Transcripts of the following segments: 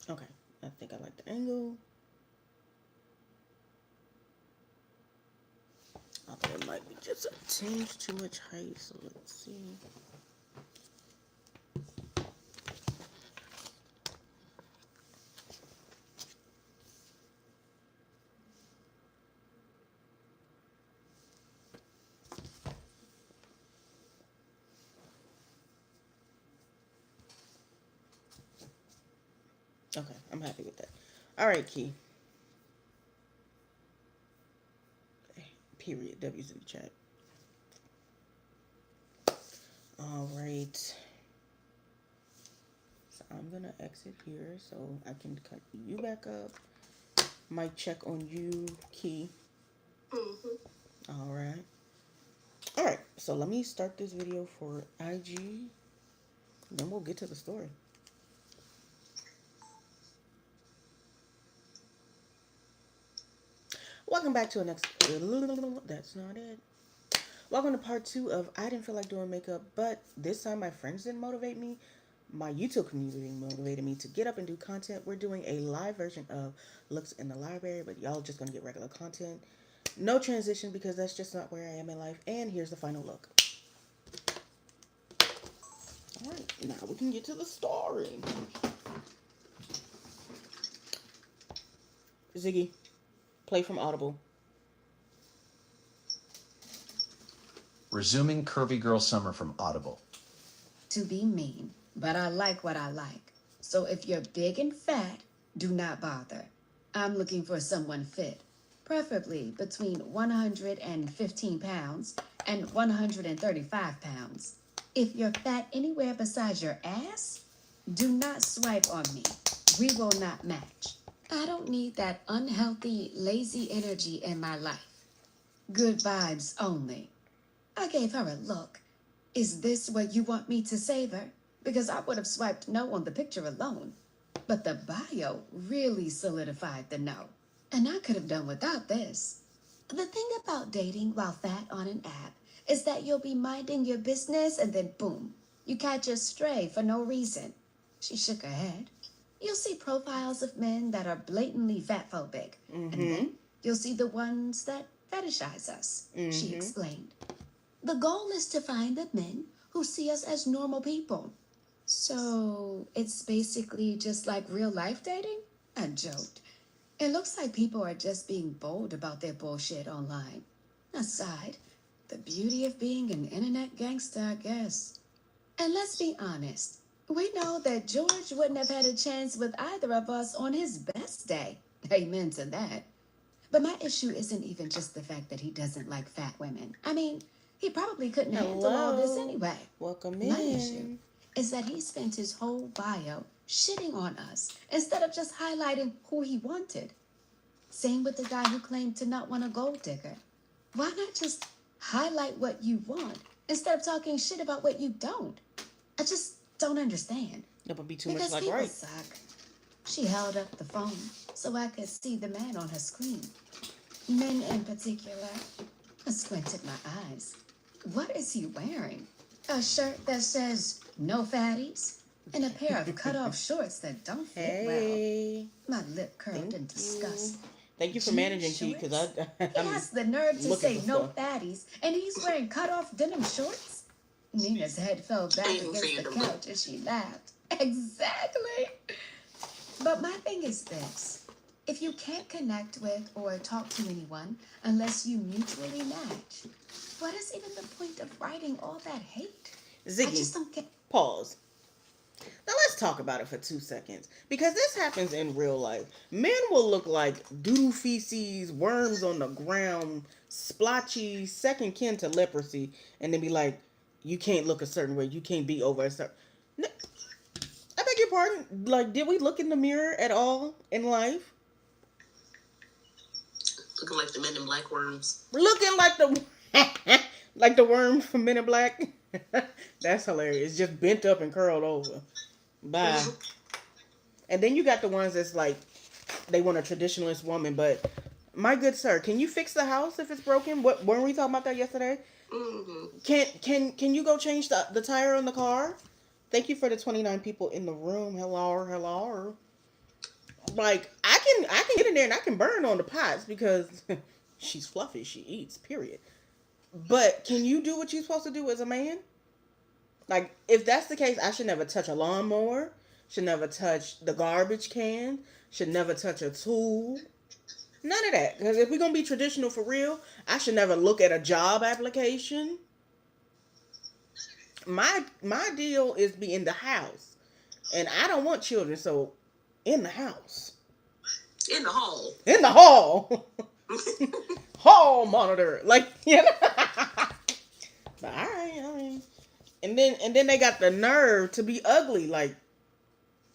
Okay, I think I like the angle. Although it might be just a tinge too much height, so let's see. Okay, I'm happy with that. All right, Key. Period. WZ chat. All right. So I'm gonna exit here so I can cut you back up. Mic check on you, Key. All right. All right. So let me start this video for IG. Then we'll get to the story. Welcome back to the next. That's not it. Welcome to part 2 of I didn't feel like doing makeup, but this time my friends didn't motivate me. My YouTube community motivated me to get up and do content. We're doing a live version of Lewks in the Library, but y'all just gonna get regular content. No transition because that's just not where I am in life. And here's the final look. All right, now we can get to the story. Ziggy, play from Audible. Resuming Curvy Girl Summer from Audible. To be mean, but I like what I like. So if you're big and fat, do not bother. I'm looking for someone fit, preferably between 115 pounds and 135 pounds. If you're fat anywhere besides your ass, do not swipe on me. We will not match. I don't need that unhealthy, lazy energy in my life. Good vibes only. I gave her a look. Is this what you want me to savor? Because I would have swiped no on the picture alone. But the bio really solidified the no. And I could have done without this. The thing about dating while fat on an app is that you'll be minding your business and then boom, you catch a stray for no reason. She shook her head. You'll see profiles of men that are blatantly fatphobic. And then you'll see the ones that fetishize us, she explained. The goal is to find the men who see us as normal people. So it's basically just like real life dating? I joked. It looks like people are just being bold about their bullshit online. Aside, the beauty of being an internet gangster, I guess. And let's be honest, we know that George wouldn't have had a chance with either of us on his best day. Amen to that. But my issue isn't even just the fact that he doesn't like fat women. I mean, he probably couldn't handle all this anyway. Welcome My in. issue is that he spent his whole bio shitting on us instead of just highlighting who he wanted. Same with the guy who claimed to not want a gold digger. Why not just highlight what you want instead of talking shit about what you don't? I just don't understand. That would be too much Because like people right. suck. She held up the phone so I could see the man on her screen. Men in particular. I squinted my eyes. What is he wearing? A shirt that says no fatties and a pair of cut-off shorts that don't fit well. My lip curled in disgust. Thank you for Jean managing, Key, because He has the nerve to looking say for no stuff. fatties, and he's wearing cut-off denim shorts? Nina's head fell back against the couch as she laughed. Exactly. But my thing is this. If you can't connect with or talk to anyone unless you mutually match, what is even the point of writing all that hate? Ziggy, I just don't get... Pause. Now let's talk about it for 2 seconds. Because this happens in real life. Men will look like doo feces, worms on the ground, splotchy, second kin to leprosy, and then be like, you can't look a certain way, you can't be over a certain... I beg your pardon? Like, did we look in the mirror at all in life? Looking like the Men in Black worms. Looking like the... like the worm from Men in Black? That's hilarious. Just bent up and curled over. Bye. And then you got the ones that's like, they want a traditionalist woman, but my good sir, can you fix the house if it's broken? What weren't we talking about that yesterday? Can you go change the tire on the car? Thank you for the 29 people in the room. Hello. Like I can get in there and I can burn on the pots because she's fluffy. She eats. Period. But can you do what you're supposed to do as a man? Like if that's the case, I should never touch a lawnmower. Should never touch the garbage can. Should never touch a tool. None of that. Because if we're gonna be traditional for real, I should never look at a job application. My deal is be in the house, and I don't want children, so in the house, In the hall. in the hall, hall monitor, like you know. But all right, I mean, and then they got the nerve to be ugly. Like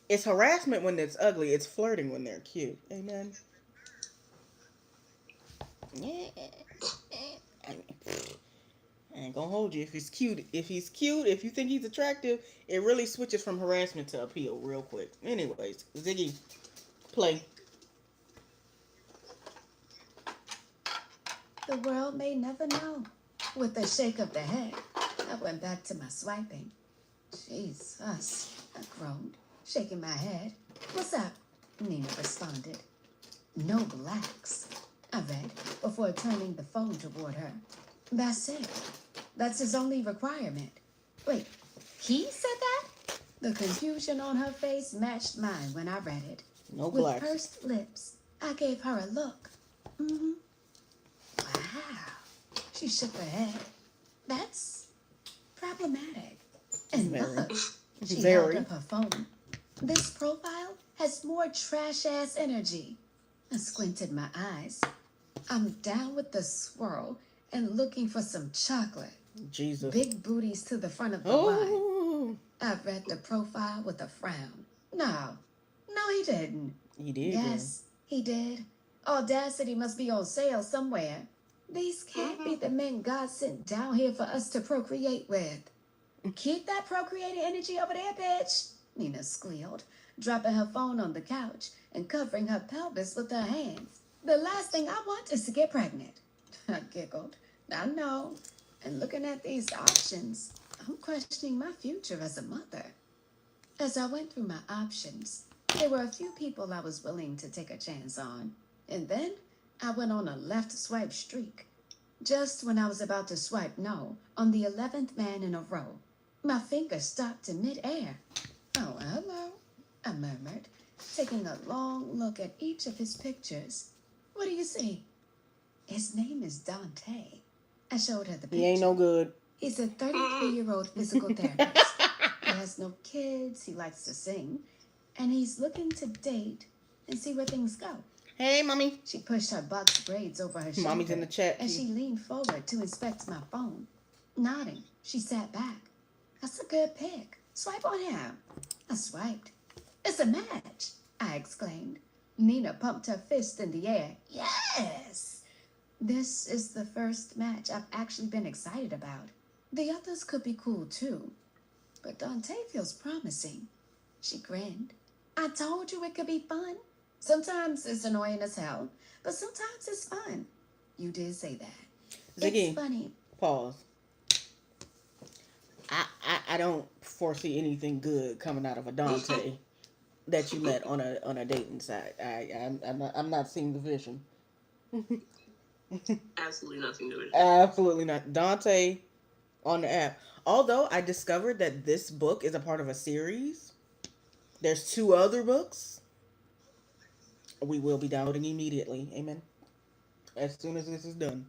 it's harassment when it's ugly. It's flirting when they're cute. Amen. Yeah. I mean, I ain't gonna hold you. If he's cute, if you think he's attractive, it really switches from harassment to appeal real quick. Anyways, Ziggy, play. The world may never know. With a shake of the head, I went back to my swiping. Jesus, I groaned, shaking my head. What's up? Nina responded. No blacks, I read before turning the phone toward her. That's it. That's his only requirement. Wait, he said that? The confusion on her face matched mine when I read it. No With blacks. pursed lips, I gave her a look. Mm-hmm. Wow. She shook her head. That's problematic. And Very. look, she Very. held up her phone. This profile has more trash-ass energy. I squinted my eyes. I'm down with the swirl and looking for some chocolate. Jesus. Big booties to the front of the line. Oh, I read the profile with a frown. No, he didn't. he did. Yes, he did. Audacity must be on sale somewhere. These can't be the men God sent down here for us to procreate with. Keep that procreating energy over there, bitch, Nina squealed, dropping her phone on the couch and covering her pelvis with her hands. The last thing I want is to get pregnant. I giggled. I know. And looking at these options, I'm questioning my future as a mother. As I went through my options, there were a few people I was willing to take a chance on. And then I went on a left swipe streak. Just when I was about to swipe no on the 11th man in a row, my finger stopped in midair. Oh, hello, I murmured, taking a long look at each of his pictures. What do you see? His name is Dante. I showed her the picture. He ain't no good. He's a 33-year-old physical therapist. He has no kids, he likes to sing, and he's looking to date and see where things go. Hey, mommy. She pushed her box braids over her shoulder Mommy's in the chat. as she leaned forward to inspect my phone. Nodding, she sat back. That's a good pick. Swipe on him. I swiped. It's a match, I exclaimed. Nina pumped her fist in the air. Yes! This is the first match I've actually been excited about. The others could be cool too, but Dante feels promising. She grinned. I told you it could be fun. Sometimes it's annoying as hell, but sometimes it's fun. You did say that. Ziggy, It's funny. pause. I don't foresee anything good coming out of a Dante that you met on a dating site. I'm not seeing the vision. Absolutely nothing to it. Absolutely not. Dante on the app. Although I discovered that this book is a part of a series. There's 2 other books. We will be downloading immediately. Amen. As soon as this is done.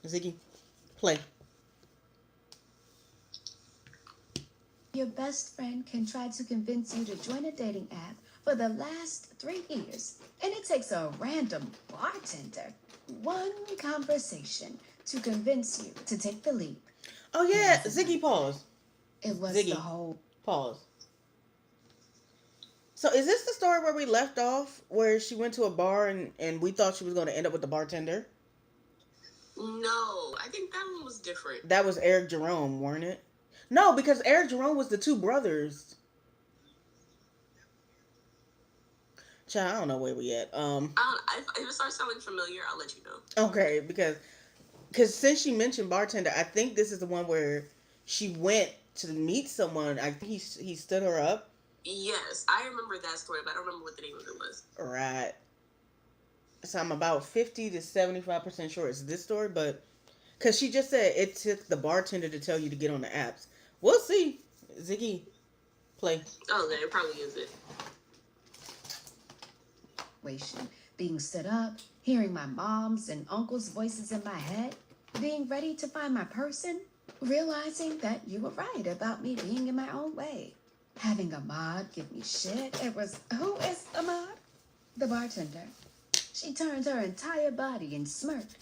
Ziggy, play. Your best friend can try to convince you to join a dating app for the last 3 years, and it takes a random bartender one conversation to convince you to take the leap. Oh yeah, Ziggy, pause. It was Ziggy. the whole... Pause. So is this the story where we left off, where she went to a bar and we thought she was going to end up with the bartender? No, I think that one was different. That was Eric Jerome, weren't it? No, because Eric Jerome was the 2 brothers. Child, I don't know where we at. If it starts sounding familiar, I'll let you know. Okay, because since she mentioned bartender, I think this is the one where she went to meet someone. I think he stood her up. Yes, I remember that story, but I don't remember what the name of it was. Right. So I'm about 50 to 75% sure it's this story, but because she just said it took the bartender to tell you to get on the apps. We'll see. Ziggy, play. Oh, then it probably is it. Being stood up, hearing my mom's and uncle's voices in my head, being ready to find my person, realizing that you were right about me being in my own way. Having Ahmad give me shit. It was, who is Ahmad? The bartender. She turned her entire body and smirked.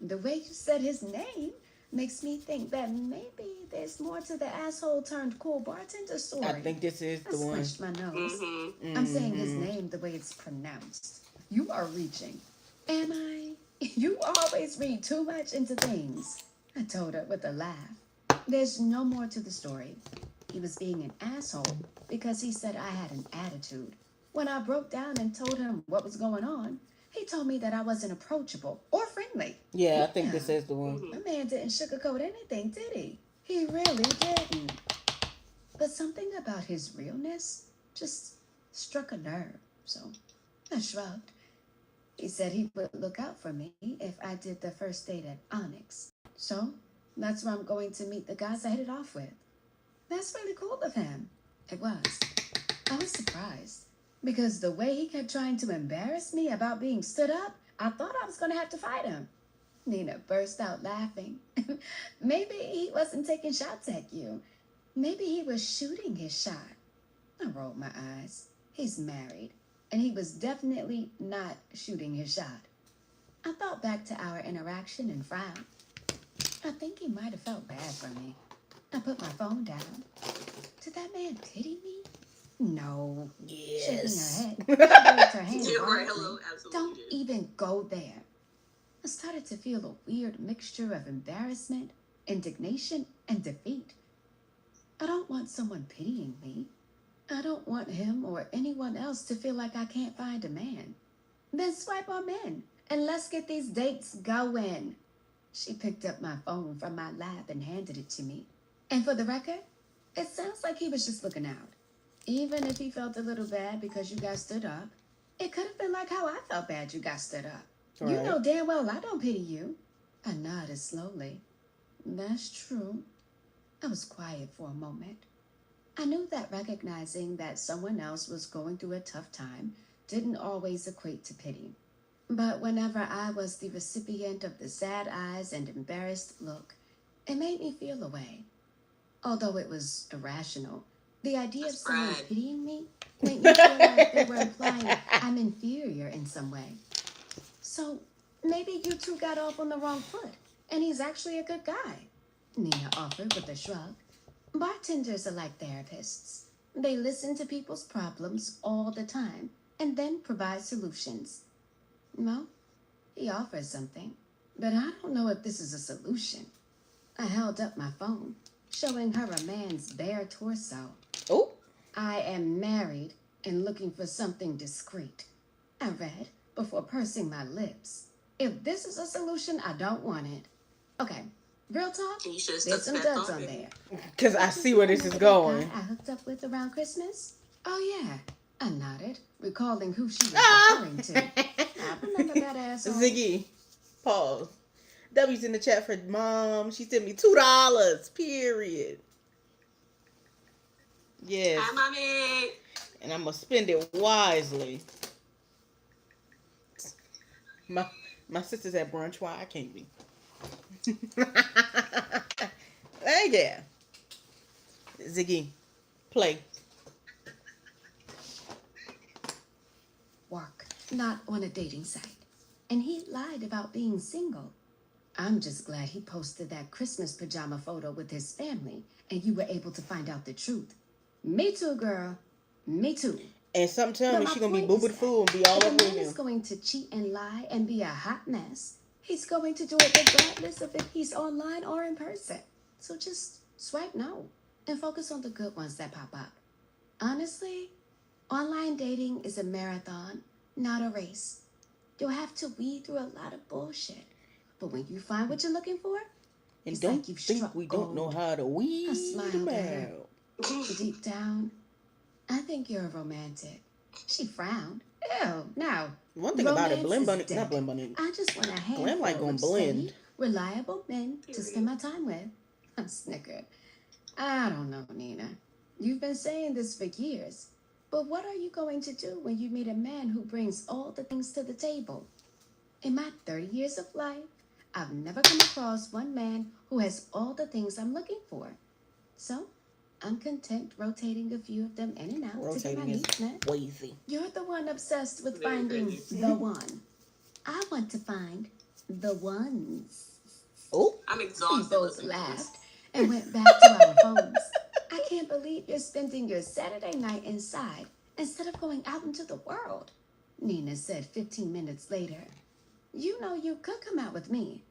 The way you said his name makes me think that maybe there's more to the asshole turned cool bartender story. I think this is the one. I smushed my nose. Mm-hmm. I'm saying his name the way it's pronounced. You are reaching. Am I? You always read too much into things, I told her with a laugh. There's no more to the story. He was being an asshole because he said I had an attitude. When I broke down and told him what was going on, he told me that I wasn't approachable or friendly. Yeah, I think this is the one. The man didn't sugarcoat anything, did he? He really didn't. But something about his realness just struck a nerve, so I shrugged. He said he would look out for me if I did the first date at Onyx. So that's where I'm going to meet the guys I hit it off with. That's really cool of him. It was. I was surprised because the way he kept trying to embarrass me about being stood up, I thought I was going to have to fight him. Nina burst out laughing. Maybe he wasn't taking shots at you. Maybe he was shooting his shot. I rolled my eyes. He's married, and he was definitely not shooting his shot. I thought back to our interaction and frowned. I think he might have felt bad for me. I put my phone down. Did that man pity me? No. Yes. Shaking her head. She waved her hand Yeah, right, wildly. hello, absolutely. Don't even go there. I started to feel a weird mixture of embarrassment, indignation, and defeat. I don't want someone pitying me. I don't want him or anyone else to feel like I can't find a man. Then swipe on men, and let's get these dates going. She picked up my phone from my lap and handed it to me. And for the record, it sounds like he was just looking out. Even if he felt a little bad because you got stood up, it could have been like how I felt bad you got stood up. Right. You know damn well I don't pity you. I nodded slowly. That's true. I was quiet for a moment. I knew that recognizing that someone else was going through a tough time didn't always equate to pity. But whenever I was the recipient of the sad eyes and embarrassed look, it made me feel a way. Although it was irrational, the idea of someone pitying me made me feel like they were implying I'm inferior in some way. So maybe you two got off on the wrong foot, and he's actually a good guy, Nina offered with a shrug. Bartenders are like therapists. They listen to people's problems all the time and then provide solutions. Well, he offers something, but I don't know if this is a solution. I held up my phone, showing her a man's bare torso. Oh. I am married and looking for something discreet, I read before pursing my lips. If this is a solution, I don't want it. Okay, real talk, You should have there's stuck some to that duds thought, on baby. there. Because I see where this is going. I hooked up with around Christmas? Oh, yeah. I nodded, recalling who she was referring to. I remember that asshole. Ziggy, pause. W's in the chat for mom. She sent me $2. Period. Yes. Hi, mommy. And I'm gonna spend it wisely. My sister's at brunch. Why I can't be? Thank you. Ziggy, play. Work, not on a dating site. And he lied about being single. I'm just glad he posted that Christmas pajama photo with his family and you were able to find out the truth. Me too, girl. Me too. And something tell me But she my gonna be point boo-boo is the fool and be all if a over man him. is going to cheat and lie and be a hot mess, he's going to do it regardless of if he's online or in person. So just swipe no and focus on the good ones that pop up. Honestly, online dating is a marathon, not a race. You'll have to weed through a lot of bullshit. But when you find what you're looking for, And It's don't like you've think struck we don't know gold. how to I weed smiled them at her. out. Deep down, I think you're a romantic. She frowned. Ew, now, One thing about it, romance Blend is Bunny, not dead. Blend Bunny, I just want a Glam like handful gonna of steady, blend. reliable men to spend my time with. I snickered. I don't know, Nina. You've been saying this for years. But what are you going to do when you meet a man who brings all the things to the table? In my 30 years of life, I've never come across one man who has all the things I'm looking for. So, I'm content rotating a few of them in and out to get my Rotating is needs met. crazy. You're the one obsessed with Very finding crazy. the one. I want to find the ones. Oh, I'm We exhausted both listening to this. laughed and went back to our phones. I can't believe you're spending your Saturday night inside instead of going out into the world, Nina said 15 minutes later. You know you could come out with me.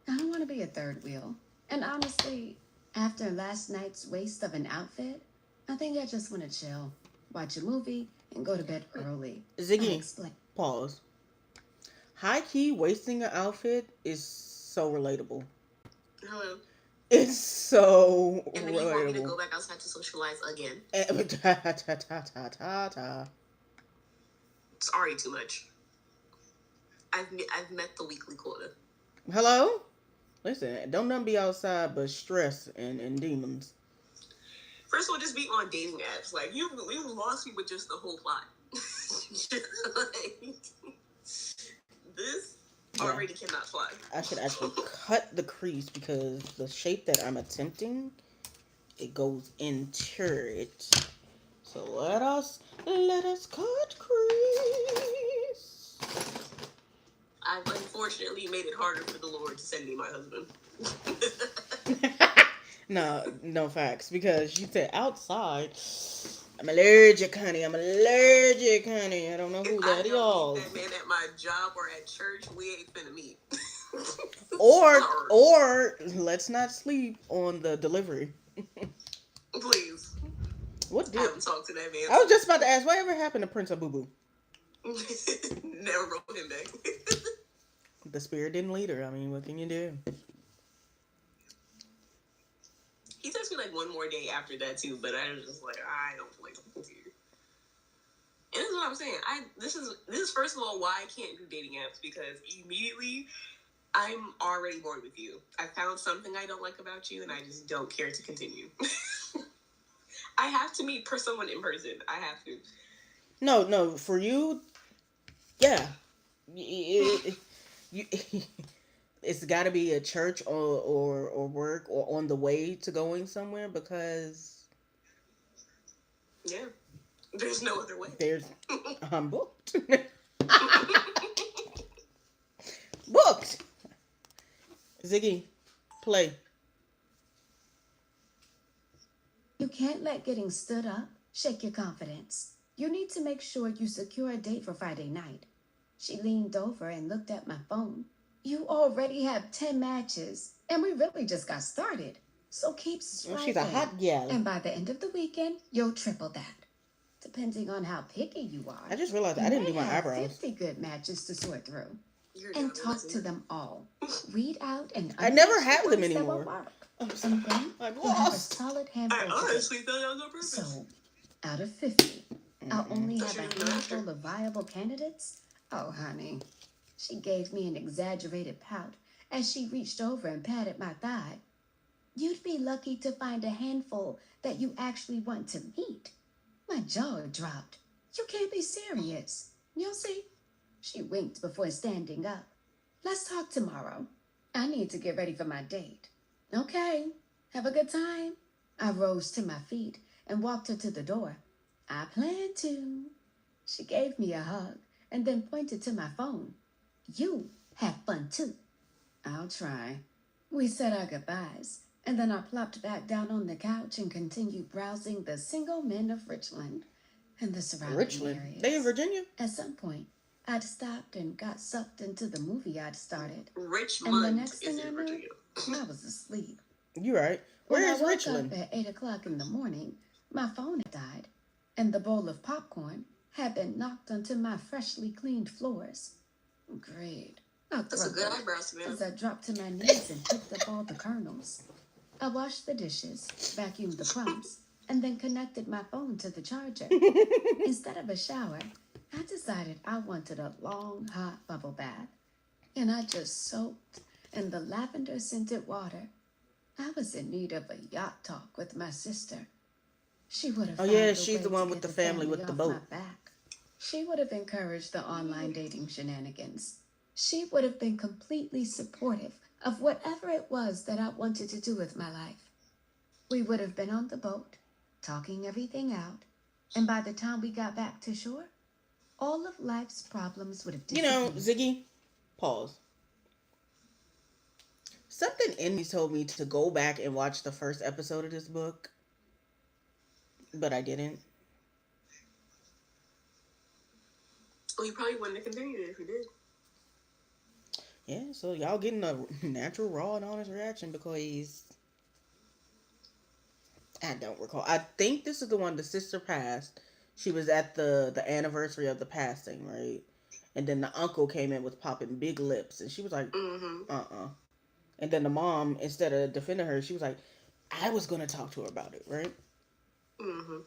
I don't want to be a third wheel. And honestly, after last night's waste of an outfit, I think I just want to chill, watch a movie, and go to bed early. I Ziggy, explained. pause. High key wasting an outfit is so relatable. Hello. It's so And then you want me to go relatable. back outside to socialize again. Ta. It's already too much. I've met the weekly quota. Hello? Listen, don't nothing be outside but stress and demons. First of all, just be on dating apps. Like you lost me with just the whole plot. Like, this already cannot fly. I should actually cut the crease because the shape that I'm attempting, it goes into it. So let us cut crease. I've unfortunately made it harder for the Lord to send me my husband. No facts. Because you said outside. I'm allergic, honey. I don't know who If that I don't is. meet that man at my job or at church, we ain't finna meet. Or Sorry. or let's not sleep on the delivery. Please. What I did haven't talked to that man. I was just about to ask, whatever happened to Prince of Boo Boo? Never wrote him back. The spirit didn't lead her. I mean, what can you do? He texted me like one more day after that too, but I was just like, I don't feel like talking to you. And this is what I'm saying. This is first of all why I can't do dating apps, because immediately I'm already bored with you. I found something I don't like about you, and I just don't care to continue. I have to meet someone in person. I have to. No, for you, yeah. It's got to be a church or work or on the way to going somewhere because Yeah. There's no other way. I'm booked. Booked. Ziggy, play. You can't let getting stood up shake your confidence. You need to make sure you secure a date for Friday night. She leaned over and looked at my phone. You already have 10 matches, and we really just got started. So keep swiping. She's a hot gal. And by the end of the weekend, you'll triple that. Depending on how picky you are. I just realized I didn't do my eyebrows. 50 good matches to sort through. You're And dumb, talk isn't to it? them all. Read out and I never unmatch the have them ones that anymore. will work. I'm And then I'm you'll have a lost. solid I handful to honestly thought that was on purpose. So, out of 50, I'll only Thought have you a were the master. handful of viable candidates? Oh, honey. She gave me an exaggerated pout as she reached over and patted my thigh. You'd be lucky to find a handful that you actually want to meet. My jaw dropped. You can't be serious. You'll see. She winked before standing up. Let's talk tomorrow. I need to get ready for my date. Okay. Have a good time. I rose to my feet and walked her to the door. I plan to. She gave me a hug and then pointed to my phone. You have fun too. I'll try. We said our goodbyes, and then I plopped back down on the couch and continued browsing the single men of Richland and the surrounding Richland. areas. They in Virginia? At some point, I'd stopped and got sucked into the movie I'd started. Richmond And the next is thing I in knew, Virginia. I was asleep. You right. When Where I is woke Richland? up at 8 o'clock in the morning, my phone had died, and the bowl of popcorn had been knocked onto my freshly cleaned floors. Great. I That's a good grumbled eyebrow, Samantha. as I dropped to my knees and picked up all the kernels. I washed the dishes, vacuumed the crumbs, and then connected my phone to the charger. Instead of a shower, I decided I wanted a long, hot bubble bath, and I just soaked in the lavender-scented water. I was in need of a yacht talk with my sister. She would have Oh found yeah, a she's way the to one with get the the family family with the off my boat. back. She would have encouraged the online dating shenanigans. She would have been completely supportive of whatever it was that I wanted to do with my life. We would have been on the boat, talking everything out, and by the time we got back to shore, all of life's problems would have You know, disappeared. Ziggy, pause. Something in me told me to go back and watch the first episode of this book, but I didn't. Well, you probably wouldn't have continued it if you did. Yeah, so y'all getting a natural, raw, and honest reaction because I don't recall. I think this is the one the sister passed. She was at the anniversary of the passing, right? And then the uncle came in with popping big lips, and she was like, Mm-hmm. And then the mom, instead of defending her, she was like, I was gonna talk to her about it, right? Mm-hmm.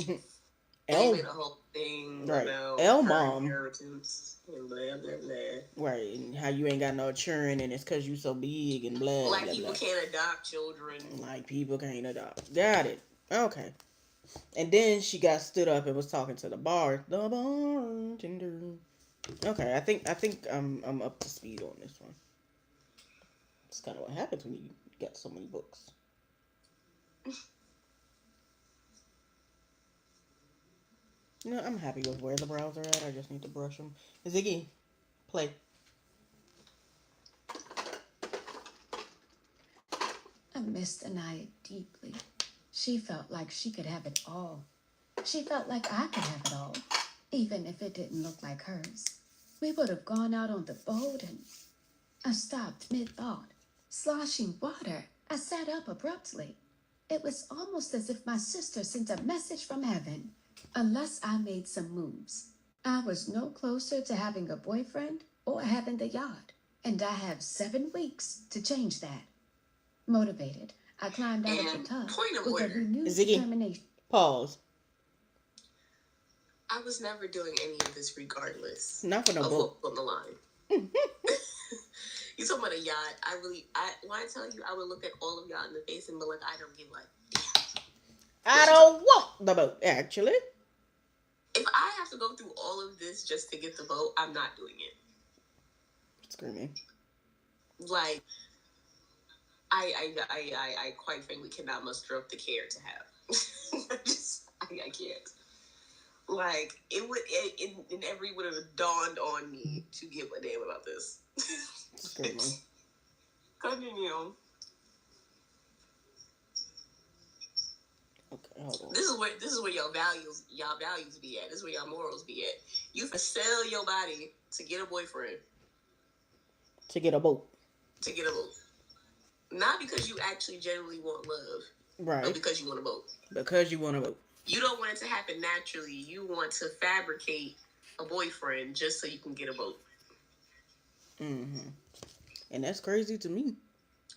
And they L, made a whole thing right? about L her mom, inheritance and blah, blah, blah. right? And how you ain't got no children, and it's cause you so big and blah Like blah people blah. can't adopt children. Like people can't adopt. Got it. Okay. And then she got stood up and was talking to the bartender. Okay, I think I'm up to speed on this one. It's kind of what happens when you got so many books. You know, I'm happy with where the brows are at. I just need to brush them. Ziggy, play. I missed Anaya deeply. She felt like she could have it all. She felt like I could have it all, even if it didn't look like hers. We would have gone out on the boat and I stopped mid-thought, sloshing water. I sat up abruptly. It was almost as if my sister sent a message from heaven. Unless I made some moves, I was no closer to having a boyfriend or having the yacht, and I have 7 weeks to change that. Motivated, I climbed out of the And tub point of with a order, renewed Ziggy. determination. Pause. I was never doing any of this regardless Not for no of book. what's on the line. You talking about a yacht? When I tell you, I would look at all of y'all in the face and be like, I don't give like. I don't want the boat, actually. If I have to go through all of this just to get the boat, I'm not doing it. Screaming. Like, I quite frankly cannot muster up the care to have. I can't. Like, it never would have dawned on me to give a damn about this. Screaming. Continue. Okay, hold on. This is where y'all values be at. This is where y'all morals be at. You can sell your body to get a boyfriend. To get a boat. To get a boat. Not because you actually genuinely want love. Right. But because you want a boat. Because you want a boat. You don't want it to happen naturally. You want to fabricate a boyfriend just so you can get a boat. Mm-hmm. And that's crazy to me.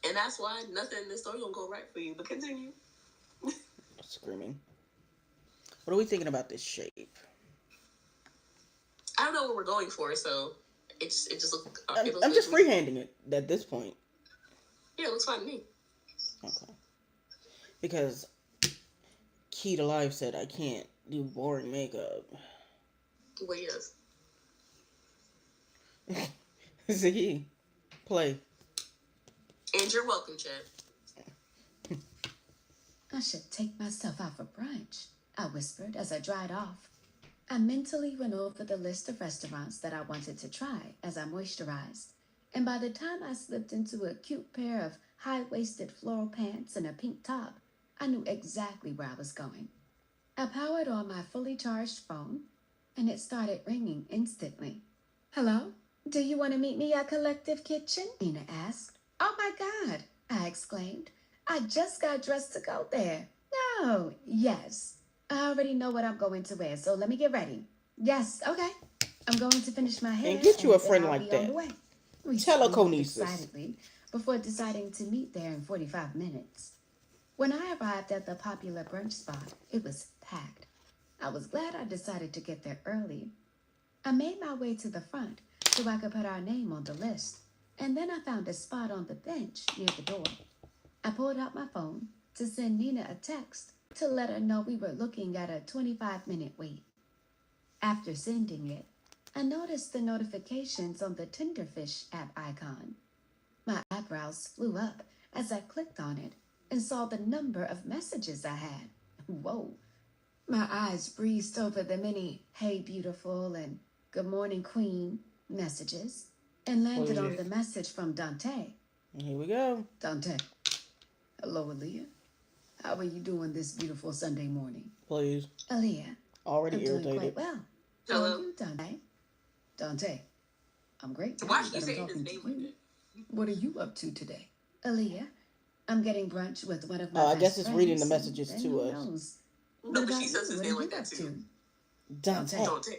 And that's why nothing in this story gonna go right for you. But continue. Screaming. What are we thinking about this shape? I don't know what we're going for, so it just looks. I'm just freehanding it at this point. Yeah, it looks fine to me. Okay. Because Key to Life said I can't do boring makeup. Well, yes. Ziggy, play. And you're welcome, Chad. I should take myself out for brunch, I whispered as I dried off. I mentally went over the list of restaurants that I wanted to try as I moisturized, and by the time I slipped into a cute pair of high-waisted floral pants and a pink top, I knew exactly where I was going. I powered on my fully charged phone, and it started ringing instantly. Hello? Do you want to meet me at Collective Kitchen? Nina asked. Oh my God, I exclaimed. I just got dressed to go there. No, yes. I already know what I'm going to wear, so let me get ready. Yes, okay. I'm going to finish my hair And get you a then friend I'll like be on the that. way. We Telekinesis. excitedly before deciding to meet there in 45 minutes. When I arrived at the popular brunch spot, it was packed. I was glad I decided to get there early. I made my way to the front so I could put our name on the list, and then I found a spot on the bench near the door. I pulled out my phone to send Nina a text to let her know we were looking at a 25-minute wait. After sending it, I noticed the notifications on the Tinderfish app icon. My eyebrows flew up as I clicked on it and saw the number of messages I had. Whoa. My eyes breezed over the many "Hey beautiful" and "Good morning queen" messages and landed on the message from Dante. Here we go. Dante. Hello, Aaliyah. How are you doing this beautiful Sunday morning? Please. Aaliyah. Already I'm irritated. doing quite well. How Hello. are you, Dante? Dante. I'm great. Why now is she that I'm saying his talking name to like you. that? What are you up to today? Aaliyah. I'm getting brunch with one of my Oh, I best guess it's reading the friends, messages and to who us. knows? No, What but about she says you? his What name are like you that up too. to? Dante. Dante.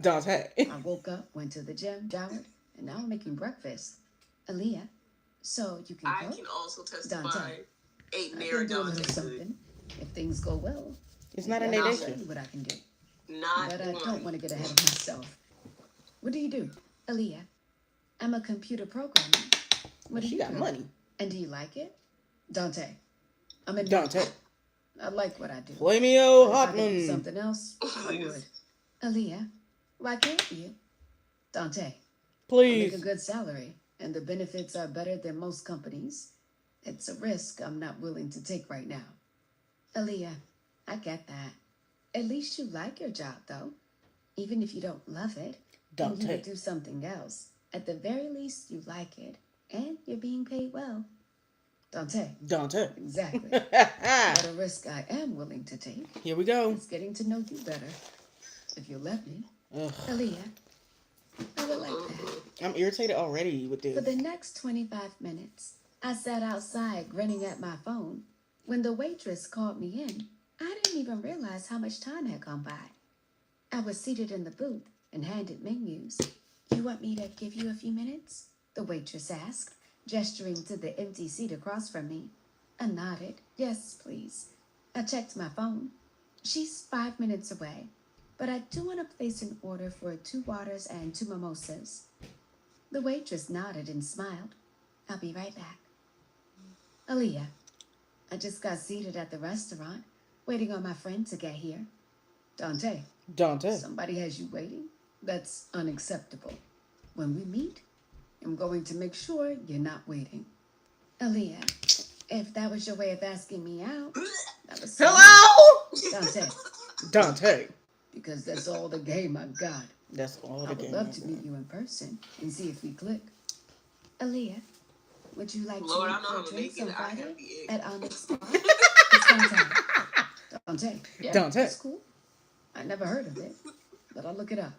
Dante. I woke up, went to the gym, showered, and now I'm making breakfast. Aaliyah, so you can I cook? can also testify. Dante. Ain't I near can do a Dante little good. something. If things go well, It's not maybe in I their can show nature. you what I can do. Not But I one. don't want to get ahead of myself. What do you do? Aaliyah, I'm a computer programmer. What do She you got do? money. And do you like it? Dante, I'm in Dante. marketing. I like what I do. Play me, oh, But if I could do Hotman. something else, I would. Aaliyah, why can't you? Dante, I make a Please. good salary, and the benefits are better than most companies. It's a risk I'm not willing to take right now. Aaliyah, I get that. At least you like your job, though. Even if you don't love it, and you Dante. would do something else. At the very least, you like it, and you're being paid well. Dante, Dante. exactly. But a risk I am willing to take Here we go. is getting to know you better. If you'll let me. Ugh. Aaliyah, I would like that. I'm irritated already with For this. the next 25 minutes, I sat outside grinning at my phone. When the waitress called me in, I didn't even realize how much time had gone by. I was seated in the booth and handed menus. You want me to give you a few minutes? The waitress asked, gesturing to the empty seat across from me. I nodded. Yes, please. I checked my phone. She's 5 minutes away, but I do want to place an order for 2 waters and 2 mimosas. The waitress nodded and smiled. I'll be right back. Aaliyah, I just got seated at the restaurant, waiting on my friend to get here. Dante, Dante. somebody has you waiting? That's unacceptable. When we meet, I'm going to make sure you're not waiting. Aaliyah, if that was your way of asking me out, that was fine. Hello? Dante, Dante. because that's all the game I've got. That's all I the would game. love to meet you in person and see if we click. Aaliyah, would you like Lord, to I meet know for how to drinks make on it. I have Friday the egg. at our next spot? It's fun time. Dante. Yeah, Dante. that's cool. I never heard of it, but I'll look it up.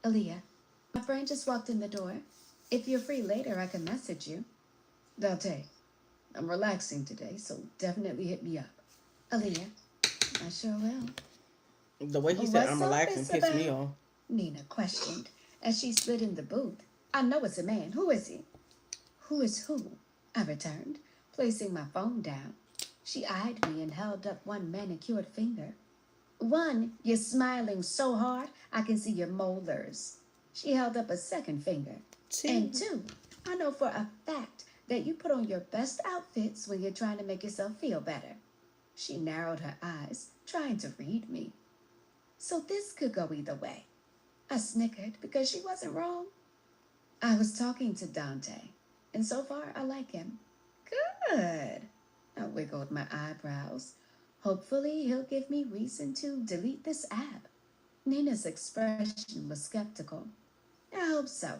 Aaliyah, my friend just walked in the door. If you're free later, I can message you. Dante, I'm relaxing today, so definitely hit me up. Aaliyah, I sure will. The way he said What's I'm up, relaxing pissed me Isabel? off. Nina questioned as she slid in the booth. I know it's a man. Who is he? Who is who? I returned, placing my phone down. She eyed me and held up one manicured finger. 1, you're smiling so hard I can see your molars. She held up a second finger. And 2, I know for a fact that you put on your best outfits when you're trying to make yourself feel better. She narrowed her eyes, trying to read me. So this could go either way. I snickered because she wasn't wrong. I was talking to Dante, and so far I like him. Good. I wiggled my eyebrows. Hopefully he'll give me reason to delete this app. Nina's expression was skeptical. I hope so,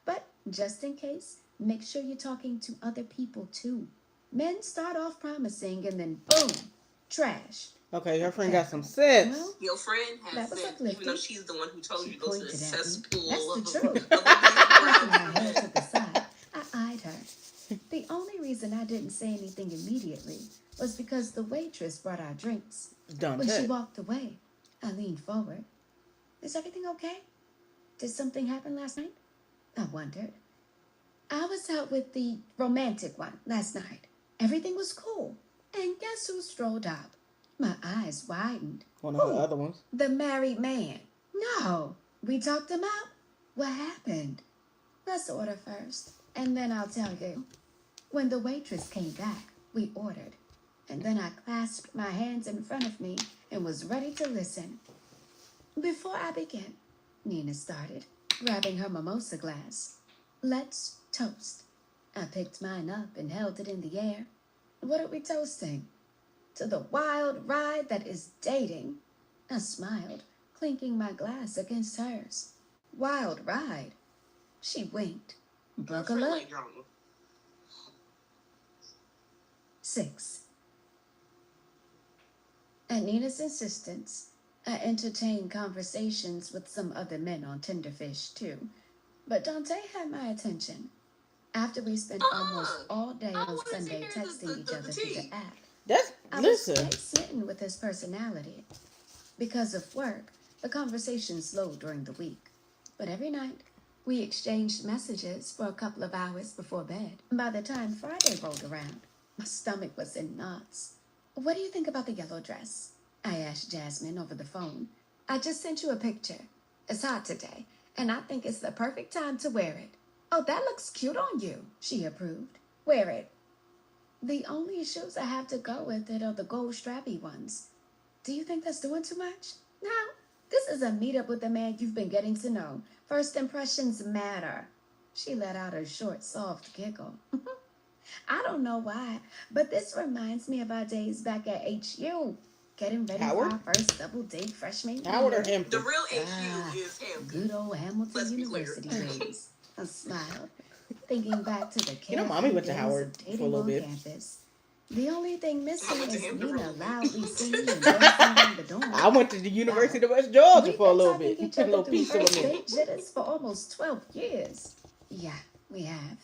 but just in case, make sure you're talking to other people too. Men start off promising and then boom, trash. Okay, your friend got some sense. Well, Your friend has that was sense, uplifting. even though she's the one who told She you to go to the pointed at me. cesspool That's of the truth. of Cracking my the head to the side, I eyed her. The only reason I didn't say anything immediately was because the waitress brought our drinks. When she Dante. walked away, I leaned forward. Is everything okay? Did something happen last night? I wondered. I was out with the romantic one last night. Everything was cool. And guess who strolled up? My eyes widened. One of the other ones. The married man. No. We talked him out. What happened? Let's order first, and then I'll tell you. When the waitress came back, we ordered. And then I clasped my hands in front of me and was ready to listen. Before I began, Nina started, grabbing her mimosa glass. Let's toast. I picked mine up and held it in the air. What are we toasting? To the wild ride that is dating. I smiled, clinking my glass against hers. Wild ride. She winked. Buckle up. 6. At Nina's insistence, I entertained conversations with some other men on Tenderfish, too. But Dante had my attention. After we spent almost all day on Sunday texting each other through the app, I was quite smitten with his personality. Because of work, the conversation slowed during the week. But every night, we exchanged messages for a couple of hours before bed. By the time Friday rolled around, my stomach was in knots. What do you think about the yellow dress? I asked Jasmine over the phone. I just sent you a picture. It's hot today, and I think it's the perfect time to wear it. Oh, that looks cute on you, she approved. Wear it. The only shoes I have to go with it are the gold strappy ones. Do you think that's doing too much? No, this is a meetup with a man you've been getting to know. First impressions matter. She let out a short, soft giggle. I don't know why, but this reminds me of our days back at HU. Getting ready for our first double date freshman year. Howard or Hampton? The real HU is Hampton. Good old Hamilton University days. I smiled, thinking back to the You know, Mommy went to Howard for a little bit. Campus. The only thing missing is Nina loudly singing and dancing in the dorm. I went to the University of West Georgia for a little bit. A little piece of a minute. Jitters for almost 12 years. Yeah, we have.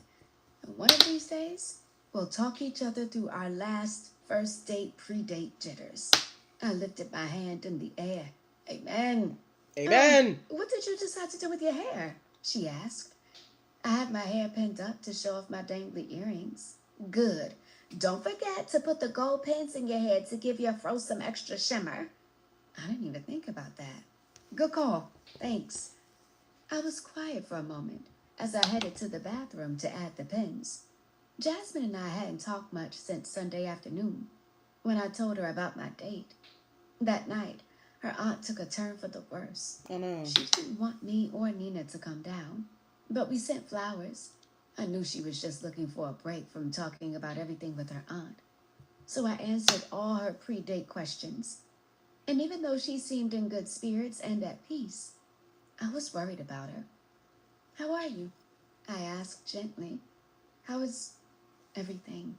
And one of these days, we'll talk each other through our last first date pre-date jitters. I lifted my hand in the air. Amen. Amen. What did you decide to do with your hair? She asked. I have my hair pinned up to show off my dangly earrings. Good. Don't forget to put the gold pins in your head to give your fro some extra shimmer. I didn't even think about that. Good call. Thanks. I was quiet for a moment as I headed to the bathroom to add the pins. Jasmine and I hadn't talked much since Sunday afternoon when I told her about my date. That night, her aunt took a turn for the worse. Oh, no. She didn't want me or Nina to come down, but we sent flowers. I knew she was just looking for a break from talking about everything with her aunt. So I answered all her pre-date questions. And even though she seemed in good spirits and at peace, I was worried about her. How are you? I asked gently. How is everything?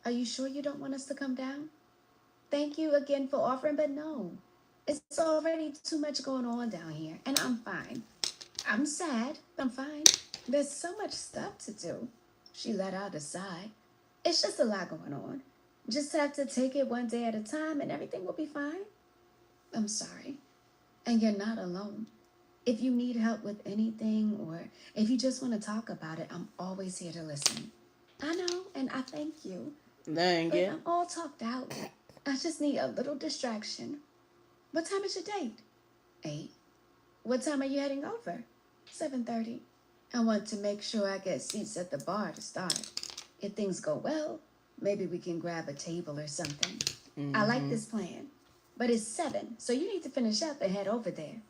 Are you sure you don't want us to come down? Thank you again for offering, but no. It's already too much going on down here, and I'm fine. I'm sad, but I'm fine. There's so much stuff to do. She let out a sigh. It's just a lot going on. Just have to take it one day at a time and everything will be fine. I'm sorry. And you're not alone. If you need help with anything or if you just want to talk about it, I'm always here to listen. I know, and I thank you. Dang But it. I'm all talked out. I just need a little distraction. What time is your date? 8. What time are you heading over? 7:30. I want to make sure I get seats at the bar to start. If things go well, maybe we can grab a table or something. I like this plan. But it's 7, so you need to finish up and head over there.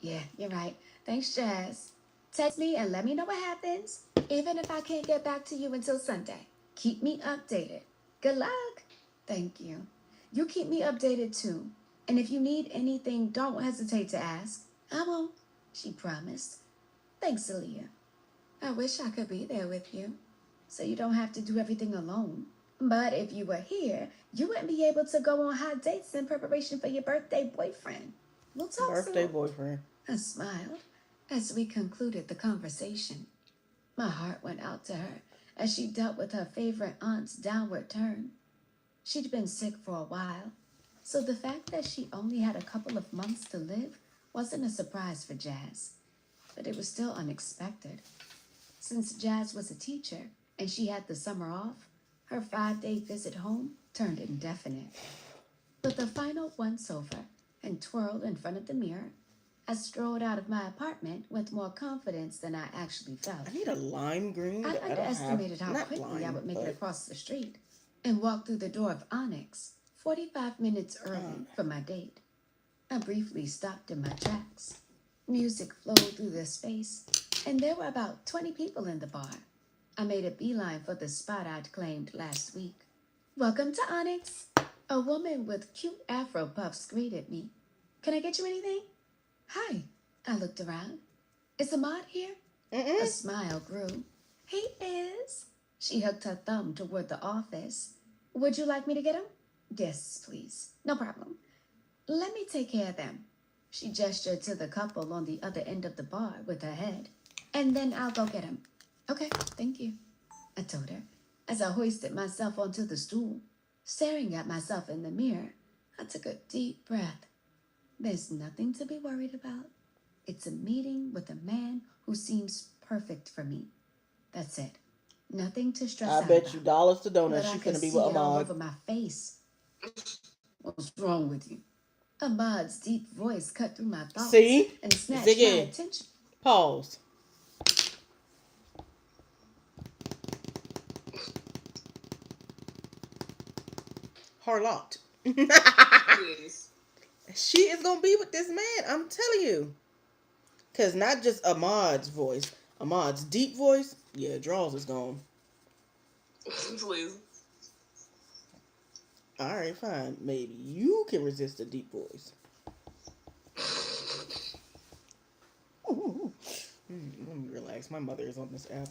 Yeah, you're right. Thanks, Jazz. Text me and let me know what happens, even if I can't get back to you until Sunday. Keep me updated. Good luck. Thank you. You keep me updated too. And if you need anything, don't hesitate to ask. I won't, she promised. Thanks, Aaliyah. I wish I could be there with you, so you don't have to do everything alone. But if you were here, you wouldn't be able to go on hot dates in preparation for your birthday boyfriend. We'll talk Birthday soon. boyfriend. I smiled as we concluded the conversation. My heart went out to her as she dealt with her favorite aunt's downward turn. She'd been sick for a while, So the fact that she only had a couple of months to live wasn't a surprise for Jazz, but it was still unexpected. Since Jazz was a teacher and she had the summer off, her 5-day visit home turned indefinite. With the final once-over and twirl in front of the mirror, I strolled out of my apartment with more confidence than I actually felt. I need a lime green. I But I don't underestimated have, how not quickly I lime, would make but it across the street and walk through the door of Onyx 45 minutes early for my date. I briefly stopped in my tracks. Music flowed through the space, and there were about 20 people in the bar. I made a beeline for the spot I'd claimed last week. "Welcome to Onyx." A woman with cute afro puffs greeted me. "Can I get you anything?" "Hi." I looked around. "Is Ahmad here?" A smile grew. "He is." She hooked her thumb toward the office. "Would you like me to get him?" "Yes, please." "No problem. Let me take care of them." She gestured to the couple on the other end of the bar with her head. "And then I'll go get him." "Okay, thank you," I told her as I hoisted myself onto the stool. Staring at myself in the mirror, I took a deep breath. There's nothing to be worried about. It's a meeting with a man who seems perfect for me. That's it. Nothing to stress I out bet about. you dollars to donuts But I she's could gonna be see with it all Ahmad. over my face. "What's wrong with you?" Ahmad's deep voice cut through my thoughts See? and snatched my Ziggy. attention. Pause. Harlocked. Please. She is gonna be with this man. I'm telling you. Cause not just Ahmad's voice, Ahmad's deep voice. Yeah, draws is gone. Please. All right, fine. Maybe you can resist a deep voice. Let me relax. My mother is on this app.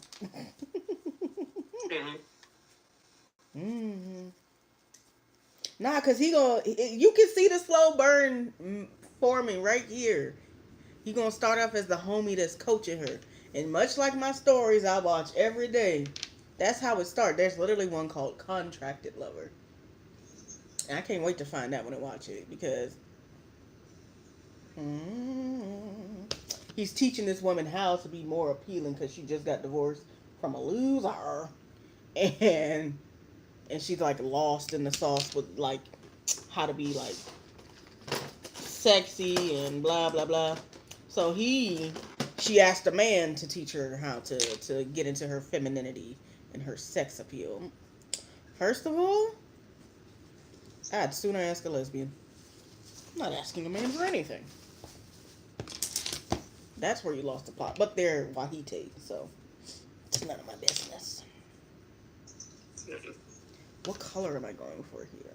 mm-hmm. Nah, cause he gonna. You can see the slow burn forming right here. He gonna start off as the homie that's coaching her, and much like my stories I watch every day, that's how it starts. There's literally one called Contracted Lover. And I can't wait to find that when I watch it because he's teaching this woman how to be more appealing because she just got divorced from a loser, and she's like lost in the sauce with like how to be like sexy and blah blah blah. So she asked a man to teach her how to get into her femininity and her sex appeal. First of all, I'd sooner ask a lesbian. I'm not asking a man for anything. That's where you lost the plot. But they're Wahite, so it's none of my business. What color am I going for here?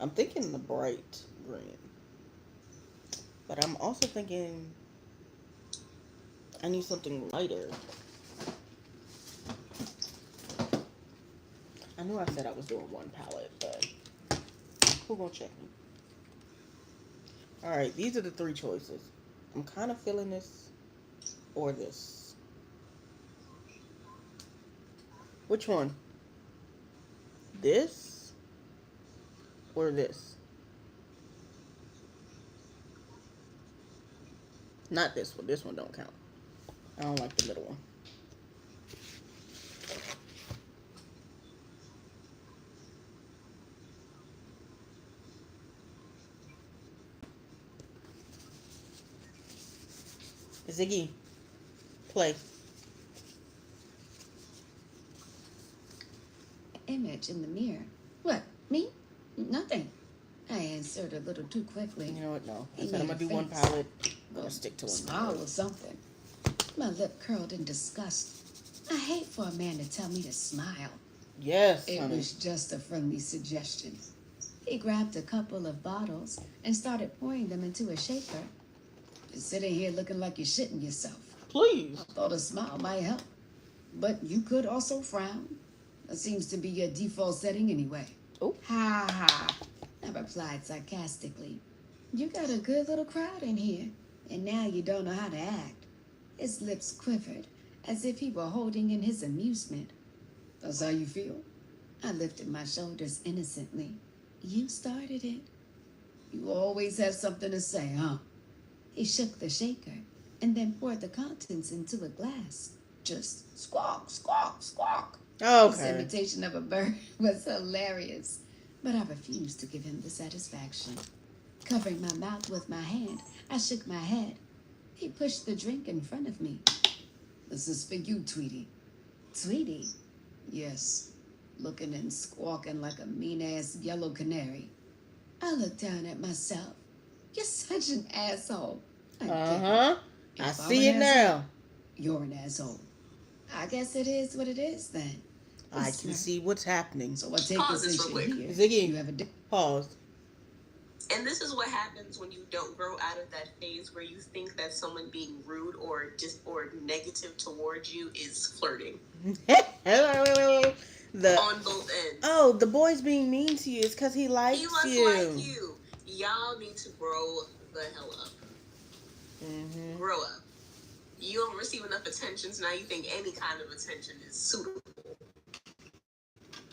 I'm thinking the bright green. But I'm also thinking I need something lighter. I knew I said I was doing one palette, but who gonna check me? Alright, these are the three choices. I'm kind of feeling this or this. Which one? This or this? Not this one. This one don't count. I don't like the middle one. Ziggy, play. Image in the mirror. "What, me?" "Nothing." I answered a little too quickly. You know what? No. I He said I'm made gonna a do one face. palette. I'm gonna stick to one Smile palette. or something. My lip curled in disgust. I hate for a man to tell me to smile. Yes, It honey. was just a friendly suggestion. He grabbed a couple of bottles and started pouring them into a shaker. "You're sitting here looking like you're shitting yourself. Please. I thought a smile might help. But you could also frown. That seems to be your default setting anyway." Oh. "Ha ha," I replied sarcastically. "You got a good little crowd in here, and now you don't know how to act." His lips quivered, as if he were holding in his amusement. "That's how you feel?" I lifted my shoulders innocently. "You started it." You always have something to say, huh? He shook the shaker and then poured the contents into a glass. Just squawk, squawk, squawk. His Okay. imitation of a bird was hilarious, but I refused to give him the satisfaction. Covering my mouth with my hand, I shook my head. He pushed the drink in front of me. This is for you, Tweety. Tweety? Yes. Looking and squawking like a mean-ass yellow canary. I looked down at myself. You're such an asshole. I Uh-huh. I If I'm see an it asshole, now. You're an asshole. I guess it is what it is then. I can see what's happening. So I take Pause this this real issue quick. here. Ziggy. You have a dick. Pause. And this is what happens when you don't grow out of that phase where you think that someone being rude or negative towards you is flirting. On both ends. The boy's being mean to you. It's because he likes He must you. like you. Y'all need to grow the hell up. Mm-hmm. Grow up. You don't receive enough attention, so now you think any kind of attention is suitable.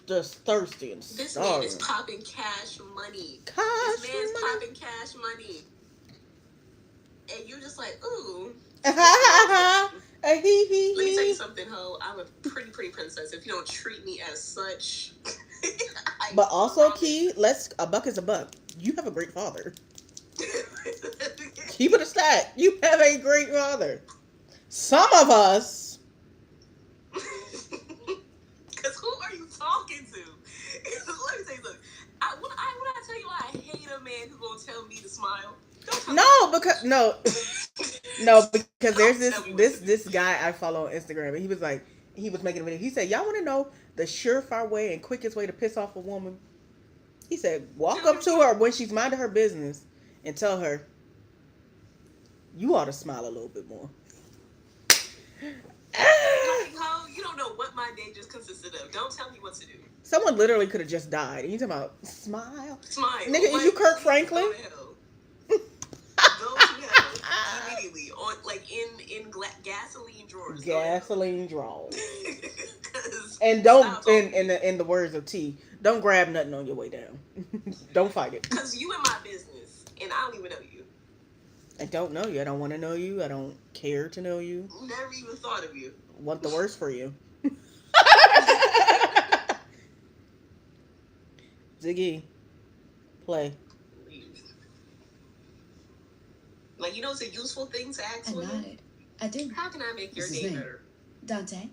Just thirsty and This starving. man is popping cash money. Cash This man's money. popping cash money. And you're just like, ooh. Let Let me tell you something, ho. I'm a pretty princess. If you don't treat me as such. But also, Key, a buck is a buck. You have a great father. Keep it a stack. You have a great father. Some of us. Because who are you talking to? Let me tell you something. When I tell you I hate a man who's going to tell me to smile. Because there's this guy I follow on Instagram, and he was making a video. He said, "Y'all want to know the surefire way and quickest way to piss off a woman?" He said, "Walk up to her when she's minding her business and tell her, you ought to smile a little bit more." Like, ho, you don't know what my day just consisted of. Don't tell me what to do. Someone literally could have just died. And you talking about smile? Smile. Nigga, is you Kirk Franklin? Go to hell. Go to hell immediately. On gasoline drawers. Gasoline drawers. And don't, in the words of T, don't grab nothing on your way down. Don't fight it. Because you in my business, and I don't even know you. I don't know you. I don't want to know you. I don't care to know you. Never even thought of you. Want the worst for you. Ziggy, play. Like, you know, it's a useful thing to ask I women. nodded. I do. How can I make your What's his day name? better? Dante?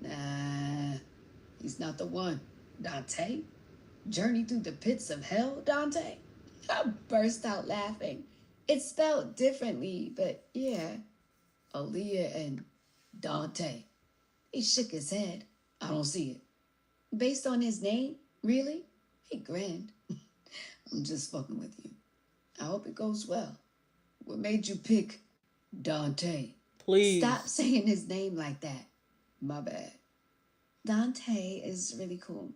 Nah, he's not the one. Dante? Journey through the pits of hell, Dante? I burst out laughing. It's spelled differently, but yeah. Aaliyah and Dante. He shook his head. I don't see it. Based on his name? Really? He grinned. I'm just fucking with you. I hope it goes well. What made you pick Dante? Please. Stop saying his name like that. My bad. Dante is really cool.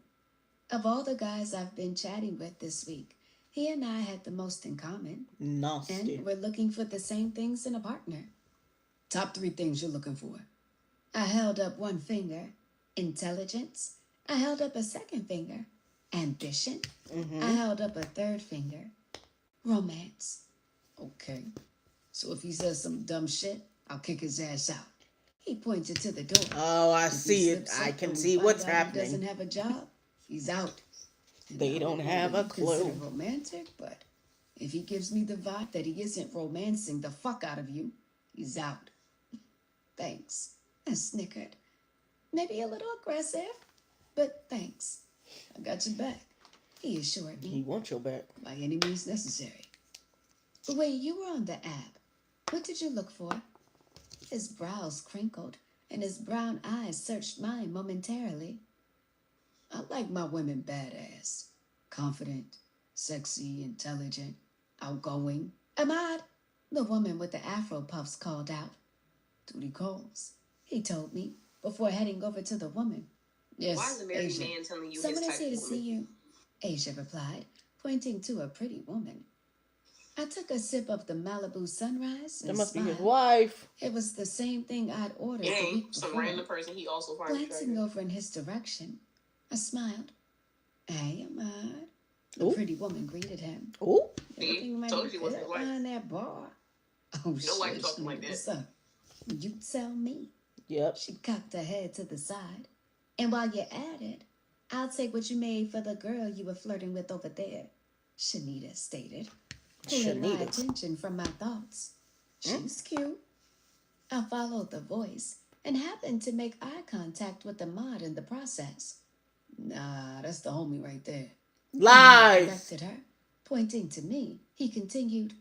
Of all the guys I've been chatting with this week, he and I had the most in common. Nasty. And we're looking for the same things in a partner. Top 3 things you're looking for. I held up one finger. Intelligence. I held up a second finger. Ambition. Mm-hmm. I held up a third finger. Romance. Okay. So if he says some dumb shit, I'll kick his ass out. He pointed to the door. Oh, I If he see it. slips I up can and we see find what's out happening. He doesn't have a job. He's out. And They I don't know have what a you clue. consider romantic, but if he gives me the vibe that he isn't romancing the fuck out of you, he's out. Thanks. I snickered. Maybe a little aggressive, but thanks. I got your back. He assured me. He wants your back. By any means necessary. When you were on the app, what did you look for? His brows crinkled, and his brown eyes searched mine momentarily. I like my women badass. Confident, sexy, intelligent, outgoing. Ahmad, the woman with the afro puffs called out. Duty calls, he told me, before heading over to the woman. Yes, Why is a married Asia. man telling you Someone his is type here of to see woman? you, Asia replied, pointing to a pretty woman. I took a sip of the Malibu Sunrise That and must be his smiled. wife. It was the same thing I'd ordered It the ain't week some before. random person he also finds Glancing attractive. over in his direction, I smiled. Hey, Ahmad. A Ooh. pretty woman greeted him. Ooh. You looking mighty Told you wasn't good the wife. behind that bar. Oh, No wife shit, talking like what's that. up? You tell me. Yep. She cocked her head to the side. And while you're at it, I'll take what you made for the girl you were flirting with over there, Shanita stated, pulling my Shanita. attention from my thoughts. She's cute. I followed the voice and happened to make eye contact with the mod in the process. Nah, that's the homie right there. Lies. Corrected her, pointing to me. He continued,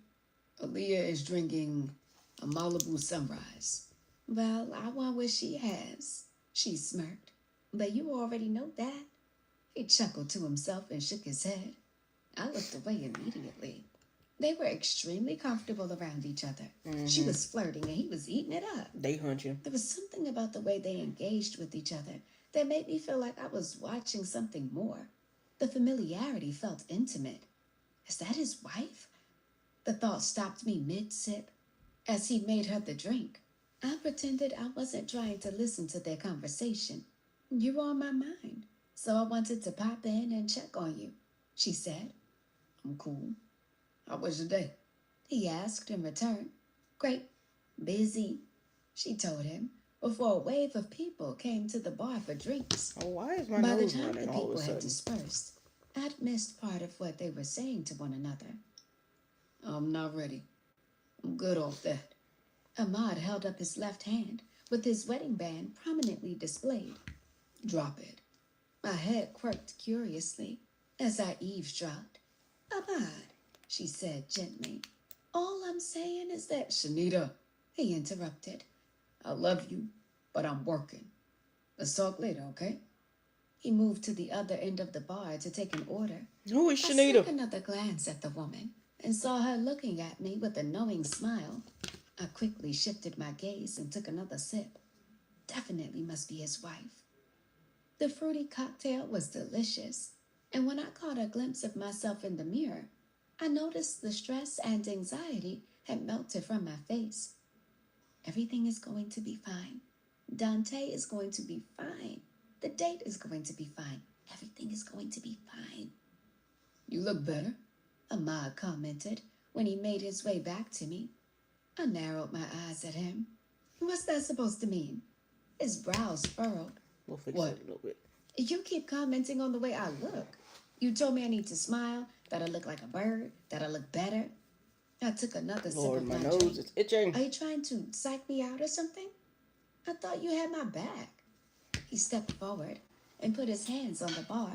Aaliyah is drinking a Malibu Sunrise. Well, I want what she has, she smirked. But you already know that. He chuckled to himself and shook his head. I looked away immediately. They were extremely comfortable around each other. She was flirting and he was eating it up. They hunching. There was something about the way they engaged with each other that made me feel like I was watching something more. The familiarity felt intimate. Is that his wife? The thought stopped me mid-sip as he made her the drink. I pretended I wasn't trying to listen to their conversation. You were on my mind, so I wanted to pop in and check on you, she said. I'm cool. How was your day? He asked in return. Great. Busy, she told him, before a wave of people came to the bar for drinks. Oh, why is my By the nose time running the all of people a had sudden? dispersed, I'd missed part of what they were saying to one another. I'm not ready. I'm good off that. Ahmad held up his left hand with his wedding band prominently displayed. Drop it. My head quirked curiously as I eavesdropped. Ahmad, she said gently. All I'm saying is that, Shanita, he interrupted. I love you, but I'm working. Let's talk later, okay? He moved to the other end of the bar to take an order. Who is I Shanita? took another glance at the woman and saw her looking at me with a knowing smile. I quickly shifted my gaze and took another sip. Definitely must be his wife. The fruity cocktail was delicious, and when I caught a glimpse of myself in the mirror, I noticed the stress and anxiety had melted from my face. Everything is going to be fine. Dante is going to be fine. The date is going to be fine. Everything is going to be fine. You look better, Ahmad commented when he made his way back to me. I narrowed my eyes at him. What's that supposed to mean? His brows furrowed. We'll fix What? it a little bit. You keep commenting on the way I look. You told me I need to smile, that I look like a bird, that I look better. I took another Lord, sip my of my nose drink. is itching. Are you trying to psych me out or something? I thought you had my back. He stepped forward and put his hands on the bar.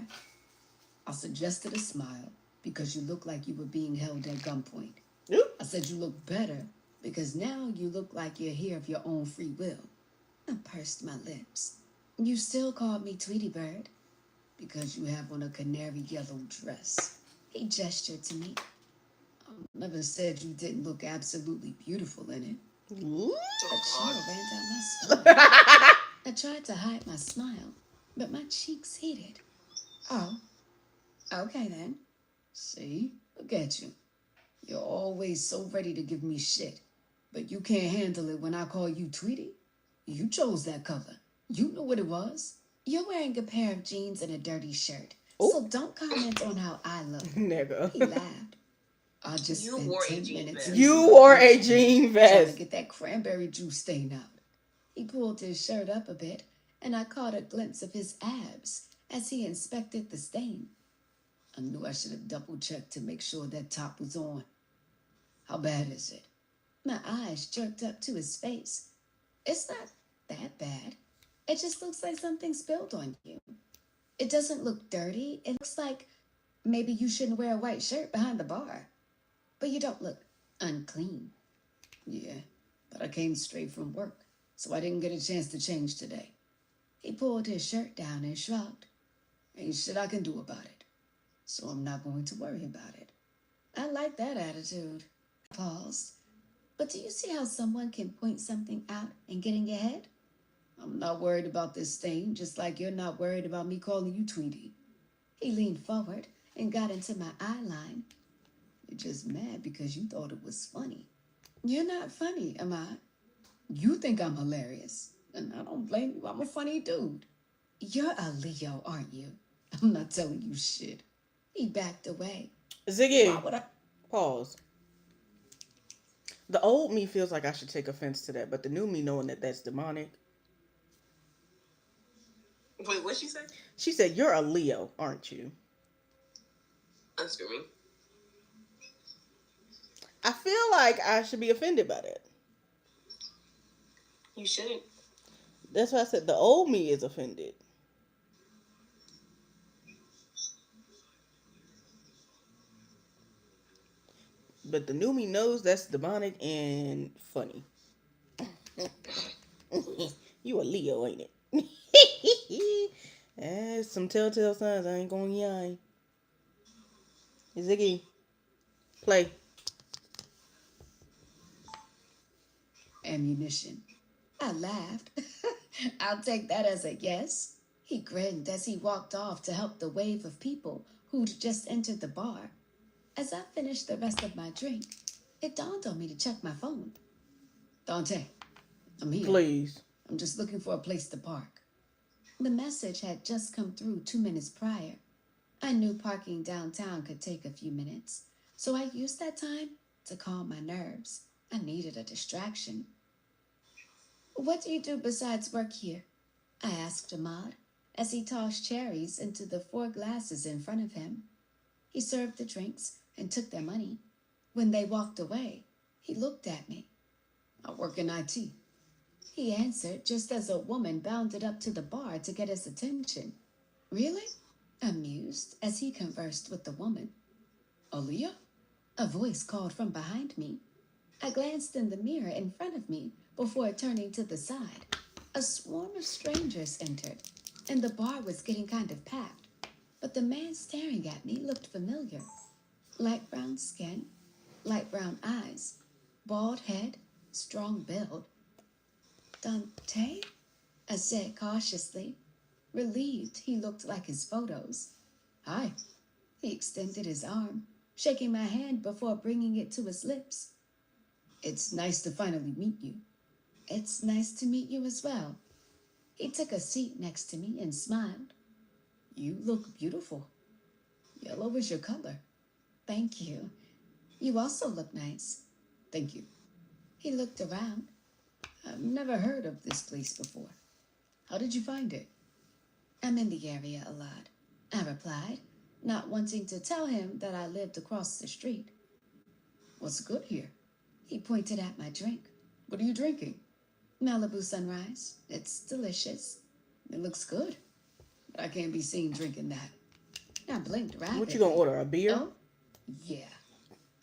I suggested a smile because you look like you were being held at gunpoint. Oop. I said you look better because now you look like you're here of your own free will. I pursed my lips. You still called me Tweety Bird because you have on a canary yellow dress. He gestured to me. I never said you didn't look absolutely beautiful in it. Ooh. A chill ran down my spine. I tried to hide my smile, but my cheeks heated. Oh, okay then. See, look at you. You're always so ready to give me shit, but you can't handle it when I call you Tweety. You chose that color. You knew what it was. You're wearing a pair of jeans and a dirty shirt, so don't comment on how I look. Nigga. He laughed. I just You spent wore a 10 jean minutes. vest. You wore a jean Trying to vest. get that cranberry juice stain out. He pulled his shirt up a bit, and I caught a glimpse of his abs as he inspected the stain. I knew I should have double-checked to make sure that top was on. How bad is it? My eyes jerked up to his face. It's not that bad. It just looks like something spilled on you. It doesn't look dirty. It looks like maybe you shouldn't wear a white shirt behind the bar. But you don't look unclean. Yeah, but I came straight from work, so I didn't get a chance to change today. He pulled his shirt down and shrugged. Ain't shit I can do about it, so I'm not going to worry about it. I like that attitude. I paused. But do you see how someone can point something out and get in your head? I'm not worried about this stain, just like you're not worried about me calling you Tweety. He leaned forward and got into my eye line. You're just mad because you thought it was funny. You're not funny, am I? You think I'm hilarious, and I don't blame you. I'm a funny dude. You're a Leo, aren't you? I'm not telling you shit. He backed away. Why Ziggy, would I? pause. The old me feels like I should take offense to that, but the new me knowing that that's demonic. Wait, what'd she say? She said, "You're a Leo, aren't you?" I'm screaming. I feel like I should be offended by that. You shouldn't. That's why I said the old me is offended. But the new me knows that's demonic and funny. You a Leo, ain't it? That's some telltale signs. I ain't gonna yai. Ziggy, play. Ammunition. I laughed. I'll take that as a yes. He grinned as he walked off to help the wave of people who'd just entered the bar. As I finished the rest of my drink, it dawned on me to check my phone. Dante, I'm here. Please. I'm just looking for a place to park. The message had just come through 2 minutes prior. I knew parking downtown could take a few minutes, so I used that time to calm my nerves. I needed a distraction. What do you do besides work here? I asked Ahmad as he tossed cherries into the 4 glasses in front of him. He served the drinks and took their money. When they walked away, he looked at me. I work in IT. He answered just as a woman bounded up to the bar to get his attention. Really? Amused as he conversed with the woman. Aaliyah? A voice called from behind me. I glanced in the mirror in front of me before turning to the side. A swarm of strangers entered, and the bar was getting kind of packed. But the man staring at me looked familiar. Light brown skin, light brown eyes, bald head, strong build. Dante? I said cautiously, relieved he looked like his photos. Hi. He extended his arm, shaking my hand before bringing it to his lips. It's nice to finally meet you. It's nice to meet you as well. He took a seat next to me and smiled. You look beautiful. Yellow is your color. Thank you. You also look nice. Thank you. He looked around. I've never heard of this place before. How did you find it? I'm in the area a lot, I replied, not wanting to tell him that I lived across the street. What's good here? He pointed at my drink. What are you drinking? Malibu Sunrise. It's delicious. It looks good, but I can't be seen drinking that. I blinked rapidly. What you gonna order? A beer? Oh, yeah.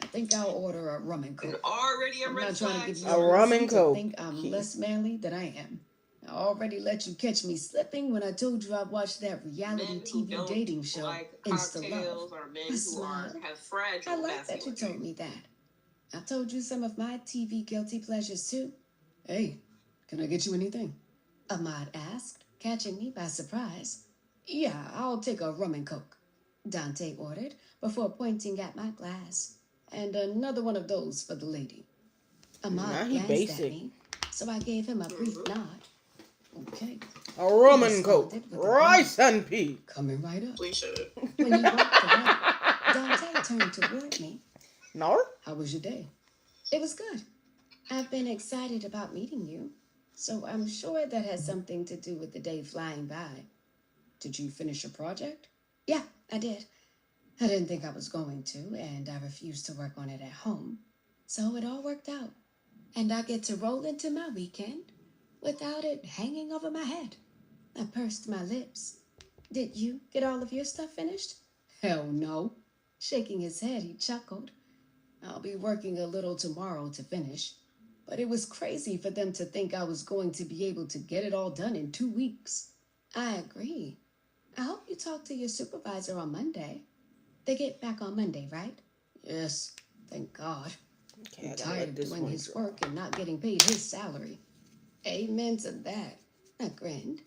I think I'll order a rum and And coke. already a I'm red not trying to flag. give you A a rum reason and to coke. think I'm less manly than I am. I already let you catch me slipping when I told you I watched that reality Men who TV don't dating show, like Insta cocktails Love. are men I who smiled. have fragile I like that you masculinity. told me that. I told you some of my TV guilty pleasures too. Hey, can I get you anything? Ahmad asked, catching me by surprise. Yeah, I'll take a rum and coke, Dante ordered before pointing at my glass. And another one of those for the lady. Nah, Ahmad he glanced at basic. me, so I gave him a brief nod. Okay. A rum He and coke. responded with a Rice and pea. Coming right up. Please shut up. When he walked away, Dante turned toward me. No? How was your day? It was good. I've been excited about meeting you, so I'm sure that has something to do with the day flying by. Did you finish your project? Yeah, I did. I didn't think I was going to, and I refused to work on it at home. So it all worked out, and I get to roll into my weekend without it hanging over my head. I pursed my lips. Did you get all of your stuff finished? Hell no. Shaking his head, he chuckled. I'll be working a little tomorrow to finish. But it was crazy for them to think I was going to be able to get it all done in 2 weeks. I agree. I hope you talk to your supervisor on Monday. They get back on Monday, right? Yes, thank God. Okay, I'm tired of doing his drop. work and not getting paid his salary. Amen to that. I grinned.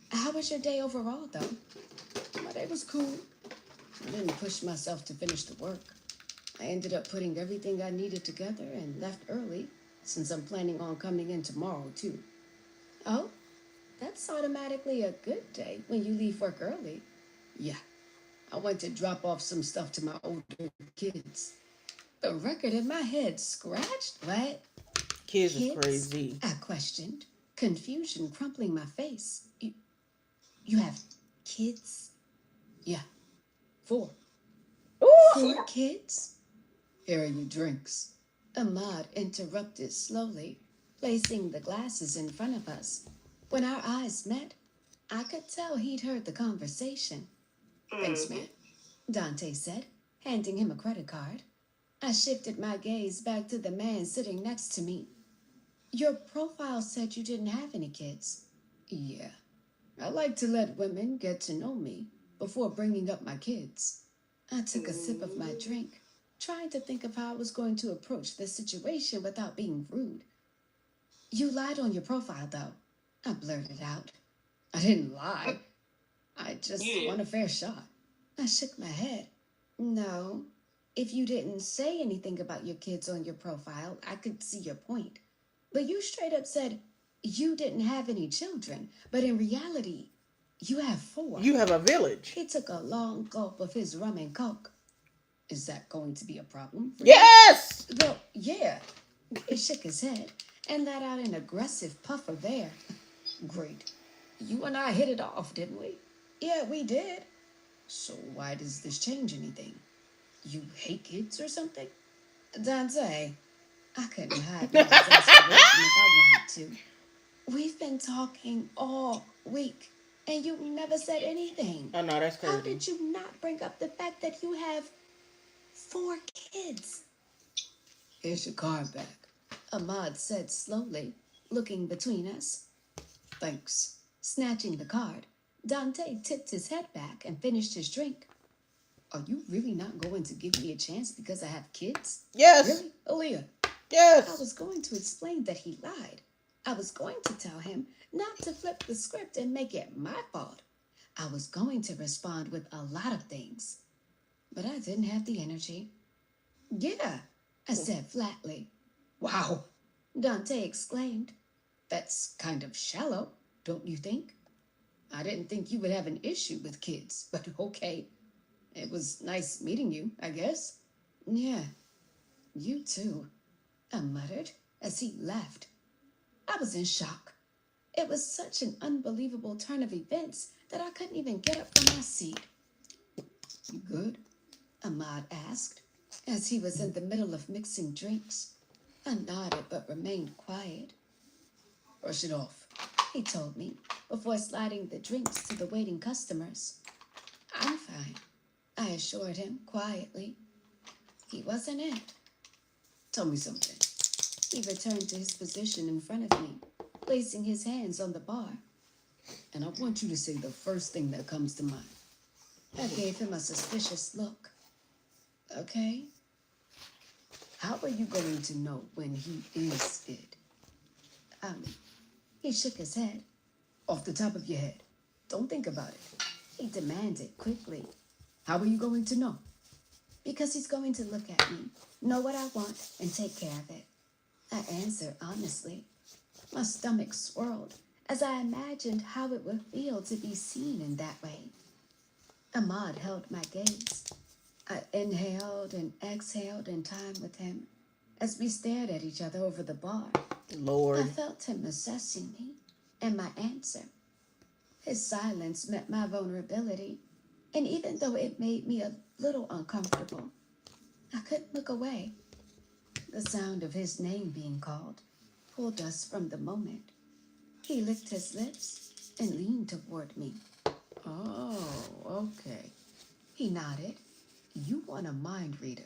How was your day overall, though? My day was cool. I didn't push myself to finish the work. I ended up putting everything I needed together and left early, since I'm planning on coming in tomorrow, too. Oh, that's automatically a good day when you leave work early. Yeah, I went to drop off some stuff to my older kids. The record in my head scratched. What? Kids is Kids? crazy. I questioned, confusion crumpling my face. You have kids? Yeah, 4. Ooh. 4 kids? Here are your drinks. Ahmad interrupted slowly, placing the glasses in front of us. When our eyes met, I could tell he'd heard the conversation. Thanks, man, Dante said, handing him a credit card. I shifted my gaze back to the man sitting next to me. Your profile said you didn't have any kids. Yeah. I like to let women get to know me before bringing up my kids. I took a sip of my drink, trying to think of how I was going to approach this situation without being rude. You lied on your profile, though, I blurted out. I didn't lie. I just want a fair shot. I shook my head. No. If you didn't say anything about your kids on your profile, I could see your point. But you straight up said you didn't have any children, but in reality, you have 4. You have a village. He took a long gulp of his rum and coke. Is that going to be a problem for Yes! you? Well, yeah. He shook his head and let out an aggressive puff of air. Great. You and I hit it off, didn't we? Yeah, we did. So why does this change anything? You hate kids or something? Dante, I couldn't hide my exasperation if I wanted to. We've been talking all week, and you never said anything. Oh, no, that's crazy. How did you not bring up the fact that you have 4 kids? Here's your card back, Ahmad said slowly, looking between us. Thanks. Snatching the card, Dante tipped his head back and finished his drink. Are you really not going to give me a chance because I have kids? Yes. Really, Aaliyah? Yes. I was going to explain that he lied. I was going to tell him not to flip the script and make it my fault. I was going to respond with a lot of things. But I didn't have the energy. Yeah, I said flatly. Wow, Dante exclaimed. That's kind of shallow, don't you think? I didn't think you would have an issue with kids, but okay. It was nice meeting you, I guess. Yeah, you too, I muttered as he left. I was in shock. It was such an unbelievable turn of events that I couldn't even get up from my seat. You good? Ahmad asked, as he was in the middle of mixing drinks. I nodded but remained quiet. Brush it off, he told me, before sliding the drinks to the waiting customers. I'm fine, I assured him quietly. He wasn't it. Tell me something. He returned to his position in front of me, placing his hands on the bar. And I want you to say the first thing that comes to mind. I gave him a suspicious look. Okay. How are you going to know when he is it? He shook his head. Off the top of your head. Don't think about it. He demanded quickly. How are you going to know? Because he's going to look at me, know what I want, and take care of it. I answered honestly. My stomach swirled as I imagined how it would feel to be seen in that way. Ahmad held my gaze. I inhaled and exhaled in time with him as we stared at each other over the bar. Lord. I felt him assessing me and my answer. His silence met my vulnerability, and even though it made me a little uncomfortable, I couldn't look away. The sound of his name being called pulled us from the moment. He licked his lips and leaned toward me. Oh, okay. He nodded. You want a mind reader?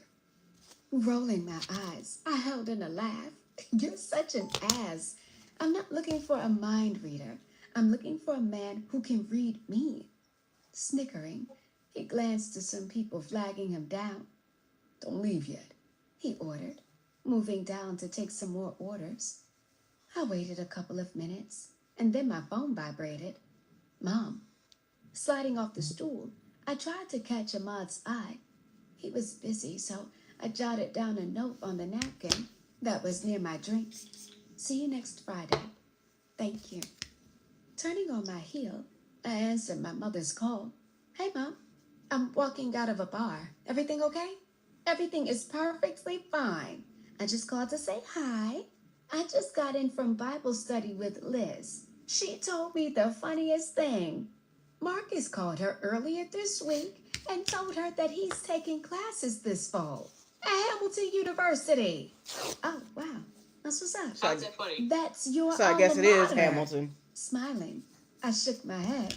Rolling my eyes, I held in a laugh. You're such an ass. I'm not looking for a mind reader. I'm looking for a man who can read me. Snickering, he glanced to some people flagging him down. Don't leave yet, he ordered, moving down to take some more orders. I waited a couple of minutes, and then my phone vibrated. Mom. Sliding off the stool, I tried to catch Ahmad's eye. He was busy, so I jotted down a note on the napkin that was near my drink. See you next Friday. Thank you. Turning on my heel, I answered my mother's call. Hey, Mom. I'm walking out of a bar. Everything okay? Everything is perfectly fine. I just called to say hi. I just got in from Bible study with Liz. She told me the funniest thing. Marcus called her earlier this week and told her that he's taking classes this fall at Hamilton University. Oh, wow. That's what's up. How's that funny? That's your So I guess it is mater. Hamilton. Smiling, I shook my head.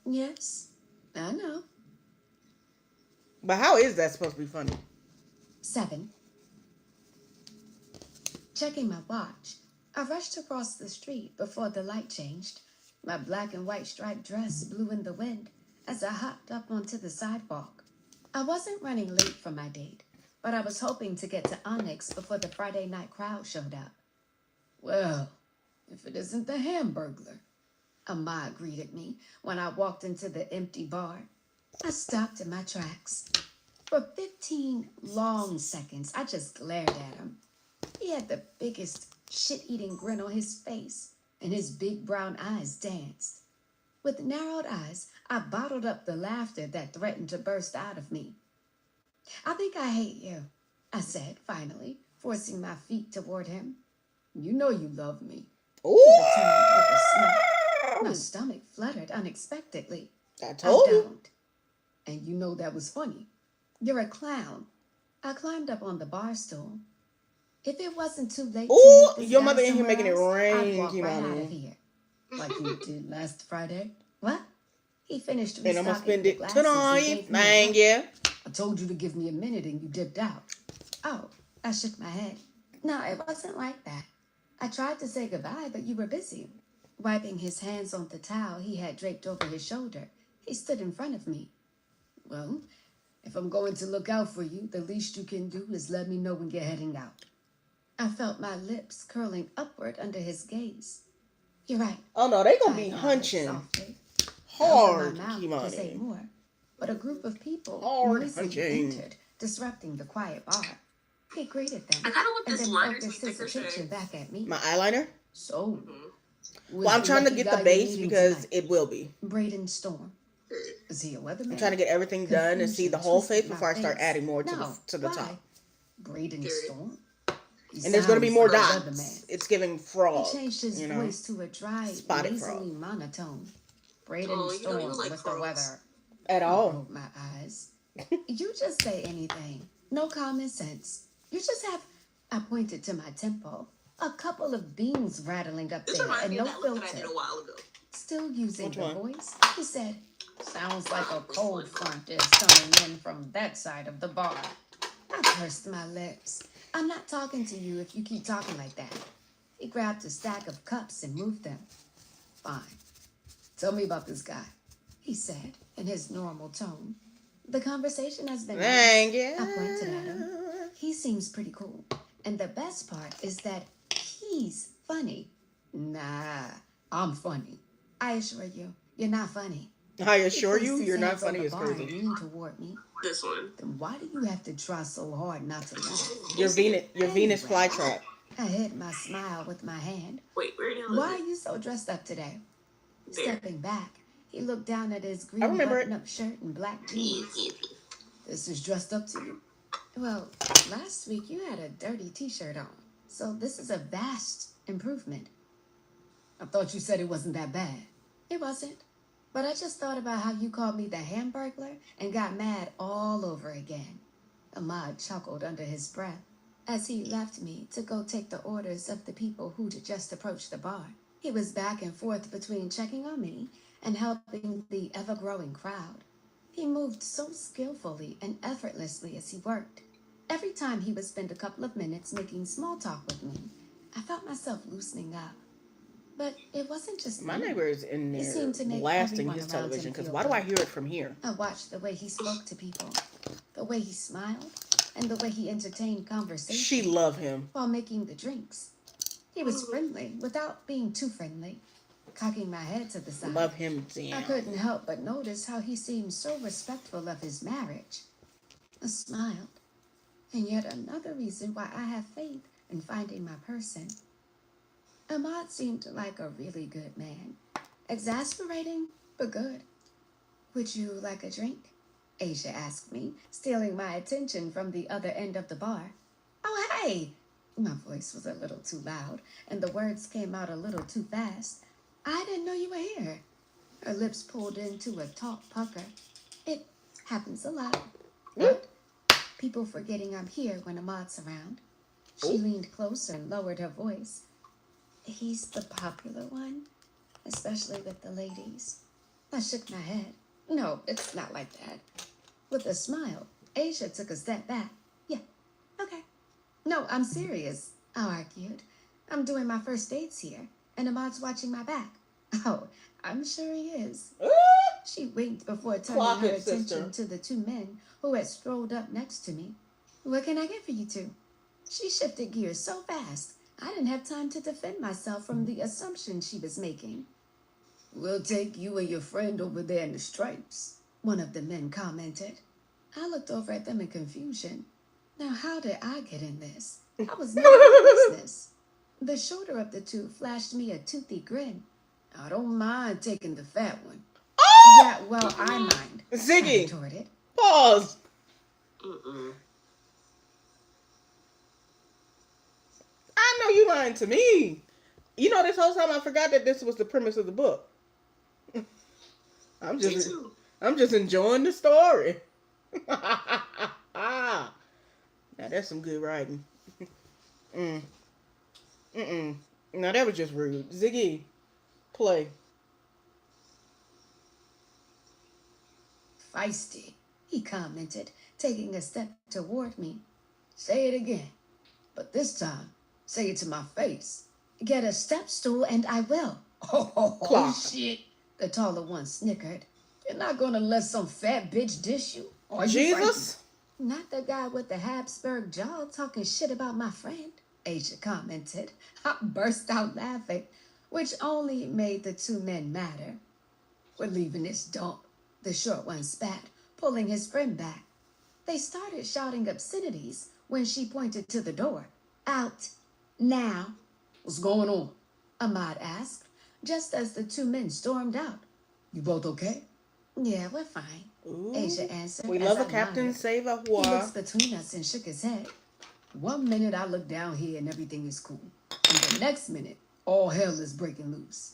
Yes, I know. But how is that supposed to be funny? 7. Checking my watch, I rushed across the street before the light changed. My black and white striped dress blew in the wind as I hopped up onto the sidewalk. I wasn't running late for my date, but I was hoping to get to Onyx before the Friday night crowd showed up. Well, if it isn't the Hamburglar, Ahmad greeted me when I walked into the empty bar. I stopped in my tracks. For 15 long seconds, I just glared at him. He had the biggest shit-eating grin on his face, and his big brown eyes danced. With narrowed eyes, I bottled up the laughter that threatened to burst out of me. I think I hate you, I said, finally, forcing my feet toward him. You know you love me. Ooh! He returned with a smirk. My stomach fluttered unexpectedly. I told you. Don't. And you know that was funny. You're a clown. I climbed up on the bar stool. If it wasn't too late Ooh, to meet this your guy mother in here somewhere making it else, I'd rain, walk right out Kimani. of here. Like you did last Friday. What? He finished And I'm gonna restocking spend the it glasses and tonight. gave me a Thank look. you. I told you to give me a minute and you dipped out. Oh, I shook my head. No, it wasn't like that. I tried to say goodbye, but you were busy. Wiping his hands on the towel he had draped over his shoulder, he stood in front of me. Well, if I'm going to look out for you, the least you can do is let me know when you're heading out. I felt my lips curling upward under his gaze. You're right. Oh no, they gonna I be nodded hunching softly. hard, I opened my mouth to say Kimani. more, but a group of people Hard noisily hunching. entered, disrupting the quiet bar. He greeted them I kind of want and this then liner to be focused his thicker attention shade. back at me. My eyeliner? So, Well, I'm trying to get the base because it will be. Braden Storm. Is he a weatherman? I'm trying to get everything done and see the whole face before I start adding more to the Why? top. Braden Storm? He And there's gonna be sounds more like a dots. weatherman. It's giving He frog. changed his You know? voice to a dry, Spotted nasally frog. monotone. Braden Oh, you know Storm you like with the frogs. weather. At I all. rolled my eyes. You just say anything. No common sense. You just have... I pointed to my temple. A couple of beans rattling up This there reminds and me no of that look that I filter. did a while ago. Still using Which the one? voice, he said, sounds like a cold front is coming in from that side of the bar. I pursed my lips. I'm not talking to you if you keep talking like that. He grabbed a stack of cups and moved them. Fine. Tell me about this guy, he said in his normal tone. The conversation has been Thank nice. you. I pointed at him. He seems pretty cool. And the best part is that he's funny. Nah, I'm funny. I assure you, you're not funny. I He assure placed you, his you're not hands on funny the as bar and crazy. leaned toward me. This one. Then why do you have to try so hard not to laugh? Your Venus flytrap. I hid my smile with my hand. Wait, where the hell Why are is it? you so dressed up today? There. Stepping back, he looked down at his I green remember it. button-up shirt and black jeans. This is dressed up to you. Well, last week you had a dirty t-shirt on, so this is a vast improvement. I thought you said it wasn't that bad. It wasn't. But I just thought about how you called me the Hamburglar and got mad all over again. Ahmad chuckled under his breath as he left me to go take the orders of the people who'd just approached the bar. He was back and forth between checking on me and helping the ever-growing crowd. He moved so skillfully and effortlessly as he worked. Every time he would spend a couple of minutes making small talk with me, I felt myself loosening up. But it wasn't just My me. neighbor is in It there seemed to make blasting everyone his around television him because feel why do I good. hear it from here? I watched the way he spoke to people, the way he smiled, and the way he entertained conversation She love him. while making the drinks. He was friendly without being too friendly. Cocking my head to the side, Love him I down. couldn't help but notice how he seemed so respectful of his marriage. I smiled. And yet another reason why I have faith in finding my person. Ahmad seemed like a really good man. Exasperating, but good. Would you like a drink? Asia asked me, stealing my attention from the other end of the bar. Oh, hey! My voice was a little too loud, and the words came out a little too fast. I didn't know you were here. Her lips pulled into a taut pucker. It happens a lot. But people forgetting I'm here when Ahmad's around. She leaned closer and lowered her voice. He's the popular one, especially with the ladies. I shook my head. No, it's not like that. With a smile, Asia took a step back. Yeah, okay. No, I'm serious, I argued. I'm doing my first dates here, and Ahmad's watching my back. Oh, I'm sure he is. She winked before turning her attention to the two men who had strolled up next to me. What can I get for you two? She shifted gears so fast, I didn't have time to defend myself from the assumption she was making. We'll take you and your friend over there in the stripes, one of the men commented. I looked over at them in confusion. Now, how did I get in this? I was not in the business. The shorter of the two flashed me a toothy grin. I don't mind taking the fat one. Yeah, well, I mind. Ziggy, I retorted. pause. I know you lying to me. You know, this whole time I forgot that this was the premise of the book. I'm just enjoying the story. Now that's some good writing. Now that was just rude. Ziggy, play. Feisty, he commented, taking a step toward me. Say it again, but this time, say it to my face. Get a step stool and I will. Oh, shit, the taller one snickered. You're not gonna let some fat bitch dish you? Are you Jesus? frightened? Not the guy with the Habsburg jaw talking shit about my friend, Asia commented. I burst out laughing, which only made the two men madder. We're leaving this dump, the short one spat, pulling his friend back. They started shouting obscenities when she pointed to the door. Out. Now. What's going on? Ahmad asked, just as the two men stormed out. You both okay? Yeah, we're fine. Ooh. Asia answered. We love a Captain Save a He looks between us and shook his head. 1 minute I look down here and everything is cool. And the next minute, all hell is breaking loose.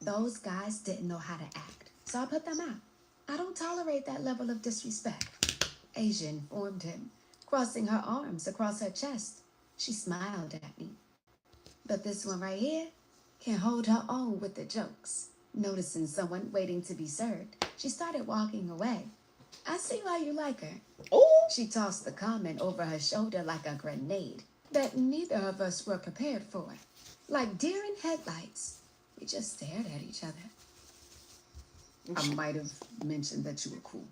Those guys didn't know how to act, so I put them out. I don't tolerate that level of disrespect, Asia informed him, crossing her arms across her chest. She smiled at me. But this one right here can hold her own with the jokes. Noticing someone waiting to be served, she started walking away. I see why you like her. Oh. She tossed the comment over her shoulder like a grenade that neither of us were prepared for. Like deer in headlights, we just stared at each other. I might have mentioned that you were cool,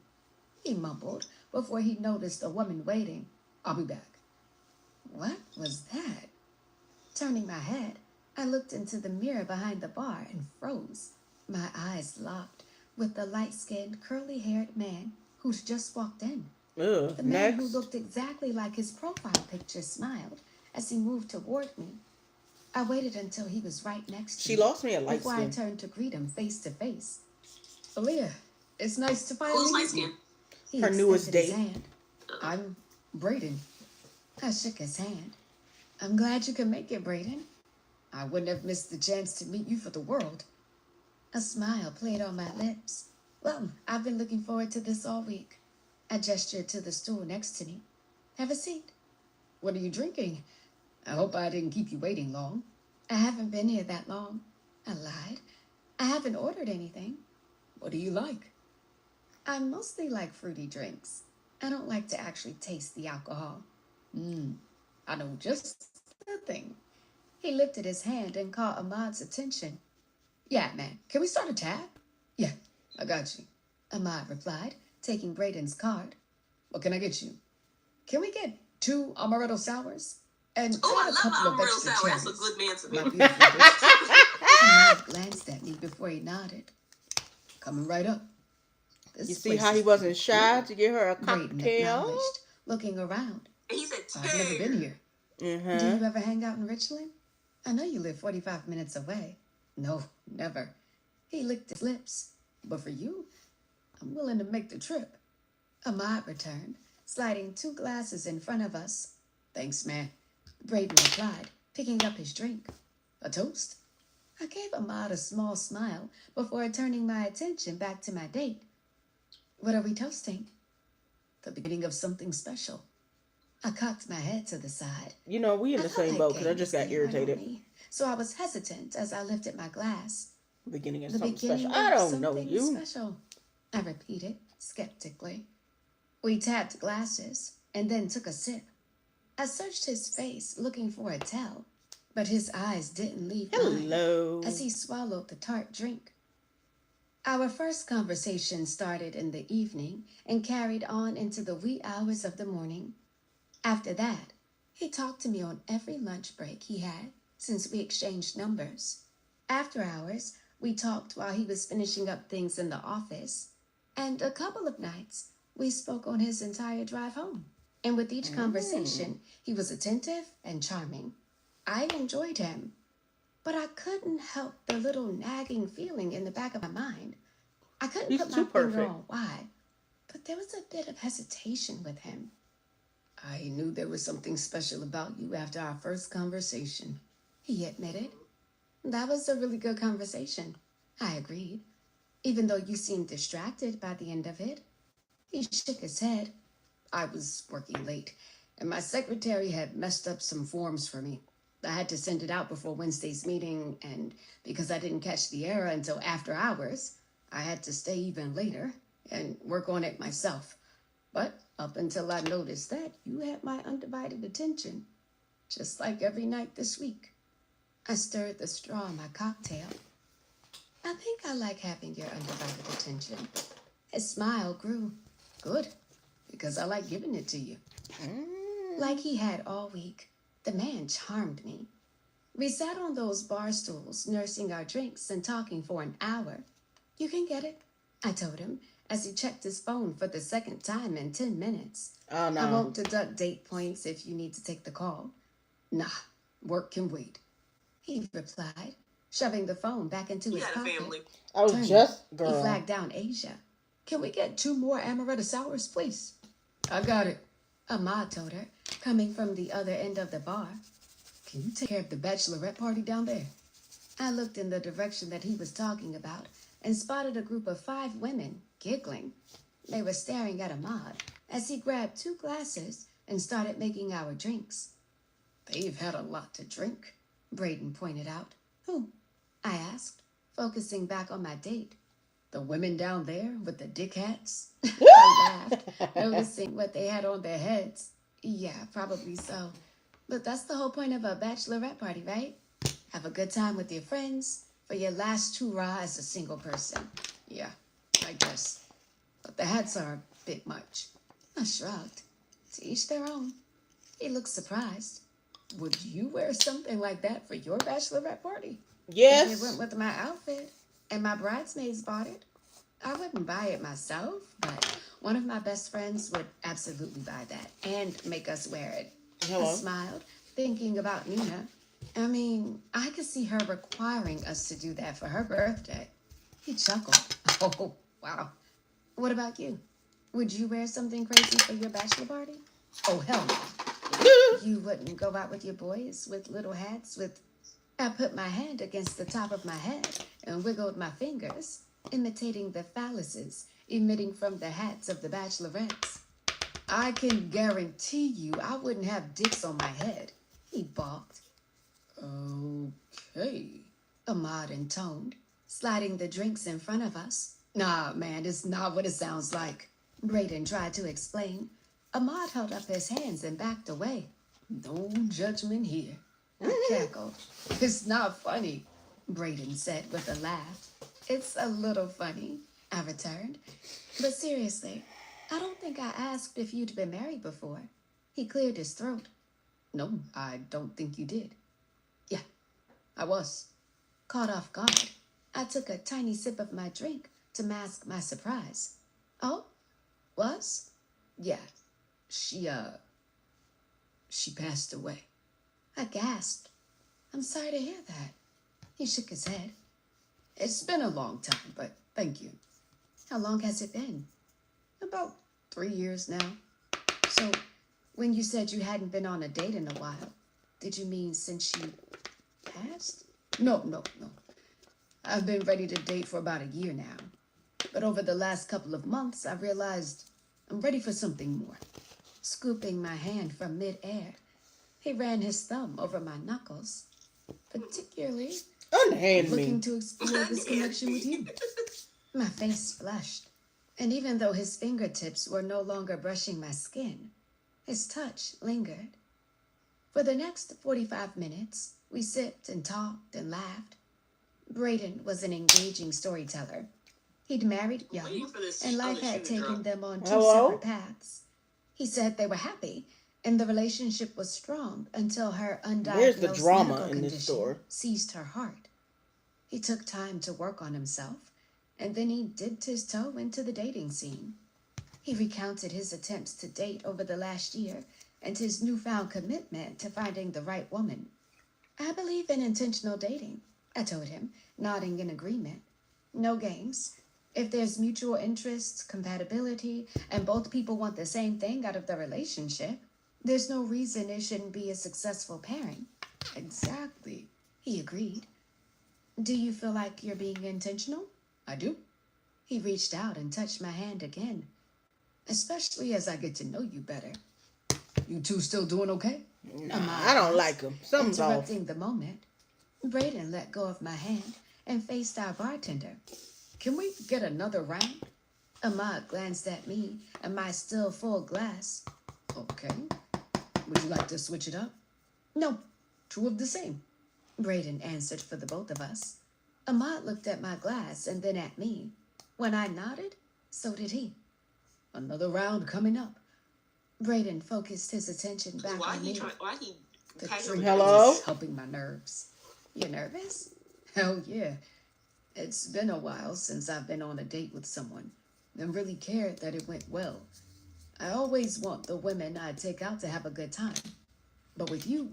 he mumbled before he noticed a woman waiting. I'll be back. What was that? Turning my head, I looked into the mirror behind the bar and froze. My eyes locked with the light-skinned, curly-haired man who's just walked in. The man who looked exactly like his profile picture smiled as he moved toward me. I waited until he was right next to me. She lost me at light before skin. I turned to greet him face to face. Aaliyah, it's nice to finally Who's light meet skin? you. He Her newest extended his date. hand. I'm Brayden. I shook his hand. I'm glad you could make it, Brayden. I wouldn't have missed the chance to meet you for the world. A smile played on my lips. Well, I've been looking forward to this all week. I gestured to the stool next to me. Have a seat. What are you drinking? I hope I didn't keep you waiting long. I haven't been here that long. I lied. I haven't ordered anything. What do you like? I mostly like fruity drinks. I don't like to actually taste the alcohol. I know just the thing. He lifted his hand and caught Ahmad's attention. Yeah, man, can we start a tab? Yeah, I got you, Ahmad replied, taking Brayden's card. What can I get you? Can we get 2 amaretto sours? And Oh, add a I couple love of amaretto extra sour. cherries. That's a good man to My me. beautiful bitch. Ahmad glanced at me before he nodded. Coming right up. This You see place how is he wasn't pretty shy cool. to get her a Brayden cocktail? acknowledged, looking around. And he said, I've never been here. Do Uh-huh. you ever hang out in Richland? I know you live 45 minutes away. No, never. He licked his lips. But for you, I'm willing to make the trip. Ahmad returned, sliding 2 glasses in front of us. Thanks, man, Braden replied, picking up his drink. A toast? I gave Ahmad a small smile before turning my attention back to my date. What are we toasting? The beginning of something special. I cocked my head to the side. You know, we in I the felt same like boat because I game just was got getting wet on irritated. me, so I was hesitant as I lifted my glass. Beginning of The something beginning special. I of don't know something you. special, I repeated skeptically. We tapped glasses and then took a sip. I searched his face looking for a tell, but his eyes didn't leave mine Hello. as he swallowed the tart drink. Our first conversation started in the evening and carried on into the wee hours of the morning. After that, he talked to me on every lunch break he had since we exchanged numbers. After hours, we talked while he was finishing up things in the office, and a couple of nights we spoke on his entire drive home. And with each conversation, he was attentive and charming. I enjoyed him, but I couldn't help the little nagging feeling in the back of my mind. I couldn't He's put my too finger perfect. on why, but there was a bit of hesitation with him. I knew there was something special about you after our first conversation, he admitted. That was a really good conversation, I agreed, even though you seemed distracted by the end of it. He shook his head. I was working late, and my secretary had messed up some forms for me. I had to send it out before Wednesday's meeting, and because I didn't catch the error until after hours, I had to stay even later and work on it myself. But up until I noticed that, you had my undivided attention, just like every night this week. I stirred the straw in my cocktail. I think I like having your undivided attention. His smile grew. Good, because I like giving it to you. Like he had all week, the man charmed me. We sat on those bar stools, nursing our drinks and talking for an hour. You can get it, I told him, as he checked his phone for the second time in 10 minutes. Oh, no. I won't deduct date points if you need to take the call. Nah, work can wait, he replied, shoving the phone back into He his had a pocket. family. I was Turning, just, he girl. flagged down Asia. Can we get 2 more amaretto sours, please? I got it, Ahmad told her, coming from the other end of the bar. Can you take care of the bachelorette party down there? I looked in the direction that he was talking about and spotted a group of 5 women giggling. They were staring at Ahmad as he grabbed 2 glasses and started making our drinks. They've had a lot to drink, Braden pointed out. Who? I asked, focusing back on my date. The women down there with the dick hats? I laughed, noticing what they had on their heads. Yeah, probably so. But that's the whole point of a bachelorette party, right? Have a good time with your friends for your last hurrah as a single person. Yeah, I guess. But the hats are a bit much. I shrugged. To each their own. He looked surprised. Would you wear something like that for your bachelorette party? Yes. If it went with my outfit and my bridesmaids bought it, I wouldn't buy it myself, but one of my best friends would absolutely buy that and make us wear it. Hello. I smiled, thinking about Nina. I mean, I could see her requiring us to do that for her birthday. He chuckled. Oh, wow. What about you? Would you wear something crazy for your bachelor party? Oh, hell no. You wouldn't go out with your boys with little hats with... I put my hand against the top of my head and wiggled my fingers, imitating the phalluses emitting from the hats of the bachelorettes. I can guarantee you I wouldn't have dicks on my head, he balked. Okay, Ahmad intoned, sliding the drinks in front of us. Nah, man, it's not what it sounds like, Braden tried to explain. Ahmad held up his hands and backed away. No judgment here, I cackled. It's not funny, Braden said with a laugh. It's a little funny, I returned. But seriously, I don't think I asked if you'd been married before. He cleared his throat. No, I don't think you did. Yeah, I was. Caught off guard, I took a tiny sip of my drink to mask my surprise. Oh, was? Yeah, she passed away. I gasped. I'm sorry to hear that. He shook his head. It's been a long time, but thank you. How long has it been? About 3 years now. So, when you said you hadn't been on a date in a while, did you mean since you passed? No. I've been ready to date for about a year now. But over the last couple of months, I realized I'm ready for something more. Scooping my hand from mid-air, he ran his thumb over my knuckles, particularly Unhand looking me. to explore this connection with you. My face flushed, and even though his fingertips were no longer brushing my skin, his touch lingered. For the next 45 minutes, we sipped and talked and laughed. Braden was an engaging storyteller. He'd married young, Waiting for this and life other had shoe to taken drop. them on 2 Hello? separate paths. He said they were happy, and the relationship was strong until her Where's the undiagnosed drama medical in this condition story? seized her heart. He took time to work on himself, and then he dipped his toe into the dating scene. He recounted his attempts to date over the last year and his newfound commitment to finding the right woman. I believe in intentional dating, I told him, nodding in agreement. No games. If there's mutual interests, compatibility, and both people want the same thing out of the relationship, there's no reason it shouldn't be a successful pairing. Exactly, he agreed. Do you feel like you're being intentional? I do. He reached out and touched my hand again, especially as I get to know you better. You two still doing okay? Nah, I don't like him. Something's off. Interrupting the moment, Braden let go of my hand and faced our bartender. Can we get another round? Ahmad glanced at me and my still full glass. Okay. Would you like to switch it up? No, 2 of the same, Braden answered for the both of us. Ahmad looked at my glass and then at me. When I nodded, so did he. Another round coming up. Braden focused his attention back Why on he me. why he The kind drink of Hello? is helping my nerves. You nervous? Hell yeah. It's been a while since I've been on a date with someone and really cared that it went well. I always want the women I take out to have a good time. But with you,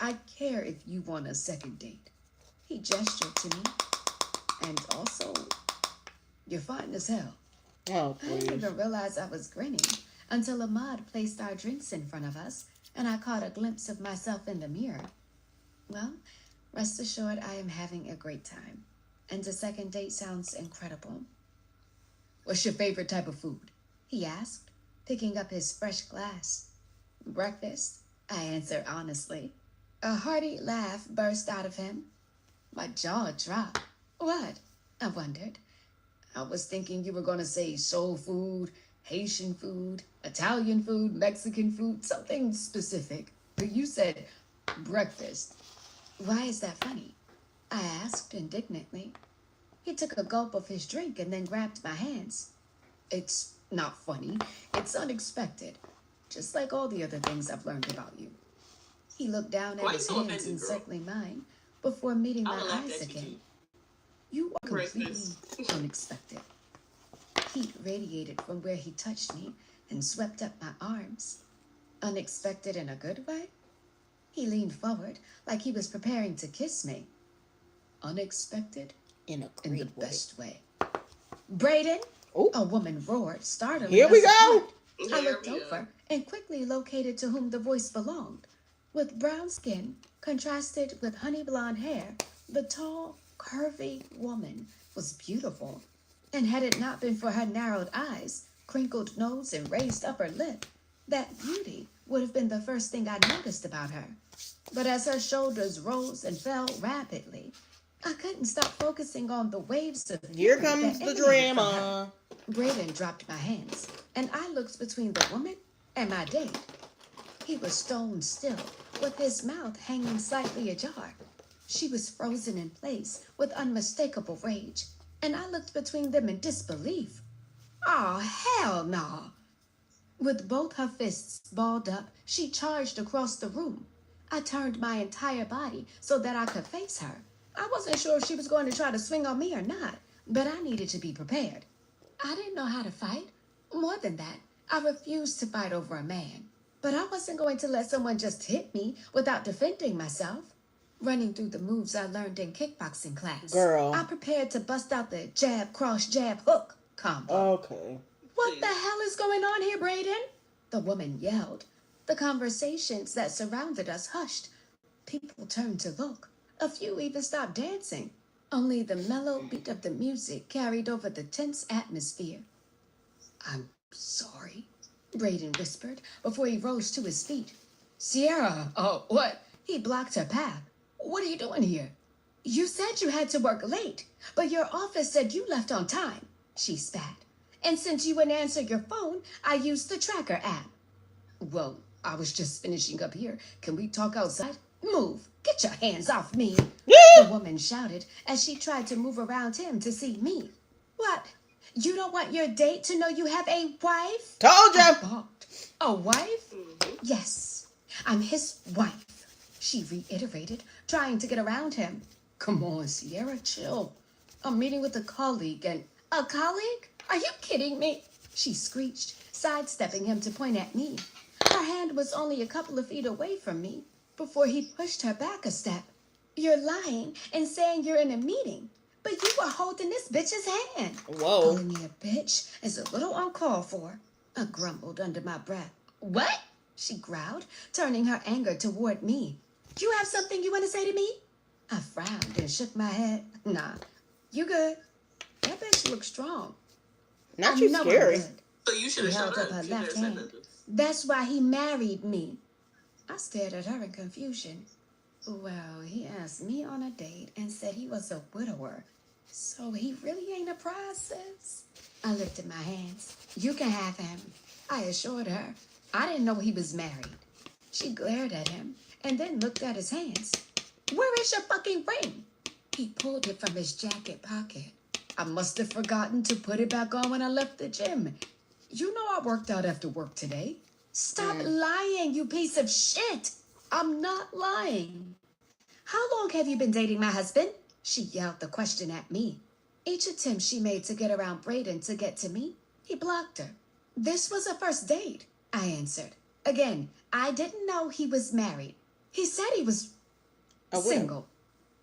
I care if you want a second date. He gestured to me. And also, you're fine as hell. Oh, I didn't please. even realize I was grinning until Ahmad placed our drinks in front of us and I caught a glimpse of myself in the mirror. Well, rest assured I am having a great time, and the second date sounds incredible. What's your favorite type of food? He asked, picking up his fresh glass. Breakfast, I answered honestly. A hearty laugh burst out of him. My jaw dropped. What? I wondered. I was thinking you were going to say soul food, Haitian food, Italian food, Mexican food, something specific. But you said breakfast. Why is that funny? I asked indignantly. He took a gulp of his drink and then grabbed my hands. It's not funny. It's unexpected. Just like all the other things I've learned about you. He looked down at Why you his so hands offended, girl? encircling mine before meeting I my would have laughed eyes at you again. too. You are completely Breakfast. unexpected. Heat radiated from where he touched me and swept up my arms. Unexpected in a good way? He leaned forward like he was preparing to kiss me. Unexpected In a in the great way. best way. Braden! Oh, A woman roared, startling here we us go. apart. I Here looked we go. over and quickly located to whom the voice belonged. With brown skin contrasted with honey blonde hair, the tall, curvy woman was beautiful. And had it not been for her narrowed eyes, crinkled nose, and raised upper lip, that beauty would have been the first thing I noticed about her. But as her shoulders rose and fell rapidly, I couldn't stop focusing on the waves of Here beauty comes that the emanated from her. drama. Braden dropped my hands, and I looked between the woman and my date. He was stone still, with his mouth hanging slightly ajar. She was frozen in place with unmistakable rage, and I looked between them in disbelief. Oh, hell no! With both her fists balled up, she charged across the room. I turned my entire body so that I could face her. I wasn't sure if she was going to try to swing on me or not, but I needed to be prepared. I didn't know how to fight. More than that, I refused to fight over a man. But I wasn't going to let someone just hit me without defending myself. Running through the moves I learned in kickboxing class, Girl. I prepared to bust out the jab, cross, jab, hook combo. Okay. What the hell is going on here, Brayden? The woman yelled. The conversations that surrounded us hushed. People turned to look. A few even stopped dancing. Only the mellow beat of the music carried over the tense atmosphere. I'm sorry, Brayden whispered before he rose to his feet. Sierra, oh, what? He blocked her path. What are you doing here? You said you had to work late, but your office said you left on time, she spat. And since you wouldn't answer your phone, I used the tracker app. Well, I was just finishing up here. Can we talk outside? Move. Get your hands off me. The woman shouted as she tried to move around him to see me. What? You don't want your date to know you have a wife? Told ya. I balked. A wife? Yes, I'm his wife, she reiterated, trying to get around him. Come on, Sierra, chill. I'm meeting with a colleague and... A colleague? Are you kidding me? She screeched, sidestepping him to point at me. Her hand was only a couple of feet away from me before he pushed her back a step. You're lying and saying you're in a meeting, but you were holding this bitch's hand. Whoa. Calling me a bitch is a little uncalled for, I grumbled under my breath. What? She growled, turning her anger toward me. You have something you want to say to me? I frowned and shook my head. Nah, you good. That bitch looks strong. Not I you know I'm scary. good. So you should She have held shut up her up. You should have left said hand. nothing. That's why he married me. I stared at her in confusion. Well, he asked me on a date and said he was a widower. So he really ain't a process. I lifted my hands. You can have him, I assured her. I didn't know he was married. She glared at him and then looked at his hands. Where is your fucking ring? He pulled it from his jacket pocket. I must have forgotten to put it back on when I left the gym. You know I worked out after work today. Stop lying, you piece of shit. I'm not lying. How long have you been dating my husband? She yelled the question at me. Each attempt she made to get around Brayden to get to me, he blocked her. This was a first date, I answered. Again, I didn't know he was married. He said he was single.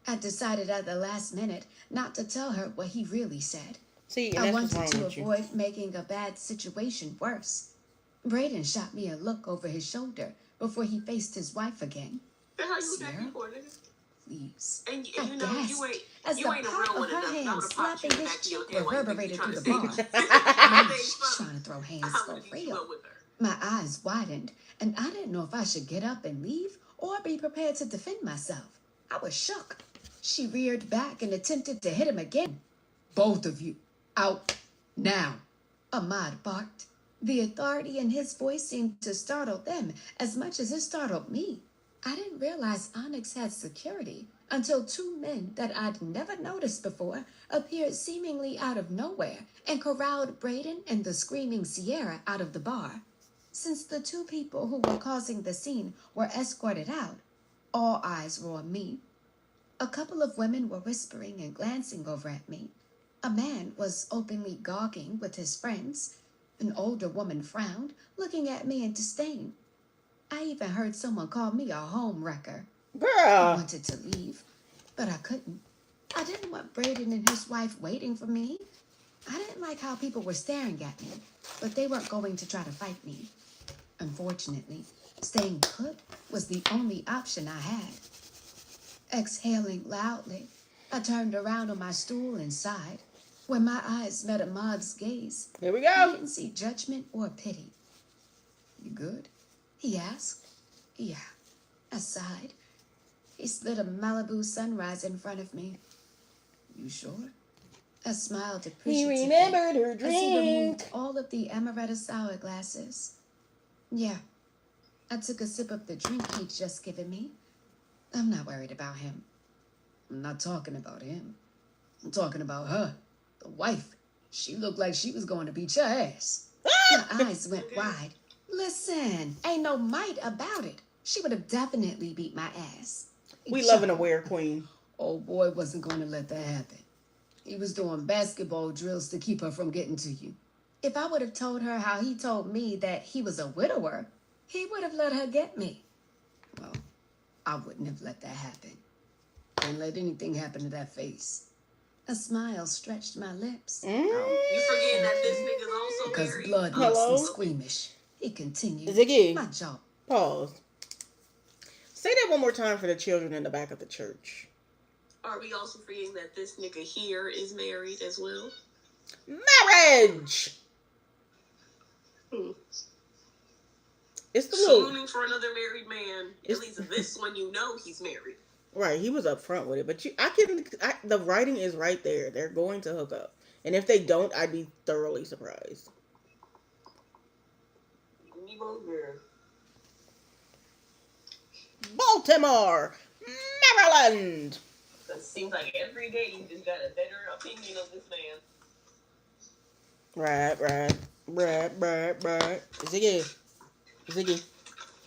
I decided at the last minute not to tell her what he really said. See, and I that's what's wanted wrong to with you. avoid making a bad situation worse. Brayden shot me a look over his shoulder before he faced his wife again. That's how you was Sierra? acting before, nigga. Please. And I you know, gasped as you the ain't a palm real of one her enough hand not to pop you slapping in the his back of your cheek head while you think reverberated you're through trying the to bar. see. She's trying to throw hands I for would have keep real. up with her. My eyes widened, and I didn't know if I should get up and leave or be prepared to defend myself. I was shook. She reared back and attempted to hit him again. Both of you, out now, Ahmad barked. The authority in his voice seemed to startle them as much as it startled me. I didn't realize Onyx had security until two men that I'd never noticed before appeared seemingly out of nowhere and corralled Brayden and the screaming Sierra out of the bar. Since the two people who were causing the scene were escorted out, all eyes were on me. A couple of women were whispering and glancing over at me. A man was openly gawking with his friends. An older woman frowned, looking at me in disdain. I even heard someone call me a home wrecker. I Girl. wanted to leave, but I couldn't. I didn't want Brayden and his wife waiting for me. I didn't like how people were staring at me, but they weren't going to try to fight me. Unfortunately, staying put was the only option I had. Exhaling loudly, I turned around on my stool and sighed. When my eyes met Ahmad's gaze, Here we I go. didn't see judgment or pity. You good? He asked. Yeah, I sighed. He slid a Malibu sunrise in front of me. You sure? I smiled He appreciatively remembered her as he removed drink. all of the amaretto sour glasses. Yeah, I took a sip of the drink he'd just given me. I'm not worried about him. I'm not talking about him. I'm talking about her, the wife. She looked like she was going to beat your ass. My eyes went wide. Listen, ain't no might about it. She would have definitely beat my ass. He We loving a chuckled. weird queen. Old boy wasn't going to let that happen. He was doing basketball drills to keep her from getting to you. If I would have told her how he told me that he was a widower, he would have let her get me. Well, I wouldn't have let that happen. Don't let anything happen to that face. A smile stretched my lips. Mm. You forgetting that this nigga's also Because married? blood makes Hello? me squeamish. He continued. Ziggy. My jaw. Pause. Say that one more time for the children in the back of the church. Are we also forgetting that this nigga here is married as well? Marriage! It's the little... Swooning for another married man. At least this one you know he's married. Right, he was up front with it. But the writing is right there. They're going to hook up. And if they don't, I'd be thoroughly surprised. Baltimore, Maryland. It seems like every day you just got a better opinion of this man. Right. Ziggy,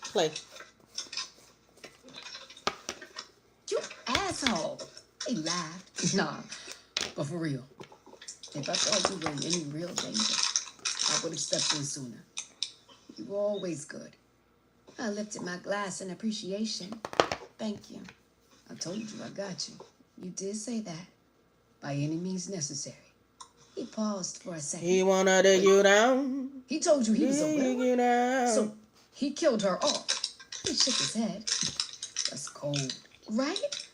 play. You asshole. He laughed. Nah, but for real. If I thought you were in any real danger, I would have stepped in sooner. You were always good. I lifted my glass in appreciation. Thank you. I told you I got you. You did say that. By any means necessary. He paused for a second. He wanna dig you down. He told you he was a Dig widower? you down. So he killed her off. He shook his head. That's cold. Right?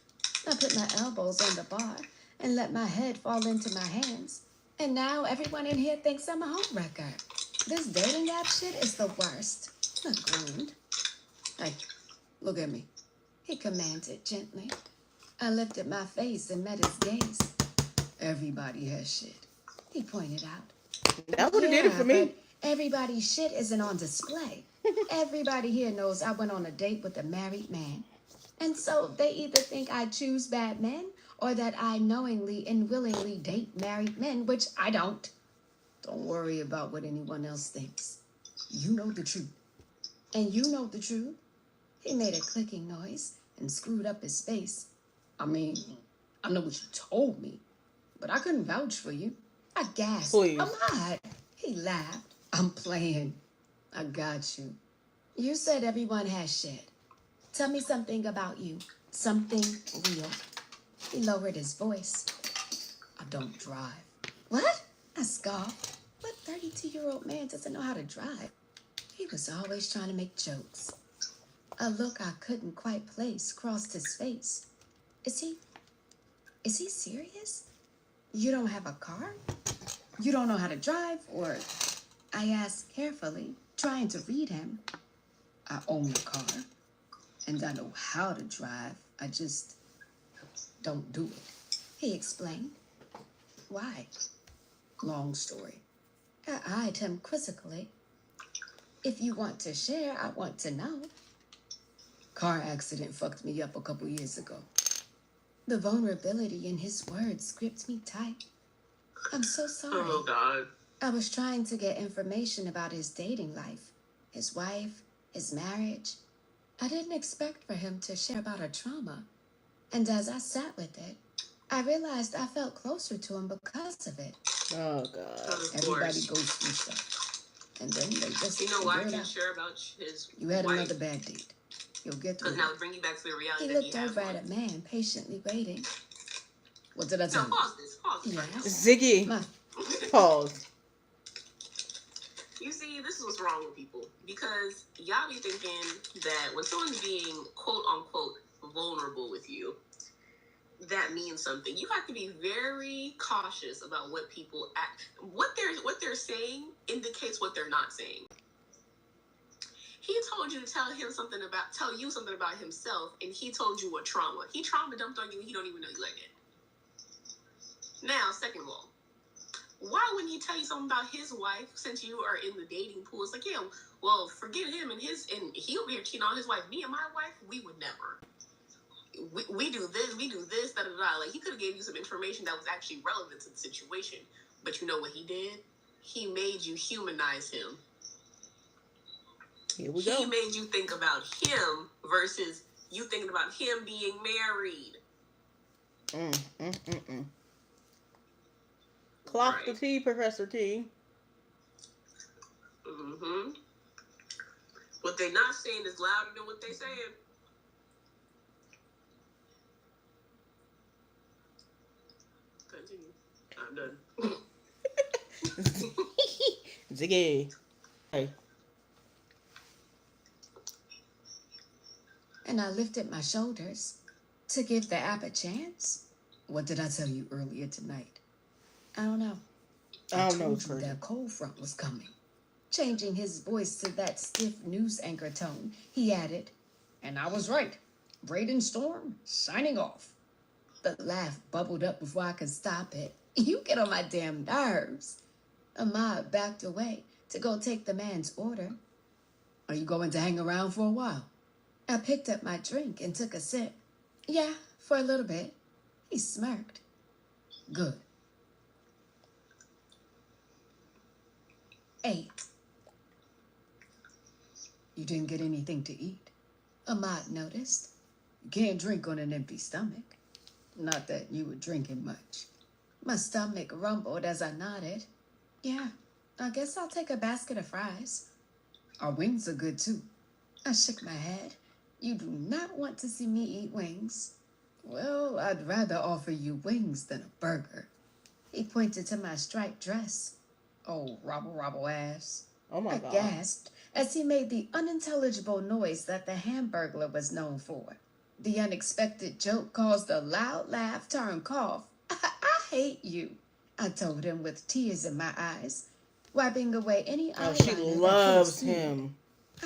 I put my elbows on the bar and let my head fall into my hands. And now everyone in here thinks I'm a homewrecker. This dating app shit is the worst. I groaned. Hey, look at me. He commanded gently. I lifted my face and met his gaze. Everybody has shit, he pointed out. That would have did it for me. But everybody's shit isn't on display. Everybody here knows I went on a date with a married man. And so they either think I choose bad men or that I knowingly and willingly date married men, which I don't. Don't worry about what anyone else thinks. You know the truth. And you know the truth. He made a clicking noise and screwed up his face. I mean, I know what you told me, but I couldn't vouch for you. I gasped. Please. I'm not. He laughed. I'm playing. I got you. You said everyone has shit. Tell me something about you. Something real. He lowered his voice. I don't drive. What? I scoffed. What 32-year-old man doesn't know how to drive? He was always trying to make jokes. A look I couldn't quite place crossed his face. Is he serious? You don't have a car? You don't know how to drive? Or... I asked carefully, trying to read him. I own a car, and I know how to drive. I just don't do it. He explained. Why? Long story. I eyed him quizzically. If you want to share, I want to know. Car accident fucked me up a couple years ago. The vulnerability in his words gripped me tight. I'm so sorry. Oh, God. I was trying to get information about his dating life, his wife, his marriage. I didn't expect for him to share about a trauma. And as I sat with it, I realized I felt closer to him because of it. Oh, God. Everybody goes through stuff. And then they just You know why figure he it out. share about his You had wife? another bad date. You'll get through Because it. now bring you back to the reality He that looked he has over one. at a man patiently waiting. What did I tell No, you? pause this. Yes. Ziggy, My pause. You see, this is what's wrong with people. Because y'all be thinking that when someone's being quote-unquote vulnerable with you, that means something. You have to be very cautious about what people what they're saying indicates what they're not saying. He told you to tell you something about himself, and he told you what trauma. He trauma dumped on you, and he don't even know you like it. Now, second of all, why wouldn't he tell you something about his wife since you are in the dating pool? It's like, yeah, well, forget him and he over here cheating on his wife. Me and my wife, we would never. We do this, da da da. Like, he could have gave you some information that was actually relevant to the situation. But you know what he did? He made you humanize him. Here we go. He made you think about him versus you thinking about him being married. Clock Right. the T, Professor T. Mm-hmm. What they not saying is louder than what they saying. Because continue. I'm done. Ziggy. Hey. And I lifted my shoulders to give the app a chance. What did I tell you earlier tonight? I don't know. I don't know, told you that cold front was coming. Changing his voice to that stiff news anchor tone, he added, and I was right. Braden Storm, signing off. The laugh bubbled up before I could stop it. You get on my damn nerves. Ahmad backed away to go take the man's order. Are you going to hang around for a while? I picked up my drink and took a sip. Yeah, for a little bit. He smirked. Good. 8. You didn't get anything to eat? Ahmad noticed. You can't drink on an empty stomach. Not that you were drinking much. My stomach rumbled as I nodded. Yeah, I guess I'll take a basket of fries. Our wings are good too. I shook my head. You do not want to see me eat wings. Well, I'd rather offer you wings than a burger. He pointed to my striped dress. Oh, robble ass. Oh my I God. gasped as he made the unintelligible noise that the Hamburglar was known for. The unexpected joke caused a loud laugh turn cough. I hate you, I told him with tears in my eyes, wiping away any Oh, eyeliner she that could have loves smeared. him.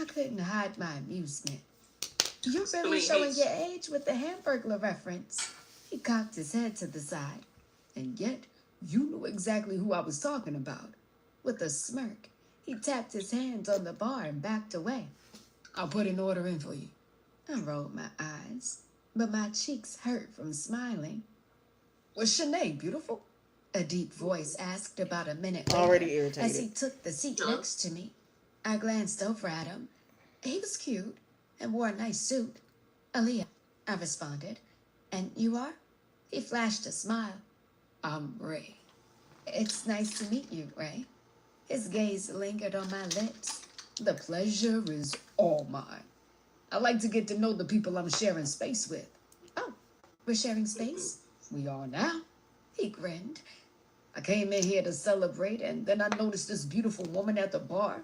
I couldn't hide my amusement. You're So really he showing hates- your age with the Hamburglar reference. He cocked his head to the side. And yet, you knew exactly who I was talking about. With a smirk, he tapped his hands on the bar and backed away. I'll put an order in for you. I rolled my eyes, but my cheeks hurt from smiling. Was Shanae beautiful? A deep voice asked about a minute later Already as he irritated. took the seat Huh? next to me. I glanced over at him. He was cute and wore a nice suit. Aaliyah, I responded. And you are? He flashed a smile. I'm Ray. It's nice to meet you, Ray. His gaze lingered on my lips. The pleasure is all mine. I like to get to know the people I'm sharing space with. Oh, we're sharing space? We are now. He grinned. I came in here to celebrate, and then I noticed this beautiful woman at the bar.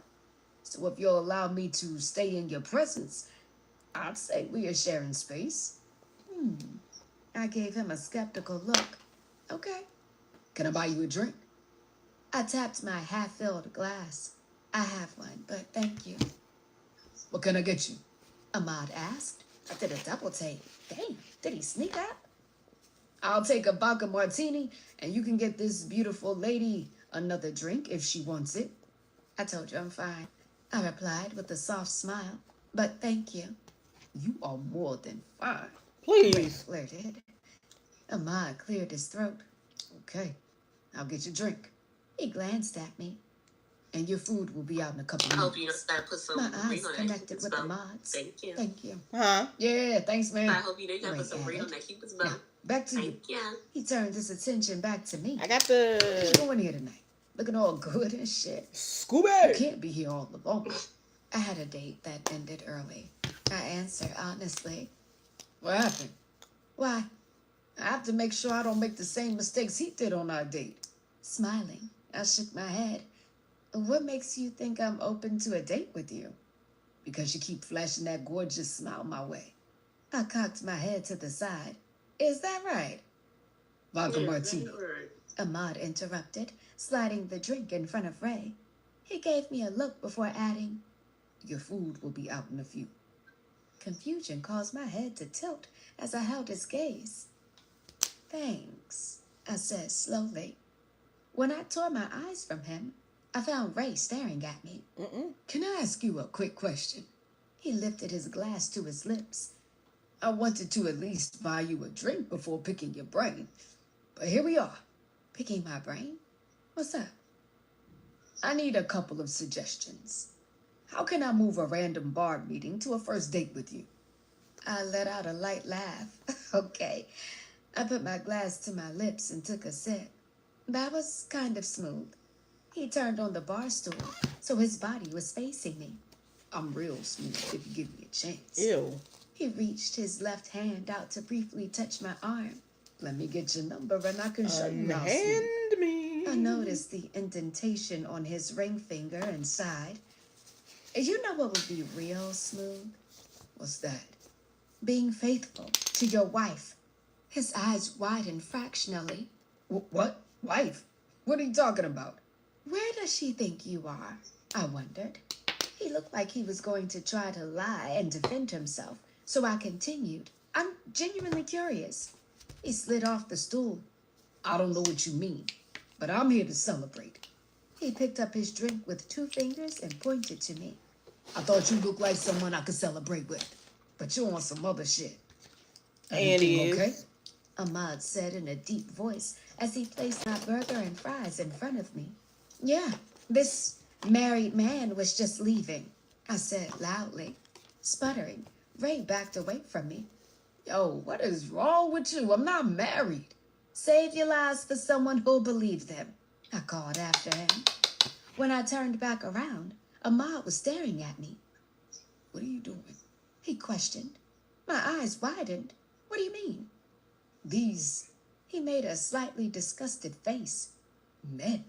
So if you'll allow me to stay in your presence, I'd say we are sharing space. I gave him a skeptical look. Okay. Can I buy you a drink? I tapped my half-filled glass. I have one, but thank you. What can I get you? Ahmad asked. I did a double take. Damn, did he sneak up? I'll take a vodka martini, and you can get this beautiful lady another drink if she wants it. I told you I'm fine, I replied with a soft smile. But thank you. You are more than fine, Ray Please. flirted. Ahmad cleared his throat. Okay, I'll get you a drink. He glanced at me. And your food will be out in a couple I of hope you know minutes. that put some My ring eyes on that connected Cupid's with bow. Ahmad's. Thank you. Thank you. Huh? Yeah, thanks, man. I hope you know you gotta Ray put some ring on added. that Cupid's Now, bow. back to you. Thank you. He turned his attention back to me. I got What are you the doing here tonight? Looking all good and shit. You Scooby. can't be here all alone. I had a date that ended early. I answered honestly. What happened? Why? I have to make sure I don't make the same mistakes he did on our date. Smiling, I shook my head. What makes you think I'm open to a date with you? Because you keep flashing that gorgeous smile my way. I cocked my head to the side. Is that right? Vodka martini. Right. Ahmad interrupted, sliding the drink in front of Ray. He gave me a look before adding, your food will be out in a few. Confusion caused my head to tilt as I held his gaze. Thanks, I said slowly. When I tore my eyes from him, I found Ray staring at me. Can I ask you a quick question? He lifted his glass to his lips. I wanted to at least buy you a drink before picking your brain. But here we are. Picking my brain? What's up? I need a couple of suggestions. How can I move a random bar meeting to a first date with you? I let out a light laugh. Okay. I put my glass to my lips and took a sip. That was kind of smooth. He turned on the bar stool, so his body was facing me. I'm real smooth if you give me a chance. Ew. He reached his left hand out to briefly touch my arm. Let me get your number and I can show you how Unhand smooth. me. I noticed the indentation on his ring finger and sighed. You know what would be real smooth? What's that? Being faithful to your wife. His eyes widened fractionally. What? Wife? What are you talking about? Where does she think you are? I wondered. He looked like he was going to try to lie and defend himself, so I continued. I'm genuinely curious. He slid off the stool. I don't know what you mean, but I'm here to celebrate. He picked up his drink with 2 fingers and pointed to me. I thought you looked like someone I could celebrate with, but you're on some other shit. Everything okay? Ahmad said in a deep voice as he placed my burger and fries in front of me. Yeah, this married man was just leaving, I said loudly. Sputtering, Ray backed away from me. Yo, what is wrong with you? I'm not married. Save your lies for someone who'll believe them, I called after him. When I turned back around, Ahmad was staring at me. What are you doing? He questioned. My eyes widened. What do you mean? He made a slightly disgusted face. Men,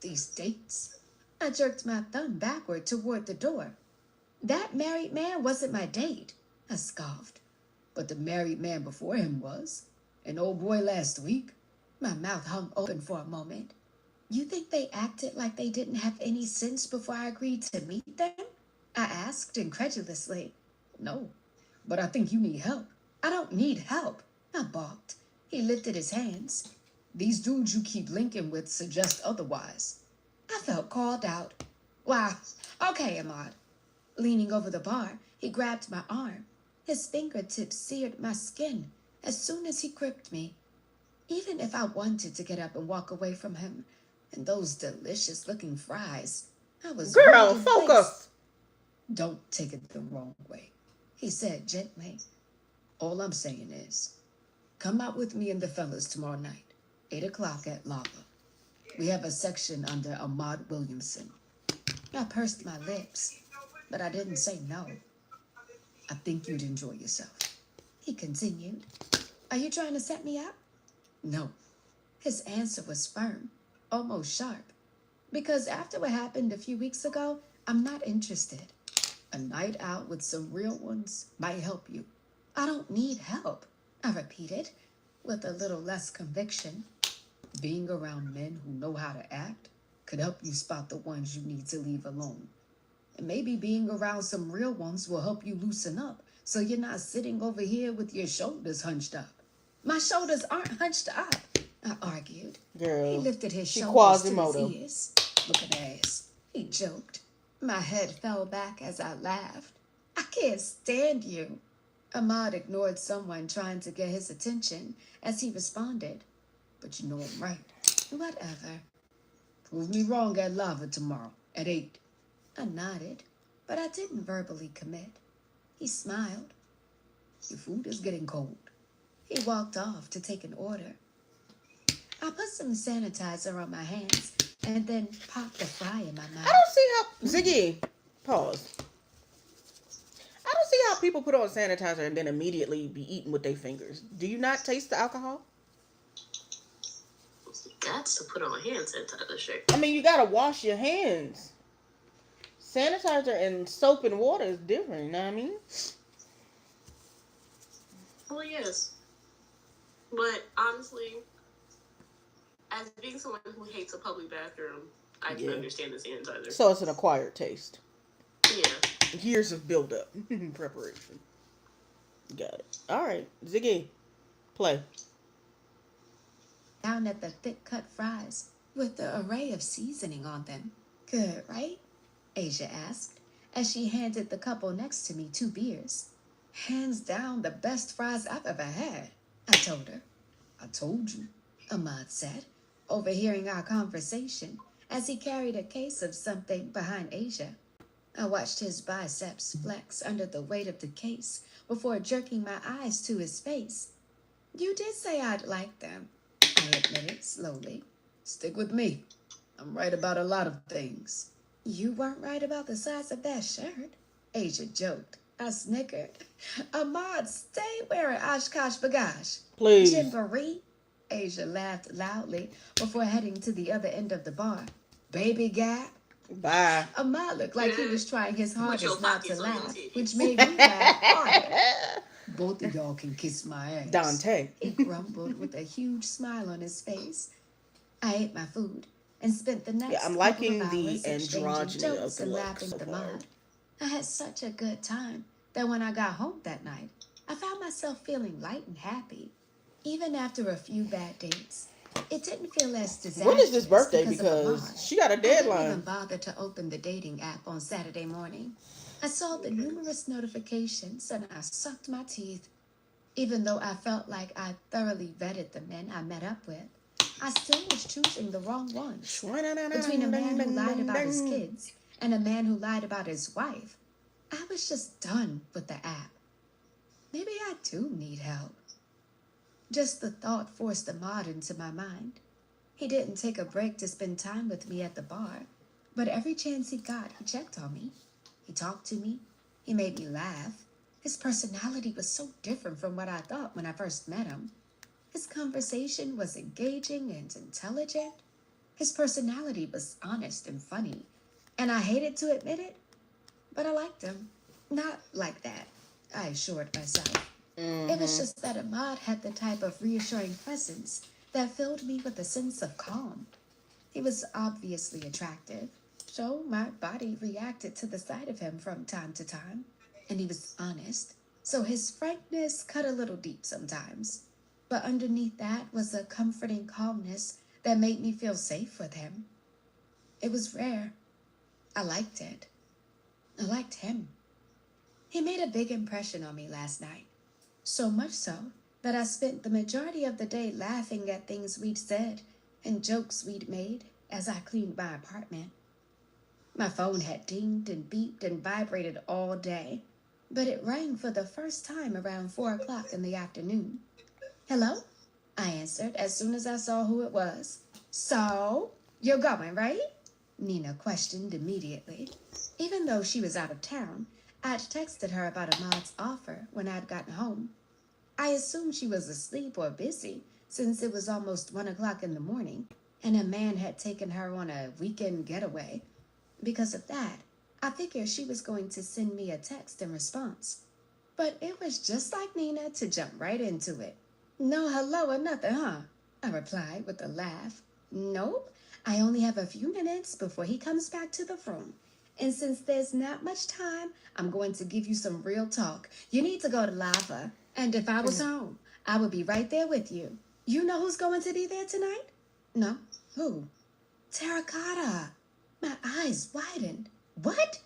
these dates. I jerked my thumb backward toward the door. That married man wasn't my date, I scoffed. But the married man before him was. An old boy last week. My mouth hung open for a moment. You think they acted like they didn't have any sense before I agreed to meet them? I asked incredulously. No, but I think you need help. I don't need help, I balked. He lifted his hands. These dudes you keep linking with suggest otherwise. I felt called out. Wow, okay, Ahmad. Leaning over the bar, he grabbed my arm. His fingertips seared my skin as soon as he gripped me. Even if I wanted to get up and walk away from him and those delicious-looking fries, I was Girl, focus. Don't take it the wrong way, he said gently. All I'm saying is, come out with me and the fellas tomorrow night, 8 o'clock at Lava. We have a section under Ahmad Williamson. I pursed my lips, but I didn't say no. I think you'd enjoy yourself, he continued. Are you trying to set me up? No. His answer was firm, almost sharp. Because after what happened a few weeks ago, I'm not interested. A night out with some real ones might help you. I don't need help, I repeated, with a little less conviction. Being around men who know how to act could help you spot the ones you need to leave alone. And maybe being around some real ones will help you loosen up so you're not sitting over here with your shoulders hunched up. My shoulders aren't hunched up, I argued. Girl, He lifted his shoulders Quasimodo. to his ears. Look at ass, he joked. My head fell back as I laughed. I can't stand you. Ahmad ignored someone trying to get his attention as he responded. But you know I'm right. Whatever. Prove me wrong at Lava tomorrow at 8. I nodded, but I didn't verbally commit. He smiled. Your food is getting cold. He walked off to take an order. I put some sanitizer on my hands and then popped a fry in my mouth. I don't see how... Ziggy, pause. I don't see how people put on sanitizer and then immediately be eating with their fingers. Do you not taste the alcohol? That's to put on hand sanitizer shit. I mean, you gotta wash your hands. Sanitizer and soap and water is different, you know what I mean? Well, yes. But honestly, as being someone who hates a public bathroom, I can understand the sanitizer. So it's an acquired taste. Yeah. Years of build-up. Preparation. Got it. All right. Ziggy, play. Down at the thick-cut fries with the array of seasoning on them. Good, right? Asia asked as she handed the couple next to me 2 beers. Hands down the best fries I've ever had, I told her. I told you, Ahmad said, overhearing our conversation as he carried a case of something behind Asia. I watched his biceps flex under the weight of the case before jerking my eyes to his face. You did say I'd like them, I admitted slowly. Stick with me. I'm right about a lot of things. You weren't right about the size of that shirt, Asia joked, I snickered. Ahmad, stay wearing Oshkosh Bagosh. Please. Jamboree? Asia laughed loudly before heading to the other end of the bar. Baby Gap? Bye. Ahmad looked like he was trying his Put your hardest not to pockets on your laugh, titties. which made me laugh harder. Both of y'all can kiss my ass. Dante. He grumbled with a huge smile on his face. I ate my food and spent the next I'm couple liking of the hours exchanging androgyny of jokes the and look laughing so with far. Ahmad. I had such a good time that when I got home that night, I found myself feeling light and happy. Even after a few bad dates, it didn't feel as disastrous. When is this birthday? Because of Ahmad. Because she got a I didn't even deadline. bother to open the dating app on Saturday morning. I saw the numerous notifications and I sucked my teeth. Even though I felt like I thoroughly vetted the men I met up with, I still was choosing the wrong ones. Between a man who lied about his kids and a man who lied about his wife, I was just done with the app. Maybe I do need help. Just the thought forced Ahmad into my mind. He didn't take a break to spend time with me at the bar, but every chance he got, he checked on me. He talked to me. He made me laugh. His personality was so different from what I thought when I first met him. His conversation was engaging and intelligent. His personality was honest and funny, and I hated to admit it, but I liked him. Not like that, I assured myself. It was just that Ahmad had the type of reassuring presence that filled me with a sense of calm. He was obviously attractive, so my body reacted to the sight of him from time to time. And he was honest, so his frankness cut a little deep sometimes. But underneath that was a comforting calmness that made me feel safe with him. It was rare. I liked it. I liked him. He made a big impression on me last night. So much so that I spent the majority of the day laughing at things we'd said and jokes we'd made as I cleaned my apartment. My phone had dinged and beeped and vibrated all day, but it rang for the first time around 4 o'clock in the afternoon. Hello? I answered as soon as I saw who it was. So, you're going, right? Nina questioned immediately. Even though she was out of town, I'd texted her about Ahmad's offer when I'd gotten home. I assumed she was asleep or busy, since it was almost 1 o'clock in the morning, and a man had taken her on a weekend getaway. Because of that, I figured she was going to send me a text in response. But it was just like Nina to jump right into it. No hello or nothing, huh? I replied with a laugh. Nope, I only have a few minutes before he comes back to the room. And since there's not much time, I'm going to give you some real talk. You need to go to Lava. And if I was home, I would be right there with you. You know who's going to be there tonight? No. Who? Terracotta. My eyes widened. What?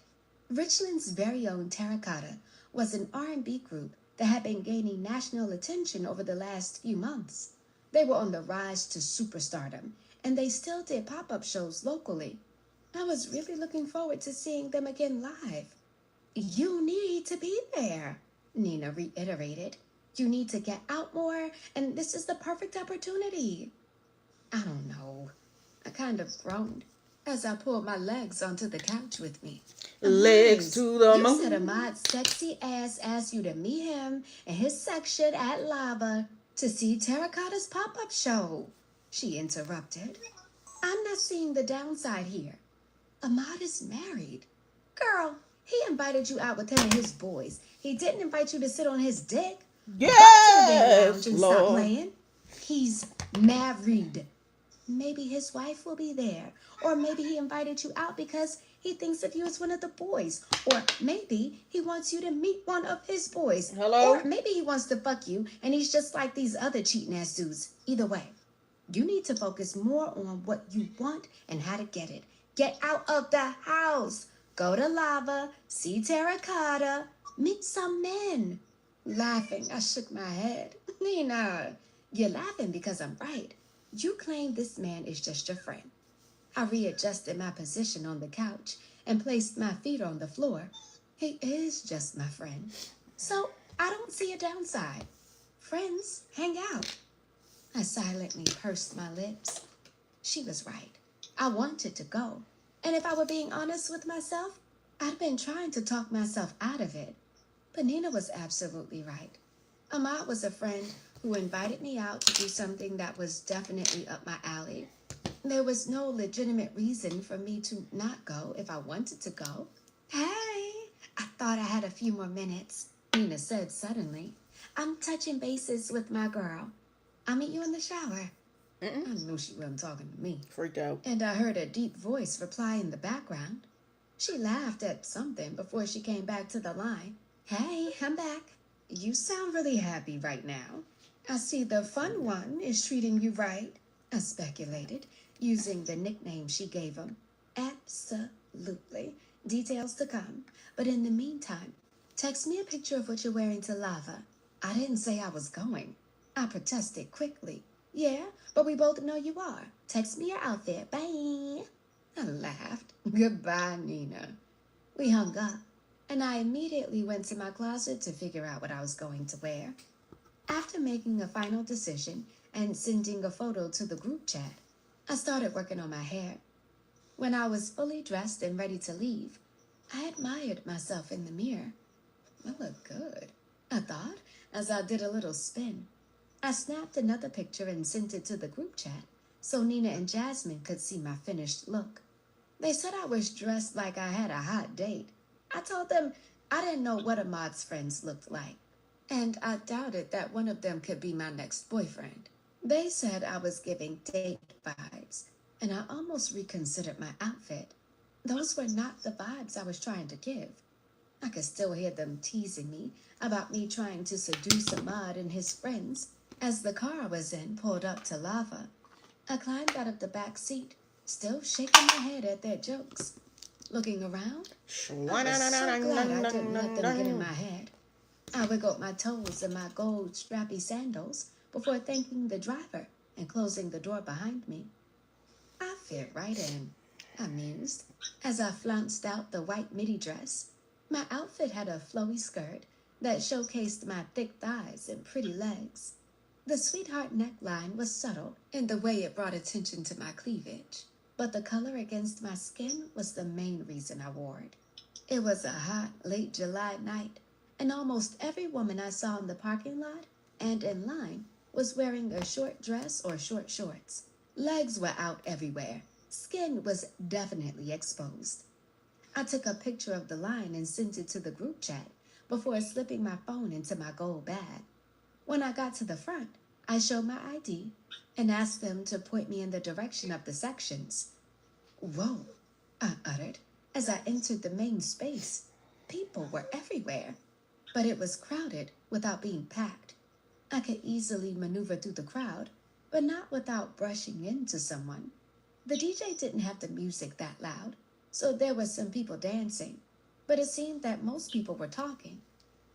Richland's very own Terracotta was an R&B group that had been gaining national attention over the last few months. They were on the rise to superstardom, and they still did pop-up shows locally. I was really looking forward to seeing them again live. You need to be there, Nina reiterated. You need to get out more, and this is the perfect opportunity. I don't know. I kind of groaned as I pulled my legs onto the couch with me. Legs to the You moon. said Ahmad's sexy ass asked you to meet him in his section at Lava to see Terracotta's pop-up show, she interrupted. I'm not seeing the downside here. Ahmad is married. Girl, he invited you out with him and his boys. He didn't invite you to sit on his dick. Go to the damn lounge Yes, and stop Lord. playing. He's married. Maybe his wife will be there. Or maybe he invited you out because he thinks of you as one of the boys. Or maybe he wants you to meet one of his boys. Hello? Or maybe he wants to fuck you and he's just like these other cheating ass dudes. Either way, you need to focus more on what you want and how to get it. Get out of the house. Go to Lava, see Terracotta, meet some men. Laughing, I shook my head. Nina, you're laughing because I'm right. You claim this man is just your friend. I readjusted my position on the couch and placed my feet on the floor. He is just my friend. So I don't see a downside. Friends hang out. I silently pursed my lips. She was right. I wanted to go. And if I were being honest with myself, I'd been trying to talk myself out of it. But Nina was absolutely right. Ahmad was a friend who invited me out to do something that was definitely up my alley. There was no legitimate reason for me to not go if I wanted to go. Hey, I thought I had a few more minutes, Nina said suddenly. I'm touching bases with my girl. I'll meet you in the shower. Mm-mm. I knew she wasn't talking to me. Freaked out. And I heard a deep voice reply in the background. She laughed at something before she came back to the line. Hey, I'm back. You sound really happy right now. I see the fun one is treating you right, I speculated, using the nickname she gave him. Absolutely. Details to come. But in the meantime, text me a picture of what you're wearing to Lava. I didn't say I was going. I protested quickly. Yeah, but we both know you are. Text me your outfit. Bye. I laughed. Goodbye, Nina. We hung up, and I immediately went to my closet to figure out what I was going to wear. After making a final decision and sending a photo to the group chat, I started working on my hair. When I was fully dressed and ready to leave, I admired myself in the mirror. I look good, I thought, as I did a little spin. I snapped another picture and sent it to the group chat so Nina and Jasmine could see my finished look. They said I was dressed like I had a hot date. I told them I didn't know what Ahmad's friends looked like, and I doubted that one of them could be my next boyfriend. They said I was giving date vibes, and I almost reconsidered my outfit. Those were not the vibes I was trying to give. I could still hear them teasing me about me trying to seduce Ahmad and his friends as the car I was in pulled up to Lava. I climbed out of the back seat, still shaking my head at their jokes. Looking around, I was so glad I didn't let them get in my head. I wiggled my toes in my gold strappy sandals before thanking the driver and closing the door behind me. I fit right in, I mused, as I flounced out the white midi dress. My outfit had a flowy skirt that showcased my thick thighs and pretty legs. The sweetheart neckline was subtle in the way it brought attention to my cleavage, but the color against my skin was the main reason I wore it. It was a hot, late July night, and almost every woman I saw in the parking lot and in line was wearing a short dress or short shorts. Legs were out everywhere. Skin was definitely exposed. I took a picture of the line and sent it to the group chat before slipping my phone into my gold bag. When I got to the front, I showed my ID and asked them to point me in the direction of the sections. Whoa, I uttered as I entered the main space. People were everywhere, but it was crowded without being packed. I could easily maneuver through the crowd, but not without brushing into someone. The DJ didn't have the music that loud, so there were some people dancing, but it seemed that most people were talking.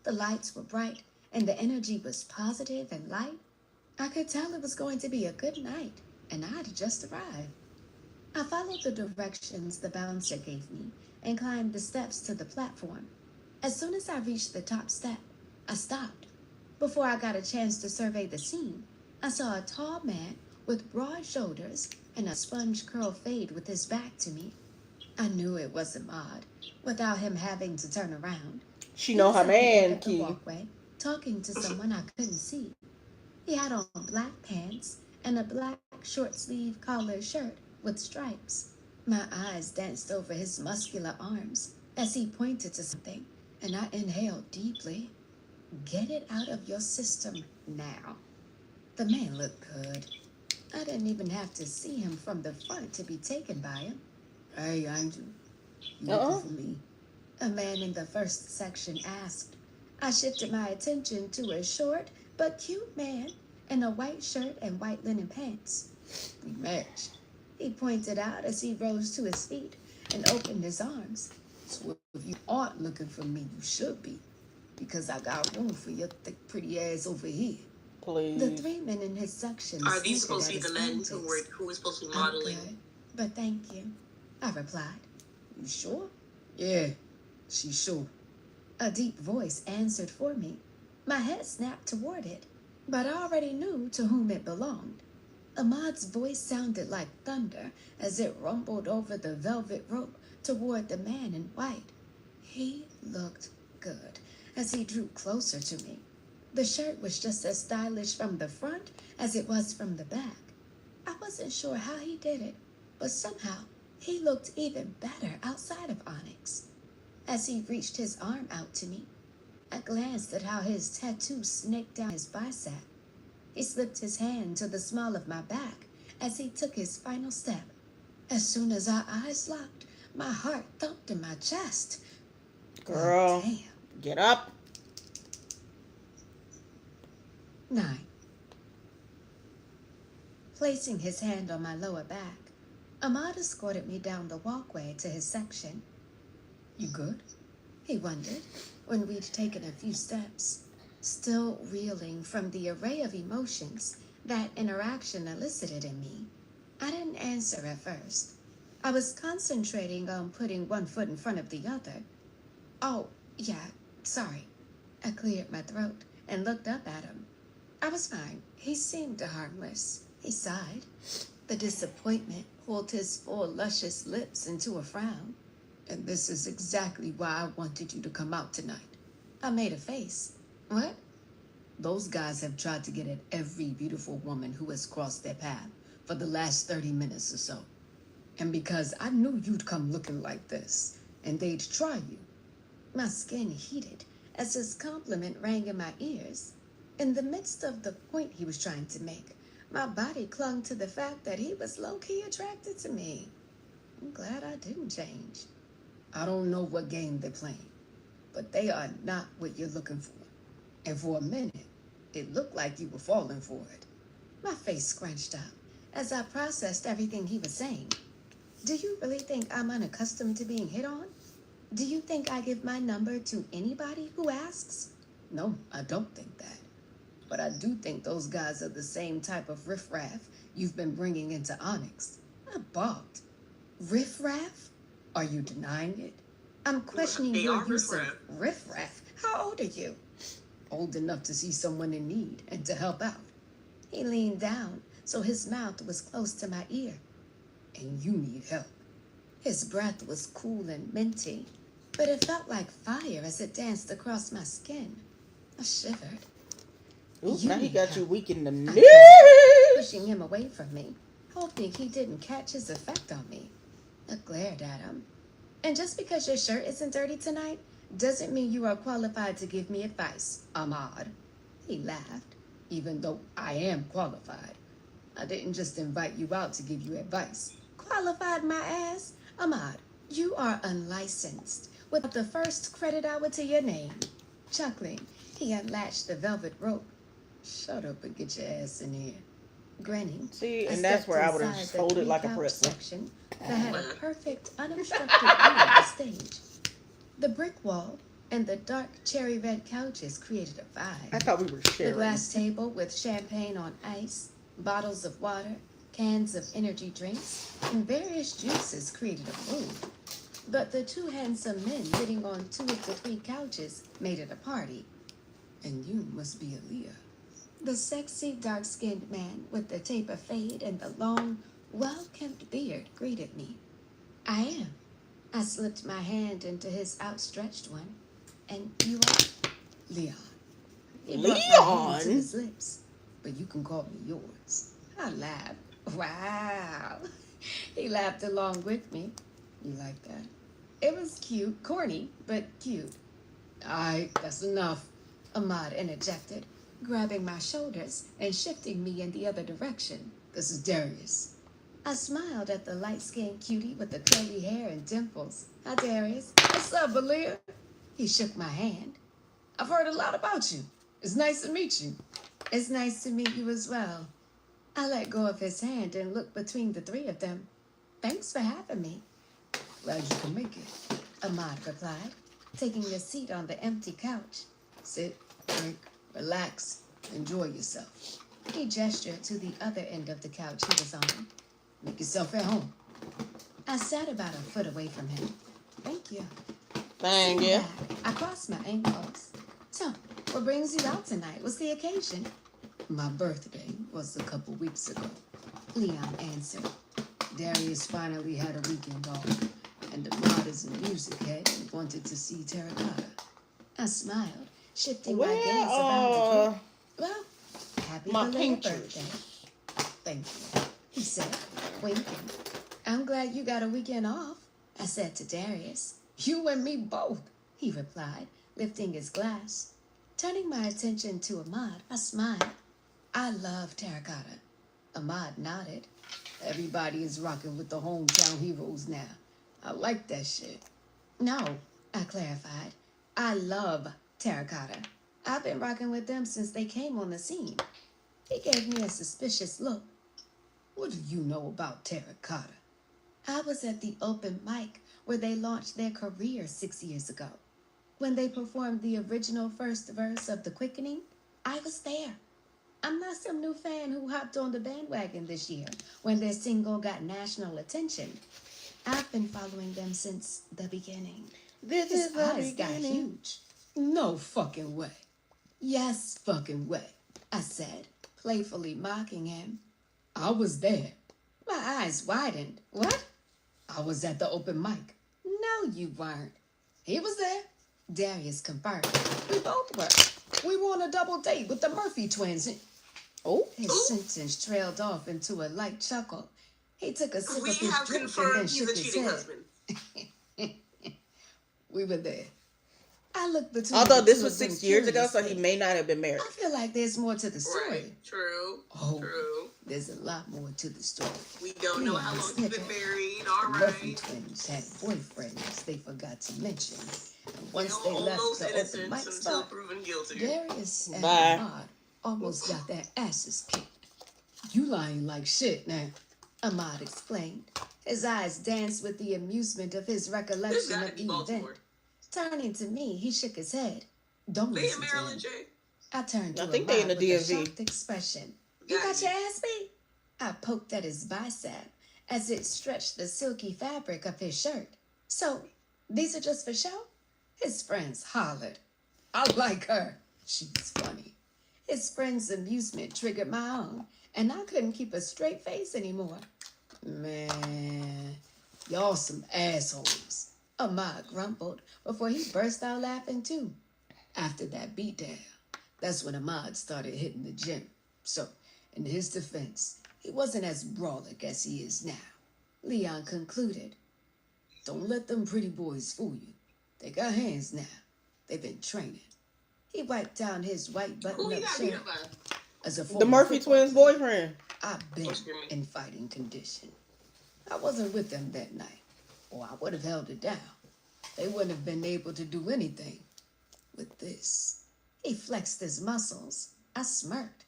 The lights were bright, and the energy was positive and light. I could tell it was going to be a good night, and I'd just arrived. I followed the directions the bouncer gave me and climbed the steps to the platform. As soon as I reached the top step, I stopped. Before I got a chance to survey the scene, I saw a tall man with broad shoulders and a sponge curl fade with his back to me. I knew it wasn't Maud without him having to turn around. She He know was her at the end man, of the Key. walkway, talking to someone I couldn't see. He had on black pants and a black short-sleeve collared shirt with stripes. My eyes danced over his muscular arms as he pointed to something, and I inhaled deeply. Get it out of your system now. The man looked good. I didn't even have to see him from the front to be taken by him. Hey, Angel, you looking for me? A man in the first section asked. I shifted my attention to a short but cute man in a white shirt and white linen pants. We matched, he pointed out as he rose to his feet and opened his arms. So if you aren't looking for me, you should be, because I got room for your thick, pretty ass over here. Please. The three men in his section Are these snickered supposed to at be the his men antics. who were supposed to be I'm modeling? good, but thank you, I replied. You sure? Yeah, she's sure. A deep voice answered for me. My head snapped toward it, but I already knew to whom it belonged. Ahmad's voice sounded like thunder as it rumbled over the velvet rope toward the man in white. He looked good, as he drew closer to me. The shirt was just as stylish from the front as it was from the back. I wasn't sure how he did it, but somehow he looked even better outside of onyx. As he reached his arm out to me, I glanced at how his tattoo snaked down his bicep. He slipped his hand to the small of my back as he took his final step. As soon as our eyes locked, my heart thumped in my chest. Girl, Damn. get up. 9. Placing his hand on my lower back, Ahmad escorted me down the walkway to his section. You good? He wondered when we'd taken a few steps. Still reeling from the array of emotions that interaction elicited in me, I didn't answer at first. I was concentrating on putting one foot in front of the other. Oh, yeah, sorry. I cleared my throat and looked up at him. I was fine. He seemed harmless. He sighed. The disappointment pulled his full, luscious lips into a frown. And this is exactly why I wanted you to come out tonight. I made a face. What? Those guys have tried to get at every beautiful woman who has crossed their path for the last 30 minutes or so. And because I knew you'd come looking like this, and they'd try you. My skin heated as his compliment rang in my ears. In the midst of the point he was trying to make, my body clung to the fact that he was low-key attracted to me. I'm glad I didn't change. I don't know what game they're playing, but they are not what you're looking for. And for a minute, it looked like you were falling for it. My face scrunched up as I processed everything he was saying. Do you really think I'm unaccustomed to being hit on? Do you think I give my number to anybody who asks? No, I don't think that. But I do think those guys are the same type of riffraff you've been bringing into Onyx. I balked. Riffraff? Are you denying it? I'm questioning your use of riffraff. How old are you? Old enough to see someone in need and to help out. He leaned down so his mouth was close to my ear. And you need help. His breath was cool and minty, but it felt like fire as it danced across my skin. I shivered. Ooh, now he got you weak in the I knees. pushing him away from me, hoping he didn't catch his effect on me. I glared at him. And just because your shirt isn't dirty tonight, doesn't mean you are qualified to give me advice, Ahmad. He laughed, even though I am qualified. I didn't just invite you out to give you advice. Qualified my ass? Ahmad, you are unlicensed, with the first credit hour to your name. Chuckling, he unlatched the velvet rope. Shut up and get your ass in here. Grinning, See, I and that's where I would have stepped just inside the folded like a three-couch pretzel. section that had a perfect, unobstructed view of the stage. The brick wall and the dark cherry red couches created a vibe. I thought we were The sharing. glass table with champagne on ice, bottles of water, cans of energy drinks, and various juices created a mood. But the two handsome men sitting on 2 of the 3 couches made it a party. And you must be Aaliyah. The sexy, dark-skinned man with the taper fade and the long, well-kept beard greeted me. I am. I slipped my hand into his outstretched one. And you are? Leon. He brought my hand to his lips. But you can call me yours. I laughed. Wow. He laughed along with me. You like that? It was cute. Corny, but cute. Aight, that's enough. Ahmad interjected, grabbing my shoulders and shifting me in the other direction. This is Darius. I smiled at the light-skinned cutie with the curly hair and dimples. Hi, Darius. What's up, Aaliyah? He shook my hand. I've heard a lot about you. It's nice to meet you. It's nice to meet you as well. I let go of his hand and looked between the 3 of them. Thanks for having me. Glad you can make it, Ahmad replied, taking a seat on the empty couch. Sit, drink, relax, enjoy yourself. He gestured to the other end of the couch he was on. Make yourself at home. I sat about a foot away from him. Thank you. Thank you. I crossed my ankles. So, what brings you out tonight? What's the occasion? My birthday was a couple weeks ago, Leon answered. Darius finally had a weekend off, and Ahmad is a music head and wanted to see Terracotta. I smiled, shifting my Where gaze around the are group. Well, happy my belated pictures? birthday. Thank you, he said, winking. I'm glad you got a weekend off, I said to Darius. You and me both, he replied, lifting his glass. Turning my attention to Ahmad, I smiled. I love terracotta. Ahmad nodded. Everybody is rocking with the hometown heroes now. I like that shit. No, I clarified. I love terracotta. I've been rocking with them since they came on the scene. He gave me a suspicious look. What do you know about terracotta? I was at the open mic where they launched their career 6 years ago. When they performed the original first verse of The Quickening, I was there. I'm not some new fan who hopped on the bandwagon this year when their single got national attention. I've been following them since the beginning. This His is the eyes got beginning. huge. No fucking way. Yes, fucking way, I said, playfully mocking him. I was there. My eyes widened. What? I was at the open mic. No, you weren't. He was there. Darius confirmed. We both were. We were on a double date with the Murphy twins. Oh, His sentence trailed off into a light chuckle. He took a sip We of his have drink and then confirmed he's shook a his cheating head. husband. We were there. I looked between although the this two was of them 6 years ago, so he curiously. may not have been married. I feel like there's more to the story. Right. True. Oh, True. there's a lot more to the story. We don't know how long he's been married. All The Murphy right. twins had boyfriends they forgot to mention. And once They're they left almost the open innocent mic until spot, proven guilty. Darius and Bye. Ahmad almost got their asses kicked. You lying like shit now, Ahmad explained. His eyes danced with the amusement of his This recollection gotta of be the event. Baltimore. Turning to me, he shook his head. Don't They in listen to him. Maryland, Jay. I turned to I think they in Ahmad the with a DMV. shocked expression. You Got got you. your ass beat? I poked at his bicep as it stretched the silky fabric of his shirt. So, these are just for show? His friends hollered. I like her. She's funny. His friend's amusement triggered my own, and I couldn't keep a straight face anymore. Man, y'all some assholes, Ahmad grumbled before he burst out laughing too. After that beatdown, that's when Ahmad started hitting the gym. So, in his defense, he wasn't as brawlic as he is now. Leon concluded. Don't let them pretty boys fool you. They got hands now. They've been training. He wiped down his white Who he button-up got beat shirt. up by? As a The former Murphy football twins' player, boyfriend. I've been Excuse me. in fighting condition. I wasn't with them that night, or I would have held it down. They wouldn't have been able to do anything with this. He flexed his muscles. I smirked.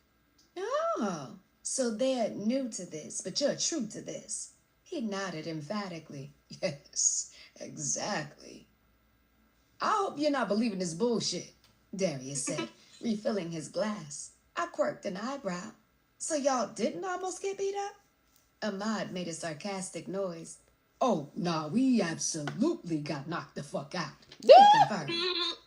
Oh, so they're new to this, but you're true to this. He nodded emphatically. Yes, exactly. I hope you're not believing this bullshit, Darius said, refilling his glass. I quirked an eyebrow. So y'all didn't almost get beat up? Ahmad made a sarcastic noise. Oh, nah, we absolutely got knocked the fuck out. He confirmed.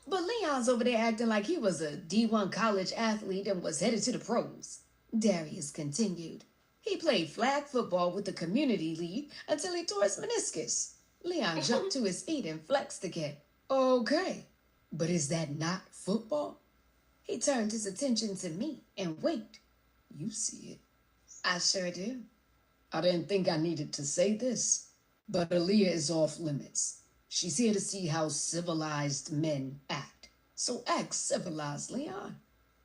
But Leon's over there acting like he was a D1 college athlete and was headed to the pros. Darius continued. He played flag football with the community league until he tore his meniscus. Leon jumped to his feet and flexed again. Okay, but is that not football? He turned his attention to me and winked. You see it. I sure do. I didn't think I needed to say this, but Aaliyah is off limits. She's here to see how civilized men act. So act civilized, Leon,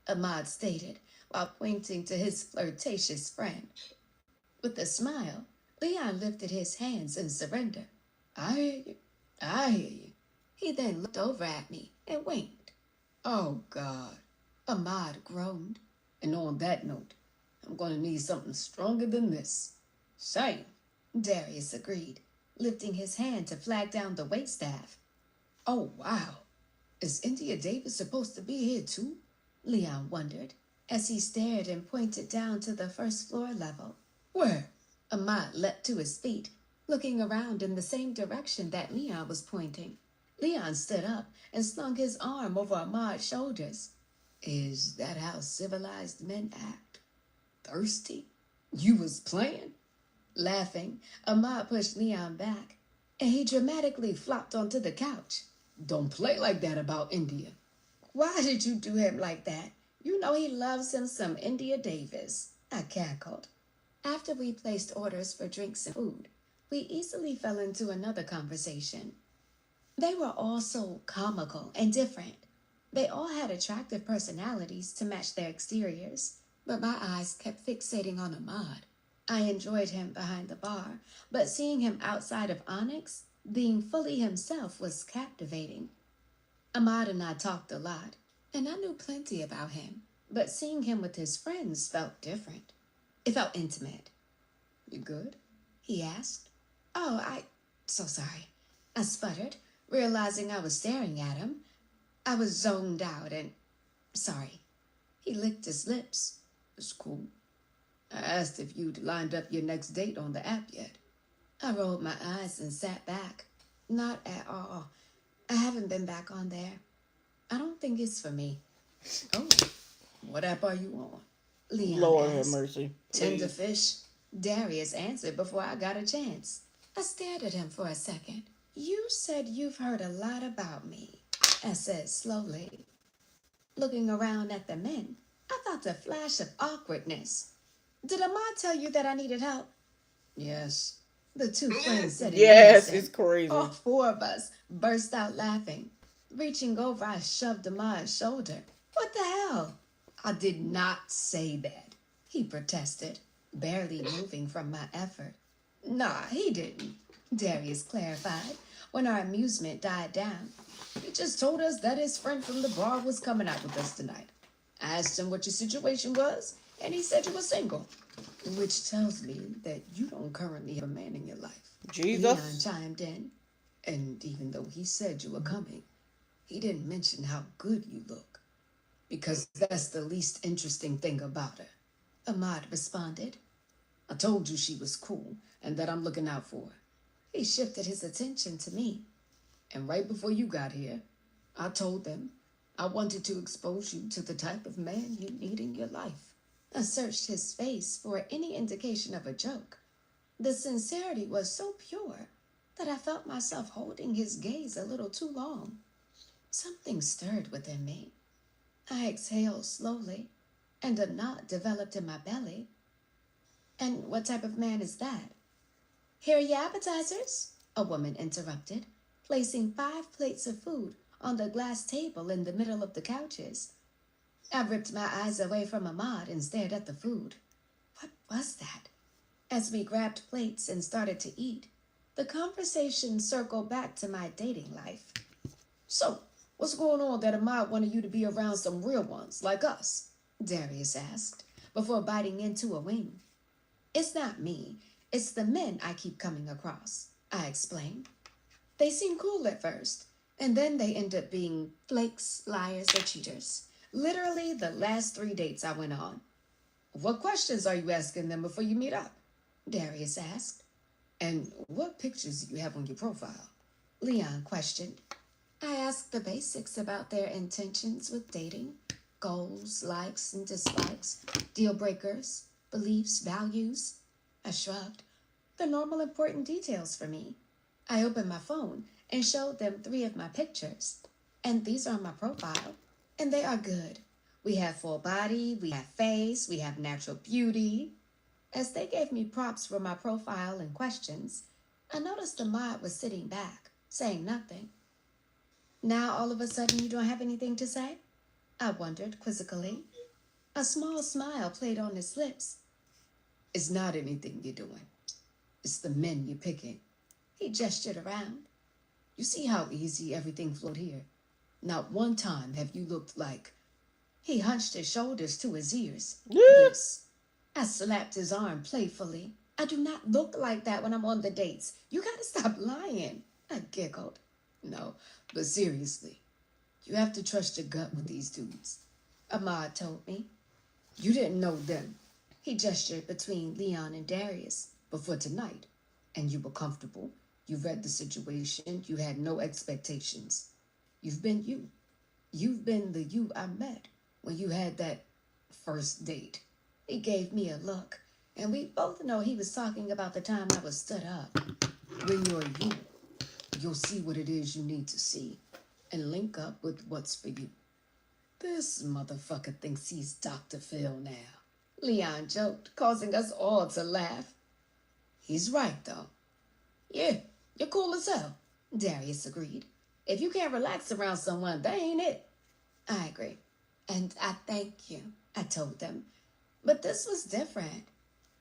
Ahmad stated while pointing to his flirtatious friend. With a smile, Leon lifted his hands in surrender. I hear you. I hear you. He then looked over at me and winked. Oh, God, Ahmad groaned. And on that note, I'm going to need something stronger than this. Same, Darius agreed, lifting his hand to flag down the waitstaff. Oh, wow. Is India Davis supposed to be here too? Leon wondered as he stared and pointed down to the first floor level. Where? Ahmad leapt to his feet, looking around in the same direction that Leon was pointing. Leon stood up and slung his arm over Ahmad's shoulders. Is that how civilized men act? Thirsty? You was playing? Laughing, Ahmad pushed Leon back, and he dramatically flopped onto the couch. Don't play like that about India. Why did you do him like that? You know he loves him some India Davis, I cackled. After we placed orders for drinks and food, we easily fell into another conversation. They were all so comical and different. They all had attractive personalities to match their exteriors, but my eyes kept fixating on Ahmad. I enjoyed him behind the bar, but seeing him outside of Onyx, being fully himself, was captivating. Ahmad and I talked a lot, and I knew plenty about him, but seeing him with his friends felt different. It felt intimate. You good? He asked. Oh, so sorry. I sputtered, realizing I was staring at him. I was zoned out and sorry. He licked his lips. It's cool. I asked if you'd lined up your next date on the app yet. I rolled my eyes and sat back. Not at all. I haven't been back on there. I don't think it's for me. Oh, what app are you on? Leon Lord asked. have mercy. Tenderfish. Darius answered before I got a chance. I stared at him for a second. You said you've heard a lot about me, I said slowly. Looking around at the men, I felt a flash of awkwardness. Did Ahmad tell you that I needed help? Yes. The two friends said in Yes, unison. it's crazy. All four of us burst out laughing. Reaching over, I shoved Ahmad's shoulder. What the hell? I did not say that, he protested, barely moving from my effort. Nah, he didn't, Darius clarified when our amusement died down. He just told us that his friend from the bar was coming out with us tonight. I asked him what your situation was, and he said you were single, which tells me that you don't currently have a man in your life. Jesus. Leon chimed in, and even though he said you were coming, he didn't mention how good you look, because that's the least interesting thing about her. Ahmad responded. I told you she was cool and that I'm looking out for her. He shifted his attention to me. And right before you got here, I told them I wanted to expose you to the type of man you need in your life. I searched his face for any indication of a joke. The sincerity was so pure that I felt myself holding his gaze a little too long. Something stirred within me. I exhaled slowly, and a knot developed in my belly. And what type of man is that? Here are your appetizers, a woman interrupted, placing 5 plates of food on the glass table in the middle of the couches. I ripped my eyes away from Ahmad and stared at the food. What was that? As we grabbed plates and started to eat, the conversation circled back to my dating life. So, what's going on that Ahmad wanted you to be around some real ones like us? Darius asked, before biting into a wing. It's not me. It's the men I keep coming across, I explained. They seem cool at first, and then they end up being flakes, liars, or cheaters. Literally the last 3 dates I went on. What questions are you asking them before you meet up? Darius asked. And what pictures do you have on your profile? Leon questioned. I asked the basics about their intentions with dating, goals, likes and dislikes, deal breakers, beliefs, values. I shrugged. The normal important details for me. I opened my phone and showed them 3 of my pictures. And these are on my profile. And they are good. We have full body, we have face, we have natural beauty. As they gave me props for my profile and questions, I noticed Ahmad was sitting back, saying nothing. Now all of a sudden you don't have anything to say? I wondered quizzically. A small smile played on his lips. It's not anything you're doing. It's the men you're picking. He gestured around. You see how easy everything flowed here? Not one time have you looked like... He hunched his shoulders to his ears. This. I slapped his arm playfully. I do not look like that when I'm on the dates. You gotta stop lying. I giggled. No, but seriously, you have to trust your gut with these dudes. Ahmad told me. You didn't know them. He gestured between Leon and Darius. But for tonight, and you were comfortable. You read the situation. You had no expectations. You've been you. You've been the you I met when you had that first date. He gave me a look, and we both know he was talking about the time I was stood up. When you're you, you'll see what it is you need to see and link up with what's for you. This motherfucker thinks he's Dr. Phil now, Leon joked, causing us all to laugh. He's right, though. Yeah, you're cool as hell, Darius agreed. If you can't relax around someone, that ain't it. I agree. And I thank you, I told them. But this was different.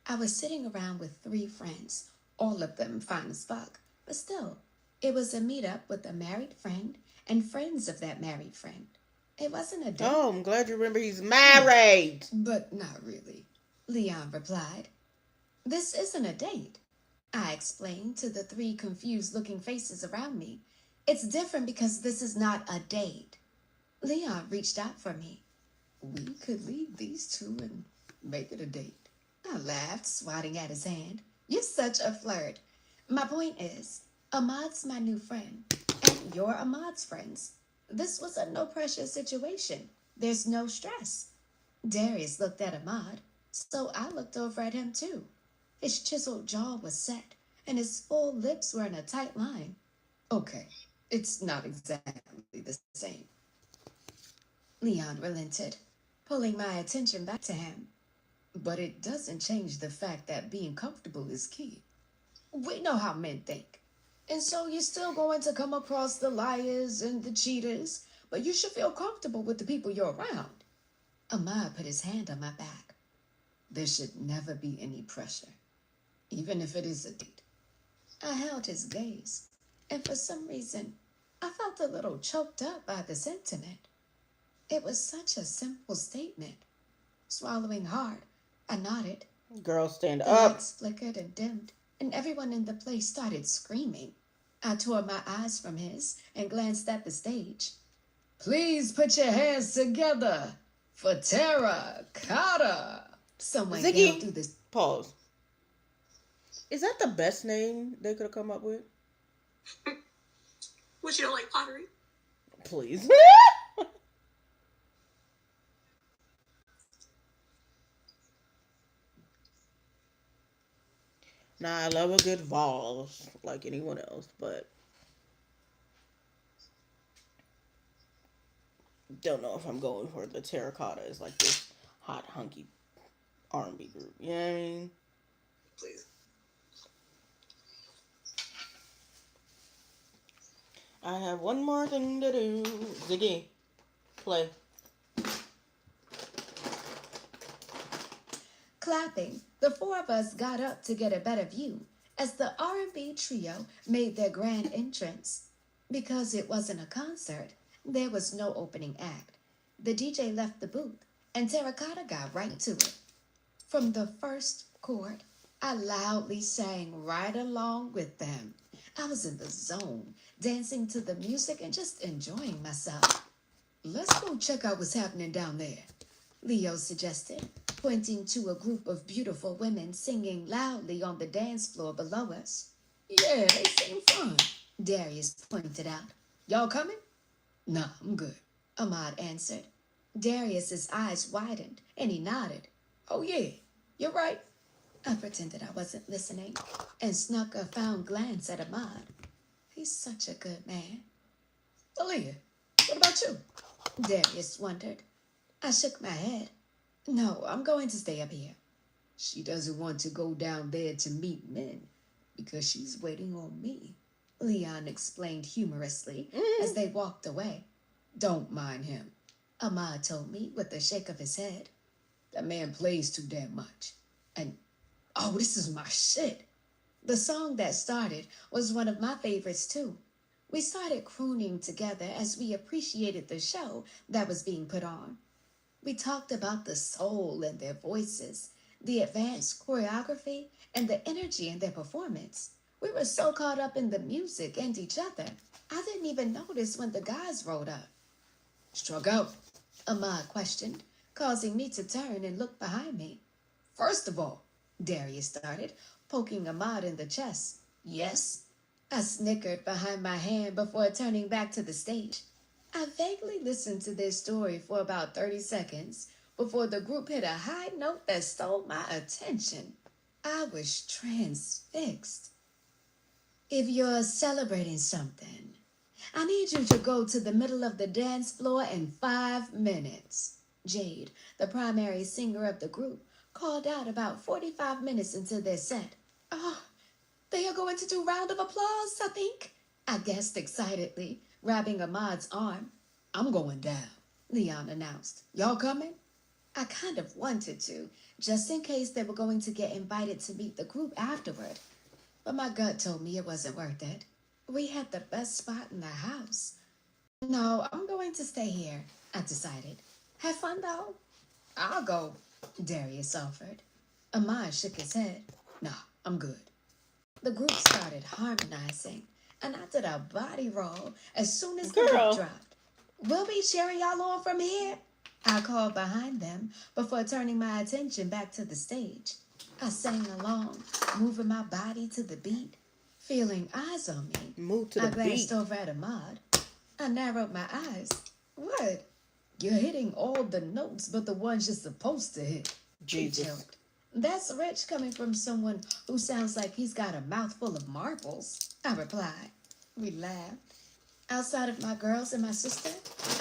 I was sitting around with 3 friends, all of them fine as fuck. But still, it was a meetup with a married friend and friends of that married friend. It wasn't a date. Oh, I'm glad you remember he's married. But not really, Leon replied. This isn't a date, I explained to the 3 confused-looking faces around me. It's different because this is not a date. Leon reached out for me. We could leave these 2 and make it a date. I laughed, swatting at his hand. You're such a flirt. My point is, Ahmad's my new friend, and you're Ahmad's friends. This was a no-pressure situation. There's no stress. Darius looked at Ahmad, so I looked over at him too. His chiseled jaw was set, and his full lips were in a tight line. Okay, it's not exactly the same. Leon relented, pulling my attention back to him. But it doesn't change the fact that being comfortable is key. We know how men think. And so you're still going to come across the liars and the cheaters, but you should feel comfortable with the people you're around. Ahmad put his hand on my back. There should never be any pressure, even if it is a date. I held his gaze, and for some reason, I felt a little choked up by the sentiment. It was such a simple statement. Swallowing hard, I nodded. Girl, stand The up. lights flickered and dimmed, and everyone in the place started screaming. I tore my eyes from his and glanced at the stage. Please put your hands together for Terracotta. Someone yelled through Ziggy, this. pause. Is that the best name they could have come up with? What, you don't like pottery? Please. Nah, I love a good vase like anyone else, but don't know if I'm going for the Terracotta is like this hot hunky R&B group. You know what I mean? Please. I have one more thing to do. Ziggy, play. Clapping, the 4 of us got up to get a better view as the R&B trio made their grand entrance. Because it wasn't a concert, there was no opening act. The DJ left the booth, and Terracotta got right to it. From the first chord, I loudly sang right along with them. I was in the zone, dancing to the music and just enjoying myself. Let's go check out what's happening down there, Leo suggested, pointing to a group of beautiful women singing loudly on the dance floor below us. Yeah, they seem fun, Darius pointed out. Y'all coming? Nah, I'm good, Ahmad answered. Darius's eyes widened, and he nodded. Oh yeah, you're right. I pretended I wasn't listening and snuck a fond glance at Ahmad. He's such a good man. Aaliyah, what about you? Darius wondered. I shook my head. No, I'm going to stay up here. She doesn't want to go down there to meet men because she's waiting on me, Leon explained humorously as they walked away. Don't mind him, Ahmad told me with a shake of his head. That man plays too damn much. And, oh, this is my shit. The song that started was one of my favorites too. We started crooning together as we appreciated the show that was being put on. We talked about the soul in their voices, the advanced choreography, and the energy in their performance. We were so caught up in the music and each other, I didn't even notice when the guys rolled up. Struck out? Ahmad questioned, causing me to turn and look behind me. First of all, Darius started, poking Ahmad in the chest. Yes? I snickered behind my hand before turning back to the stage. I vaguely listened to their story for about 30 seconds before the group hit a high note that stole my attention. I was transfixed. If you're celebrating something, I need you to go to the middle of the dance floor in 5 minutes. Jade, the primary singer of the group, called out about 45 minutes into their set. Oh, they are going to do round of applause, I think, I guessed excitedly, grabbing Ahmad's arm. I'm going down, Leon announced. Y'all coming? I kind of wanted to, just in case they were going to get invited to meet the group afterward. But my gut told me it wasn't worth it. We had the best spot in the house. No, I'm going to stay here, I decided. Have fun, though. I'll go, Darius offered. Ahmad shook his head. No, I'm good. The group started harmonizing, and I did a body roll as soon as the beat Girl. dropped. We'll be cheering y'all on from here, I called behind them before turning my attention back to the stage. I sang along, moving my body to the beat, feeling eyes on me. Move to I the glanced beat. over at Ahmad. I narrowed my eyes. What? You're hitting all the notes but the ones you're supposed to hit. He Jesus. joked. That's rich coming from someone who sounds like he's got a mouthful of marbles, I replied. We laughed. Outside of my girls and my sister,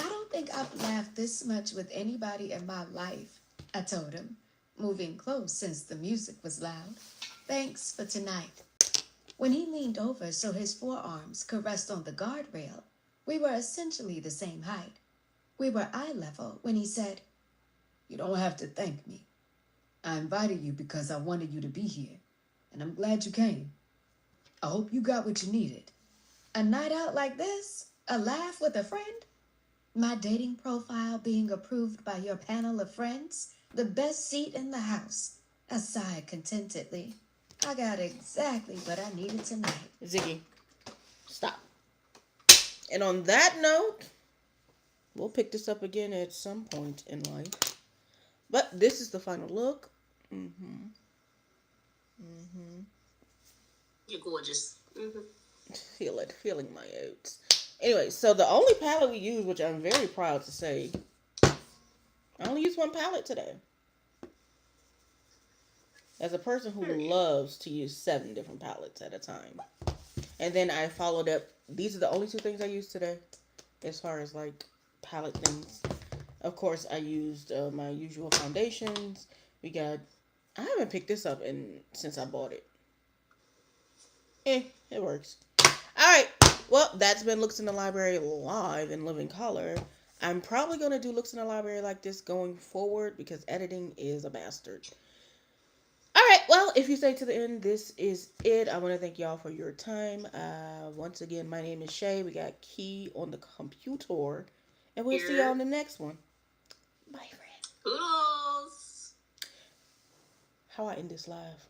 I don't think I've laughed this much with anybody in my life, I told him, moving close since the music was loud. Thanks for tonight. When he leaned over so his forearms could rest on the guardrail, we were essentially the same height. We were eye level when he said, You don't have to thank me. I invited you because I wanted you to be here, and I'm glad you came. I hope you got what you needed. A night out like this? A laugh with a friend? My dating profile being approved by your panel of friends? The best seat in the house. I sighed contentedly. I got exactly what I needed tonight. Ziggy, stop. And on that note, we'll pick this up again at some point in life. But this is the final look. You're gorgeous. Feel it, feeling my oats. Anyway, so the only palette we use, which I'm very proud to say, I only used one palette today. As a person who loves to use 7 different palettes at a time. And then I followed up, these are the only 2 things I used today, as far as like palette things. Of course, I used my usual foundations. I haven't picked this up since I bought it. It works. Alright, well, that's been Lewks in the Library live in living color. I'm probably going to do Lewks in the Library like this going forward because editing is a bastard. Alright, well, if you stay to the end, this is it. I want to thank y'all for your time. Once again, my name is Shay. We got Key on the computer. And we'll see y'all in the next one. Bye, friend. Toodles. How I end this live?